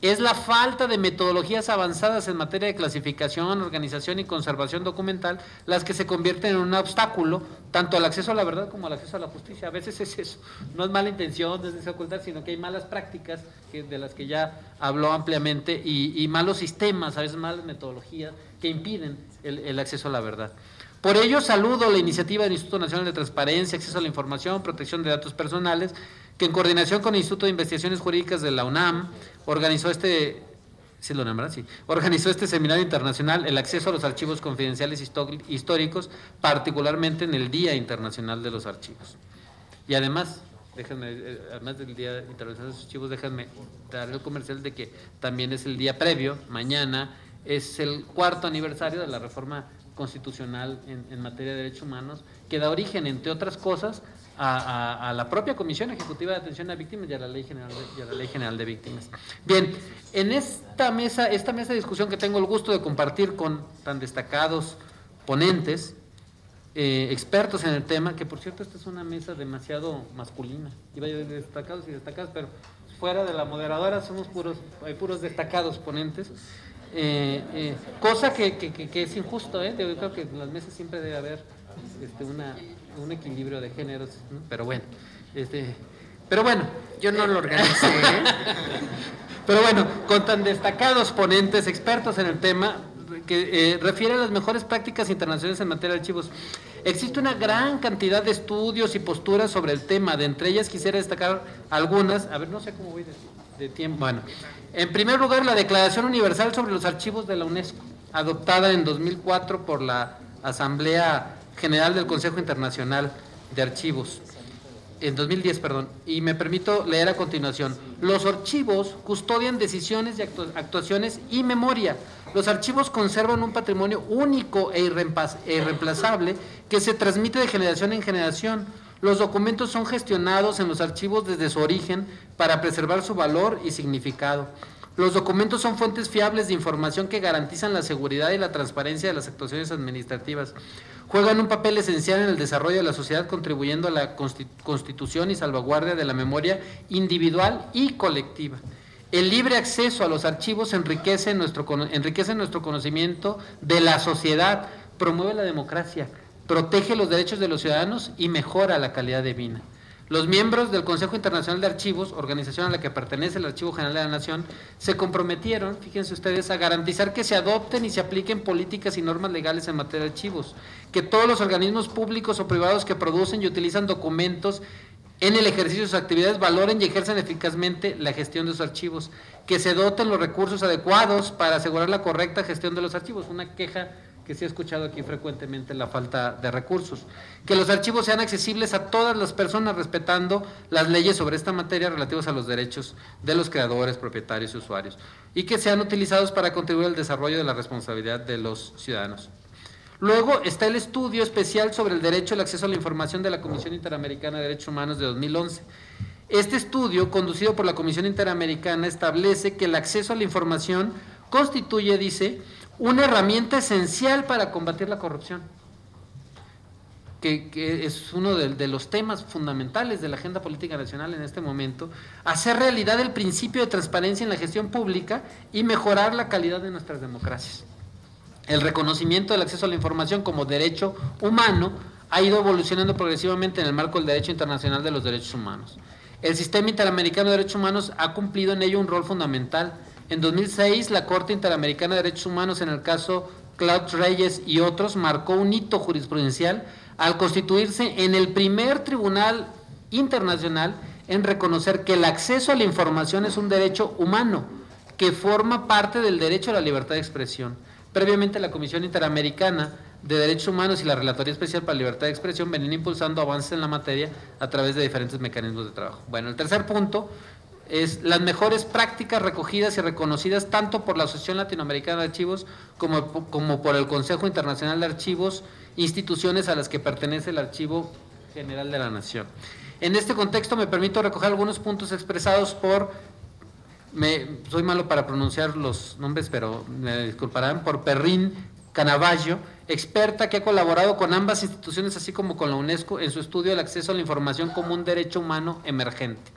es la falta de metodologías avanzadas en materia de clasificación, organización y conservación documental las que se convierten en un obstáculo tanto al acceso a la verdad como al acceso a la justicia. A veces es eso, no es mala intención, no es desocultar, sino que hay malas prácticas de las que ya habló ampliamente y malos sistemas, a veces malas metodologías que impiden el acceso a la verdad. Por ello, saludo la iniciativa del Instituto Nacional de Transparencia, Acceso a la Información, Protección de Datos Personales, que en coordinación con el Instituto de Investigaciones Jurídicas de la UNAM organizó este seminario internacional, el acceso a los archivos confidenciales históricos, particularmente en el Día Internacional de los Archivos. Y además, además del Día Internacional de los Archivos, déjenme dar el comercial de que también es el día previo, mañana, es el 4º aniversario de la reforma constitucional en materia de derechos humanos, que da origen, entre otras cosas, a la propia Comisión Ejecutiva de Atención a Víctimas y a la Ley General de Víctimas. Bien, en esta mesa de discusión que tengo el gusto de compartir con tan destacados ponentes, expertos en el tema, que por cierto esta es una mesa demasiado masculina, iba a decir destacados y destacadas, pero fuera de la moderadora somos puros destacados ponentes, cosa que es injusto, yo creo que en las mesas siempre debe haber un equilibrio de géneros, ¿no? Pero bueno, yo no lo organicé, pero bueno, con tan destacados ponentes, expertos en el tema, que refiere a las mejores prácticas internacionales en materia de archivos. Existe una gran cantidad de estudios y posturas sobre el tema, de entre ellas quisiera destacar algunas, a ver, no sé cómo voy de tiempo. Bueno, en primer lugar, la Declaración Universal sobre los Archivos de la UNESCO, adoptada en 2004 por la Asamblea General del Consejo Internacional de Archivos, en 2010, perdón, y me permito leer a continuación. Los archivos custodian decisiones y actuaciones y memoria. Los archivos conservan un patrimonio único e irreemplazable que se transmite de generación en generación. Los documentos son gestionados en los archivos desde su origen para preservar su valor y significado. Los documentos son fuentes fiables de información que garantizan la seguridad y la transparencia de las actuaciones administrativas. Juegan un papel esencial en el desarrollo de la sociedad, contribuyendo a la constitución y salvaguardia de la memoria individual y colectiva. El libre acceso a los archivos enriquece nuestro conocimiento de la sociedad, promueve la democracia, protege los derechos de los ciudadanos y mejora la calidad de vida. Los miembros del Consejo Internacional de Archivos, organización a la que pertenece el Archivo General de la Nación, se comprometieron, fíjense ustedes, a garantizar que se adopten y se apliquen políticas y normas legales en materia de archivos, que todos los organismos públicos o privados que producen y utilizan documentos en el ejercicio de sus actividades valoren y ejerzan eficazmente la gestión de sus archivos, que se doten los recursos adecuados para asegurar la correcta gestión de los archivos, una queja que se ha escuchado aquí frecuentemente, la falta de recursos, que los archivos sean accesibles a todas las personas respetando las leyes sobre esta materia relativas a los derechos de los creadores, propietarios y usuarios, y que sean utilizados para contribuir al desarrollo de la responsabilidad de los ciudadanos. Luego está el estudio especial sobre el derecho al acceso a la información de la Comisión Interamericana de Derechos Humanos de 2011. Este estudio, conducido por la Comisión Interamericana, establece que el acceso a la información constituye, dice, una herramienta esencial para combatir la corrupción, que es uno de los temas fundamentales de la agenda política nacional en este momento, hacer realidad el principio de transparencia en la gestión pública y mejorar la calidad de nuestras democracias. El reconocimiento del acceso a la información como derecho humano ha ido evolucionando progresivamente en el marco del derecho internacional de los derechos humanos. El Sistema Interamericano de Derechos Humanos ha cumplido en ello un rol fundamental. En 2006, la Corte Interamericana de Derechos Humanos, en el caso Claude Reyes y otros, marcó un hito jurisprudencial al constituirse en el primer tribunal internacional en reconocer que el acceso a la información es un derecho humano que forma parte del derecho a la libertad de expresión. Previamente, la Comisión Interamericana de Derechos Humanos y la Relatoría Especial para la Libertad de Expresión venían impulsando avances en la materia a través de diferentes mecanismos de trabajo. Bueno, el tercer punto es las mejores prácticas recogidas y reconocidas tanto por la Asociación Latinoamericana de Archivos como por el Consejo Internacional de Archivos, instituciones a las que pertenece el Archivo General de la Nación. En este contexto me permito recoger algunos puntos expresados por, soy malo para pronunciar los nombres, pero me disculparán, por Perrin Canavallo, experta que ha colaborado con ambas instituciones, así como con la UNESCO, en su estudio del acceso a la información como un derecho humano emergente.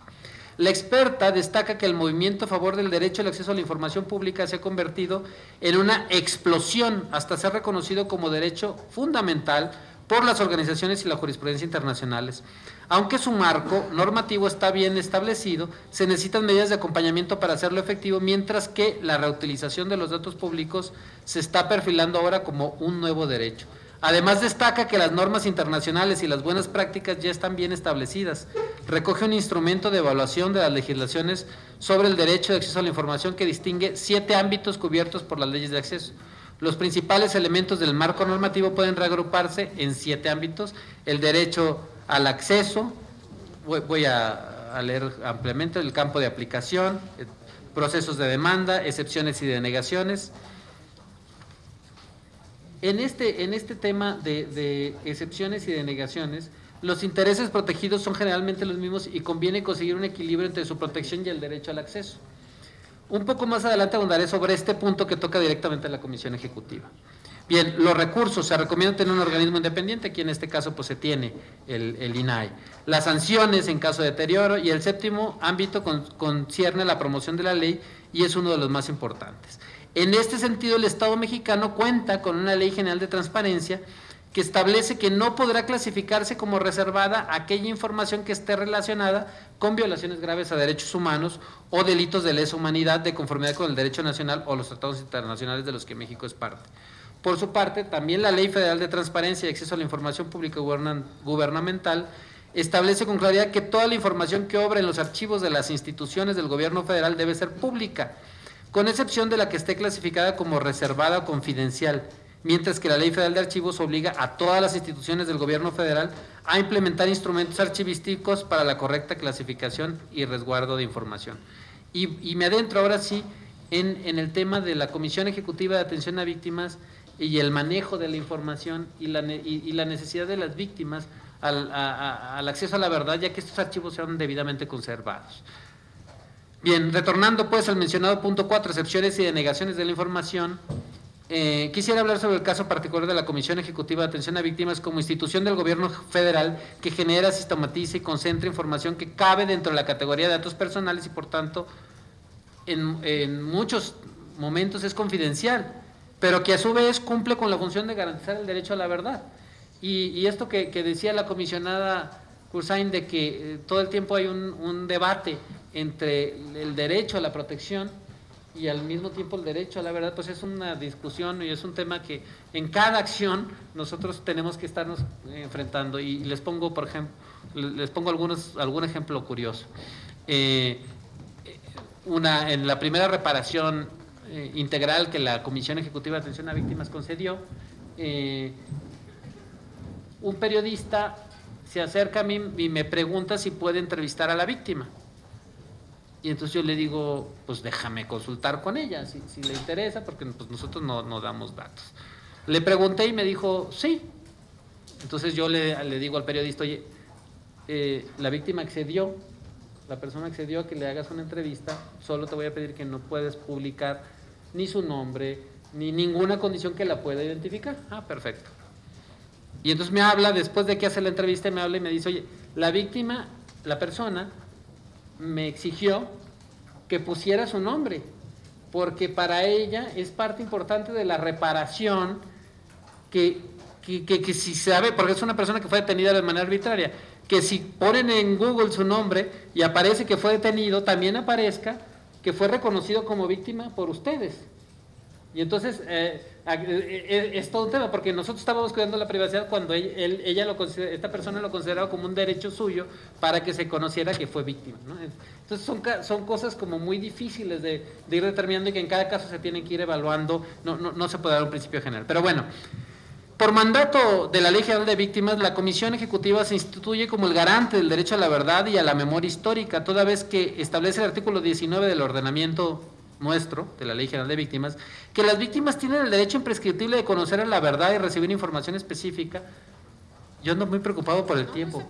La experta destaca que el movimiento a favor del derecho al acceso a la información pública se ha convertido en una explosión hasta ser reconocido como derecho fundamental por las organizaciones y la jurisprudencia internacionales. Aunque su marco normativo está bien establecido, se necesitan medidas de acompañamiento para hacerlo efectivo, mientras que la reutilización de los datos públicos se está perfilando ahora como un nuevo derecho. Además, destaca que las normas internacionales y las buenas prácticas ya están bien establecidas. Recoge un instrumento de evaluación de las legislaciones sobre el derecho de acceso a la información que distingue 7 ámbitos cubiertos por las leyes de acceso. Los principales elementos del marco normativo pueden reagruparse en 7 ámbitos: el derecho al acceso, voy a leer ampliamente, el campo de aplicación, procesos de demanda, excepciones y denegaciones. En este tema de excepciones y denegaciones, los intereses protegidos son generalmente los mismos y conviene conseguir un equilibrio entre su protección y el derecho al acceso. Un poco más adelante abundaré sobre este punto que toca directamente a la Comisión Ejecutiva. Bien, los recursos, se recomienda tener un organismo independiente, aquí en este caso pues se tiene el INAI. Las sanciones en caso de deterioro, y el séptimo ámbito concierne la promoción de la ley y es uno de los más importantes. En este sentido, el Estado mexicano cuenta con una Ley General de Transparencia que establece que no podrá clasificarse como reservada aquella información que esté relacionada con violaciones graves a derechos humanos o delitos de lesa humanidad de conformidad con el derecho nacional o los tratados internacionales de los que México es parte. Por su parte, también la Ley Federal de Transparencia y Acceso a la Información Pública Gubernamental establece con claridad que toda la información que obra en los archivos de las instituciones del gobierno federal debe ser pública, con excepción de la que esté clasificada como reservada o confidencial, mientras que la Ley Federal de Archivos obliga a todas las instituciones del gobierno federal a implementar instrumentos archivísticos para la correcta clasificación y resguardo de información. Y me adentro ahora sí en el tema de la Comisión Ejecutiva de Atención a Víctimas y el manejo de la información y la necesidad de las víctimas al acceso a la verdad, ya que estos archivos sean debidamente conservados. Bien, retornando pues al mencionado punto 4, excepciones y denegaciones de la información, quisiera hablar sobre el caso particular de la Comisión Ejecutiva de Atención a Víctimas como institución del gobierno federal que genera, sistematiza y concentra información que cabe dentro de la categoría de datos personales y por tanto en muchos momentos es confidencial, pero que a su vez cumple con la función de garantizar el derecho a la verdad. Y esto que decía la comisionada Cursain, de que todo el tiempo hay un debate entre el derecho a la protección y al mismo tiempo el derecho a la verdad, pues es una discusión y es un tema que en cada acción nosotros tenemos que estarnos enfrentando. Y les pongo, por ejemplo, algún ejemplo curioso. En la primera reparación integral que la Comisión Ejecutiva de Atención a Víctimas concedió, un periodista se acerca a mí y me pregunta si puede entrevistar a la víctima. Y entonces yo le digo, pues déjame consultar con ella, si le interesa, porque pues nosotros no damos datos. Le pregunté y me dijo, sí. Entonces yo le digo al periodista, oye, la víctima accedió, la persona accedió a que le hagas una entrevista, solo te voy a pedir que no puedes publicar ni su nombre, ni ninguna condición que la pueda identificar. Ah, perfecto. Y entonces me habla, después de que hace la entrevista, me habla y me dice, oye, la víctima, la persona, me exigió que pusiera su nombre, porque para ella es parte importante de la reparación que si sabe, porque es una persona que fue detenida de manera arbitraria, que si ponen en Google su nombre y aparece que fue detenido, también aparezca que fue reconocido como víctima por ustedes. Y entonces, es todo un tema, porque nosotros estábamos cuidando la privacidad cuando esta persona lo consideraba como un derecho suyo para que se conociera que fue víctima, ¿no? Entonces son cosas como muy difíciles de ir determinando y que en cada caso se tienen que ir evaluando, no se puede dar un principio general. Pero bueno, por mandato de la Ley General de Víctimas, la Comisión Ejecutiva se instituye como el garante del derecho a la verdad y a la memoria histórica, toda vez que establece el artículo 19 del ordenamiento nuestro, de la Ley General de Víctimas, que las víctimas tienen el derecho imprescriptible de conocer la verdad y recibir información específica. Yo ando muy preocupado por el tiempo.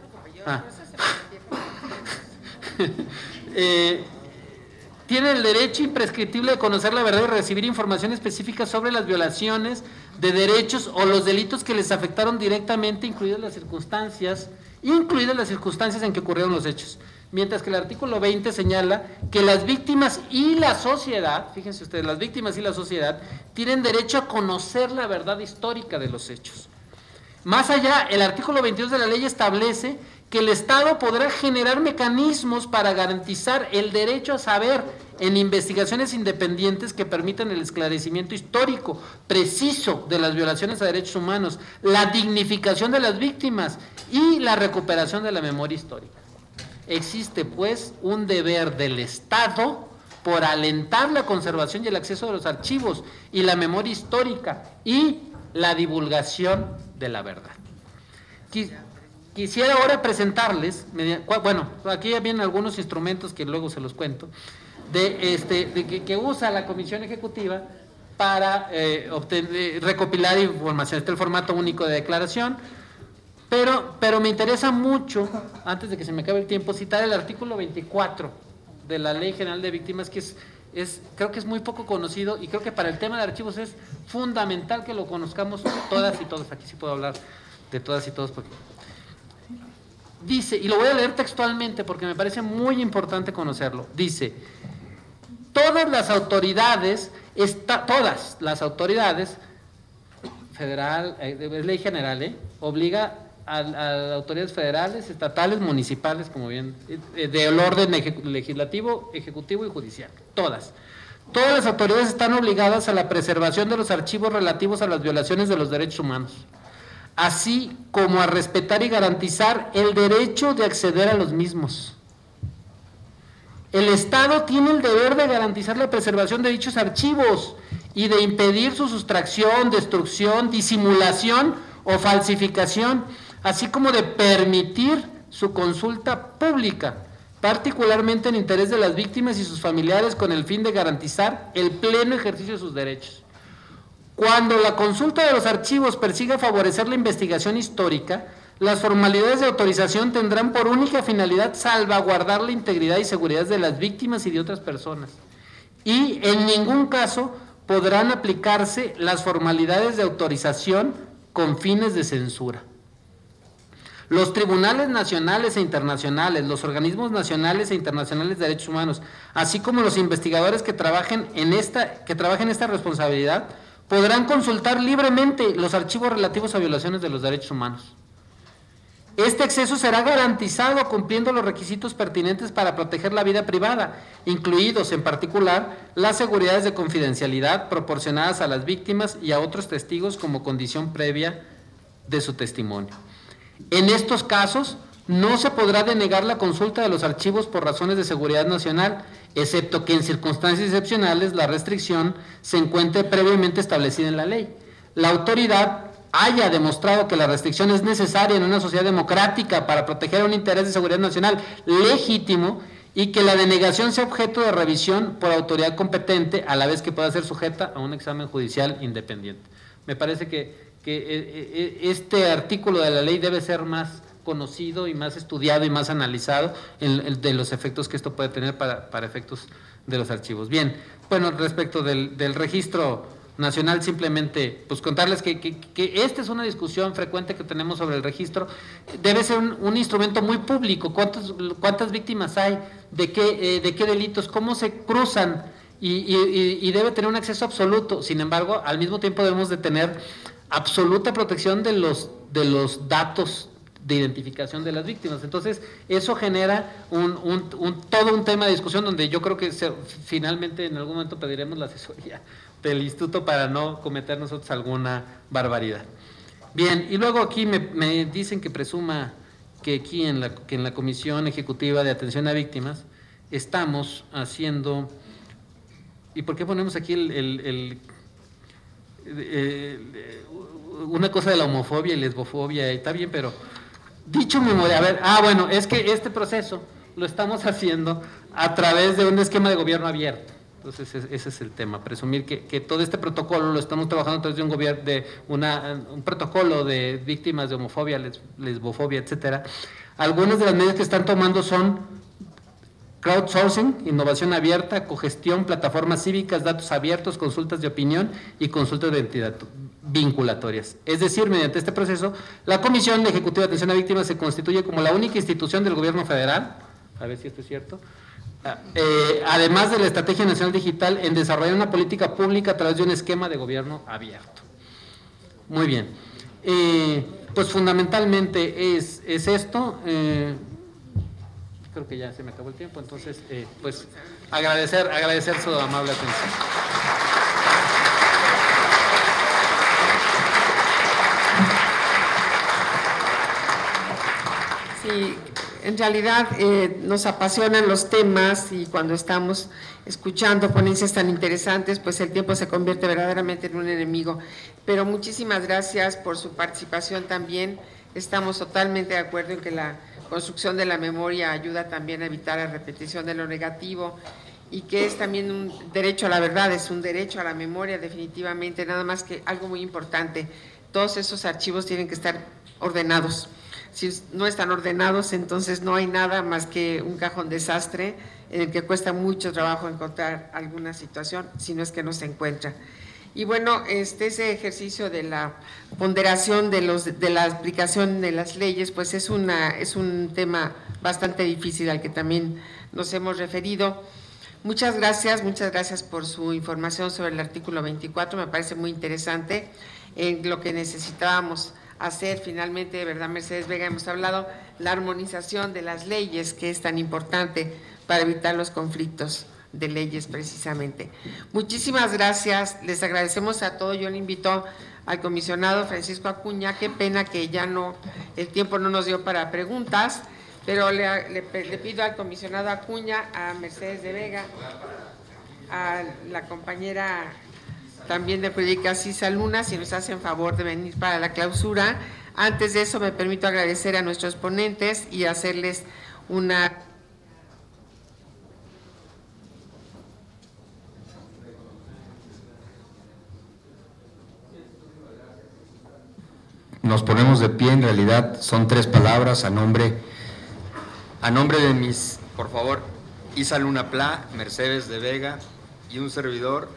Tienen el derecho imprescriptible de conocer la verdad y recibir información específica sobre las violaciones de derechos o los delitos que les afectaron directamente, incluidas las circunstancias en que ocurrieron los hechos. Mientras que el artículo 20 señala que las víctimas y la sociedad, fíjense ustedes, las víctimas y la sociedad tienen derecho a conocer la verdad histórica de los hechos. Más allá, el artículo 22 de la ley establece que el Estado podrá generar mecanismos para garantizar el derecho a saber en investigaciones independientes que permitan el esclarecimiento histórico preciso de las violaciones a derechos humanos, la dignificación de las víctimas y la recuperación de la memoria histórica. Existe, pues, un deber del Estado por alentar la conservación y el acceso de los archivos y la memoria histórica y la divulgación de la verdad. Quisiera ahora presentarles, bueno, aquí vienen algunos instrumentos que luego se los cuento, que usa la Comisión Ejecutiva para recopilar información. Este es el formato único de declaración. Pero me interesa mucho, antes de que se me acabe el tiempo, citar el artículo 24 de la Ley General de Víctimas, que creo que es muy poco conocido y creo que para el tema de archivos es fundamental que lo conozcamos todas y todos. Aquí sí puedo hablar de todas y todos porque dice, y lo voy a leer textualmente porque me parece muy importante conocerlo, dice: todas las autoridades federal, es ley general, obliga a autoridades federales, estatales, municipales, como bien, del orden legislativo, ejecutivo y judicial, todas las autoridades están obligadas a la preservación de los archivos relativos a las violaciones de los derechos humanos, así como a respetar y garantizar el derecho de acceder a los mismos. El Estado tiene el deber de garantizar la preservación de dichos archivos y de impedir su sustracción, destrucción, disimulación o falsificación, así como de permitir su consulta pública, particularmente en interés de las víctimas y sus familiares, con el fin de garantizar el pleno ejercicio de sus derechos. Cuando la consulta de los archivos persiga favorecer la investigación histórica, las formalidades de autorización tendrán por única finalidad salvaguardar la integridad y seguridad de las víctimas y de otras personas, y en ningún caso podrán aplicarse las formalidades de autorización con fines de censura. Los tribunales nacionales e internacionales, los organismos nacionales e internacionales de derechos humanos, así como los investigadores que trabajen en esta responsabilidad, podrán consultar libremente los archivos relativos a violaciones de los derechos humanos. Este acceso será garantizado cumpliendo los requisitos pertinentes para proteger la vida privada, incluidos en particular las seguridades de confidencialidad proporcionadas a las víctimas y a otros testigos como condición previa de su testimonio. En estos casos, no se podrá denegar la consulta de los archivos por razones de seguridad nacional, excepto que en circunstancias excepcionales la restricción se encuentre previamente establecida en la ley. La autoridad haya demostrado que la restricción es necesaria en una sociedad democrática para proteger un interés de seguridad nacional legítimo y que la denegación sea objeto de revisión por autoridad competente, a la vez que pueda ser sujeta a un examen judicial independiente. Me parece que este artículo de la ley debe ser más conocido y más estudiado y más analizado de los efectos que esto puede tener para efectos de los archivos. Bien, bueno, respecto del registro nacional, simplemente pues contarles que esta es una discusión frecuente que tenemos sobre el registro. Debe ser un instrumento muy público. ¿Cuántas víctimas hay? ¿De qué delitos? ¿Cómo se cruzan? Y debe tener un acceso absoluto. Sin embargo, al mismo tiempo debemos de tener absoluta protección de los datos de identificación de las víctimas. Entonces, eso genera todo un tema de discusión donde yo creo que finalmente en algún momento pediremos la asesoría del instituto para no cometer nosotros alguna barbaridad. Bien, y luego aquí me dicen que presuma que aquí en la Comisión Ejecutiva de Atención a Víctimas estamos haciendo, ¿y por qué ponemos aquí una cosa de la homofobia y lesbofobia? Está bien, pero dicho memoria, a ver, bueno, es que este proceso lo estamos haciendo a través de un esquema de gobierno abierto. Entonces ese es el tema, presumir que todo este protocolo lo estamos trabajando a través de un protocolo de víctimas de homofobia, lesbofobia, etcétera. Algunas de las medidas que están tomando son crowdsourcing, innovación abierta, cogestión, plataformas cívicas, datos abiertos, consultas de opinión y consultas de identidad vinculatorias. Es decir, mediante este proceso, la Comisión Ejecutiva de Atención a Víctimas se constituye como la única institución del gobierno federal, a ver si esto es cierto, además de la Estrategia Nacional Digital, en desarrollar una política pública a través de un esquema de gobierno abierto. Muy bien. Pues fundamentalmente es esto. Creo que ya se me acabó el tiempo, entonces, pues agradecer su amable atención. Sí, en realidad nos apasionan los temas y cuando estamos escuchando ponencias tan interesantes, pues el tiempo se convierte verdaderamente en un enemigo. Pero muchísimas gracias por su participación también. Estamos totalmente de acuerdo en que la construcción de la memoria ayuda también a evitar la repetición de lo negativo y que es también un derecho a la verdad, es un derecho a la memoria definitivamente, nada más que algo muy importante, todos esos archivos tienen que estar ordenados. Si no están ordenados, entonces no hay nada más que un cajón desastre en el que cuesta mucho trabajo encontrar alguna situación, si no es que no se encuentra. Y bueno, ese ejercicio de la ponderación de la aplicación de las leyes, pues es un tema bastante difícil al que también nos hemos referido. Muchas gracias por su información sobre el artículo 24, me parece muy interesante en lo que necesitábamos hacer finalmente, de verdad, Mercedes Vega, hemos hablado la armonización de las leyes, que es tan importante para evitar los conflictos de leyes precisamente. Muchísimas gracias, les agradecemos a todos. Yo le invito al comisionado Francisco Acuña, qué pena que ya no, el tiempo no nos dio para preguntas, pero le pido al comisionado Acuña, a Mercedes de Vega, a la compañera también de Jurídica Cisa Luna, si nos hacen favor de venir para la clausura. Antes de eso me permito agradecer a nuestros ponentes y hacerles una... Nos ponemos de pie, en realidad son 3 palabras a nombre de mis, por favor, Isa Luna Pla, Mercedes de Vega y un servidor,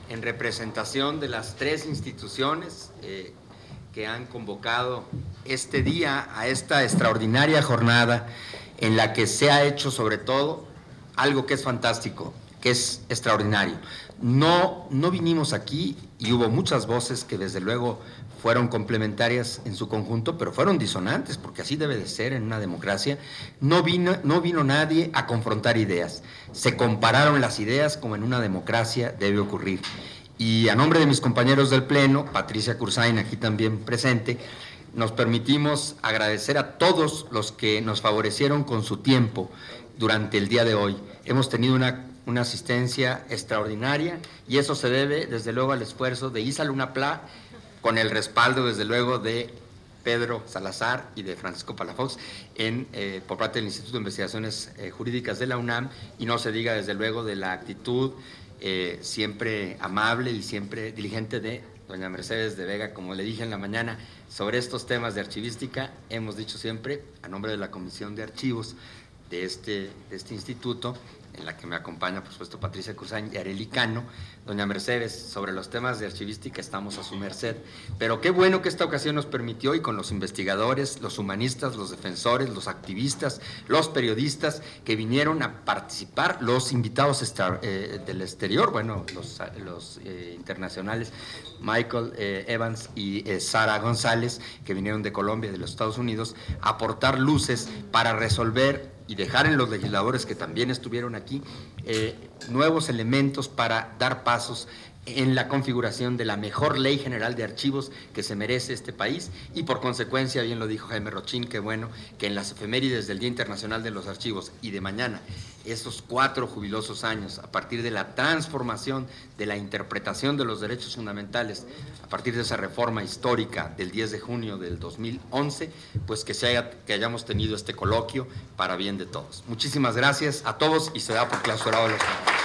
en representación de las 3 instituciones que han convocado este día a esta extraordinaria jornada en la que se ha hecho sobre todo algo que es fantástico, que es extraordinario. No vinimos aquí y hubo muchas voces que desde luego fueron complementarias en su conjunto, pero fueron disonantes, porque así debe de ser en una democracia. No vino nadie a confrontar ideas, se compararon las ideas como en una democracia debe ocurrir. Y a nombre de mis compañeros del Pleno, Patricia Cursain, aquí también presente, nos permitimos agradecer a todos los que nos favorecieron con su tiempo durante el día de hoy. Hemos tenido una asistencia extraordinaria y eso se debe desde luego al esfuerzo de Isa Luna Pla, con el respaldo desde luego de Pedro Salazar y de Francisco Palafox por parte del Instituto de Investigaciones Jurídicas de la UNAM, y no se diga desde luego de la actitud siempre amable y siempre diligente de doña Mercedes de Vega. Como le dije en la mañana, sobre estos temas de archivística hemos dicho siempre, a nombre de la Comisión de Archivos de este instituto, en la que me acompaña, por supuesto, Patricia Cursain y Arely Cano, doña Mercedes, sobre los temas de archivística estamos a su merced, pero qué bueno que esta ocasión nos permitió, y con los investigadores, los humanistas, los defensores, los activistas, los periodistas que vinieron a participar, los invitados del exterior, bueno, los internacionales, Michael Evans y Sara González, que vinieron de Colombia y de los Estados Unidos, a aportar luces para resolver y dejar en los legisladores que también estuvieron aquí nuevos elementos para dar pasos en la configuración de la mejor ley general de archivos que se merece este país, y por consecuencia, bien lo dijo Jaime Rochín, qué bueno que en las efemérides del Día Internacional de los Archivos y de mañana, estos 4 jubilosos años, a partir de la transformación de la interpretación de los derechos fundamentales, a partir de esa reforma histórica del 10 de junio del 2011, pues que hayamos tenido este coloquio para bien de todos. Muchísimas gracias a todos y se da por clausurado los campos.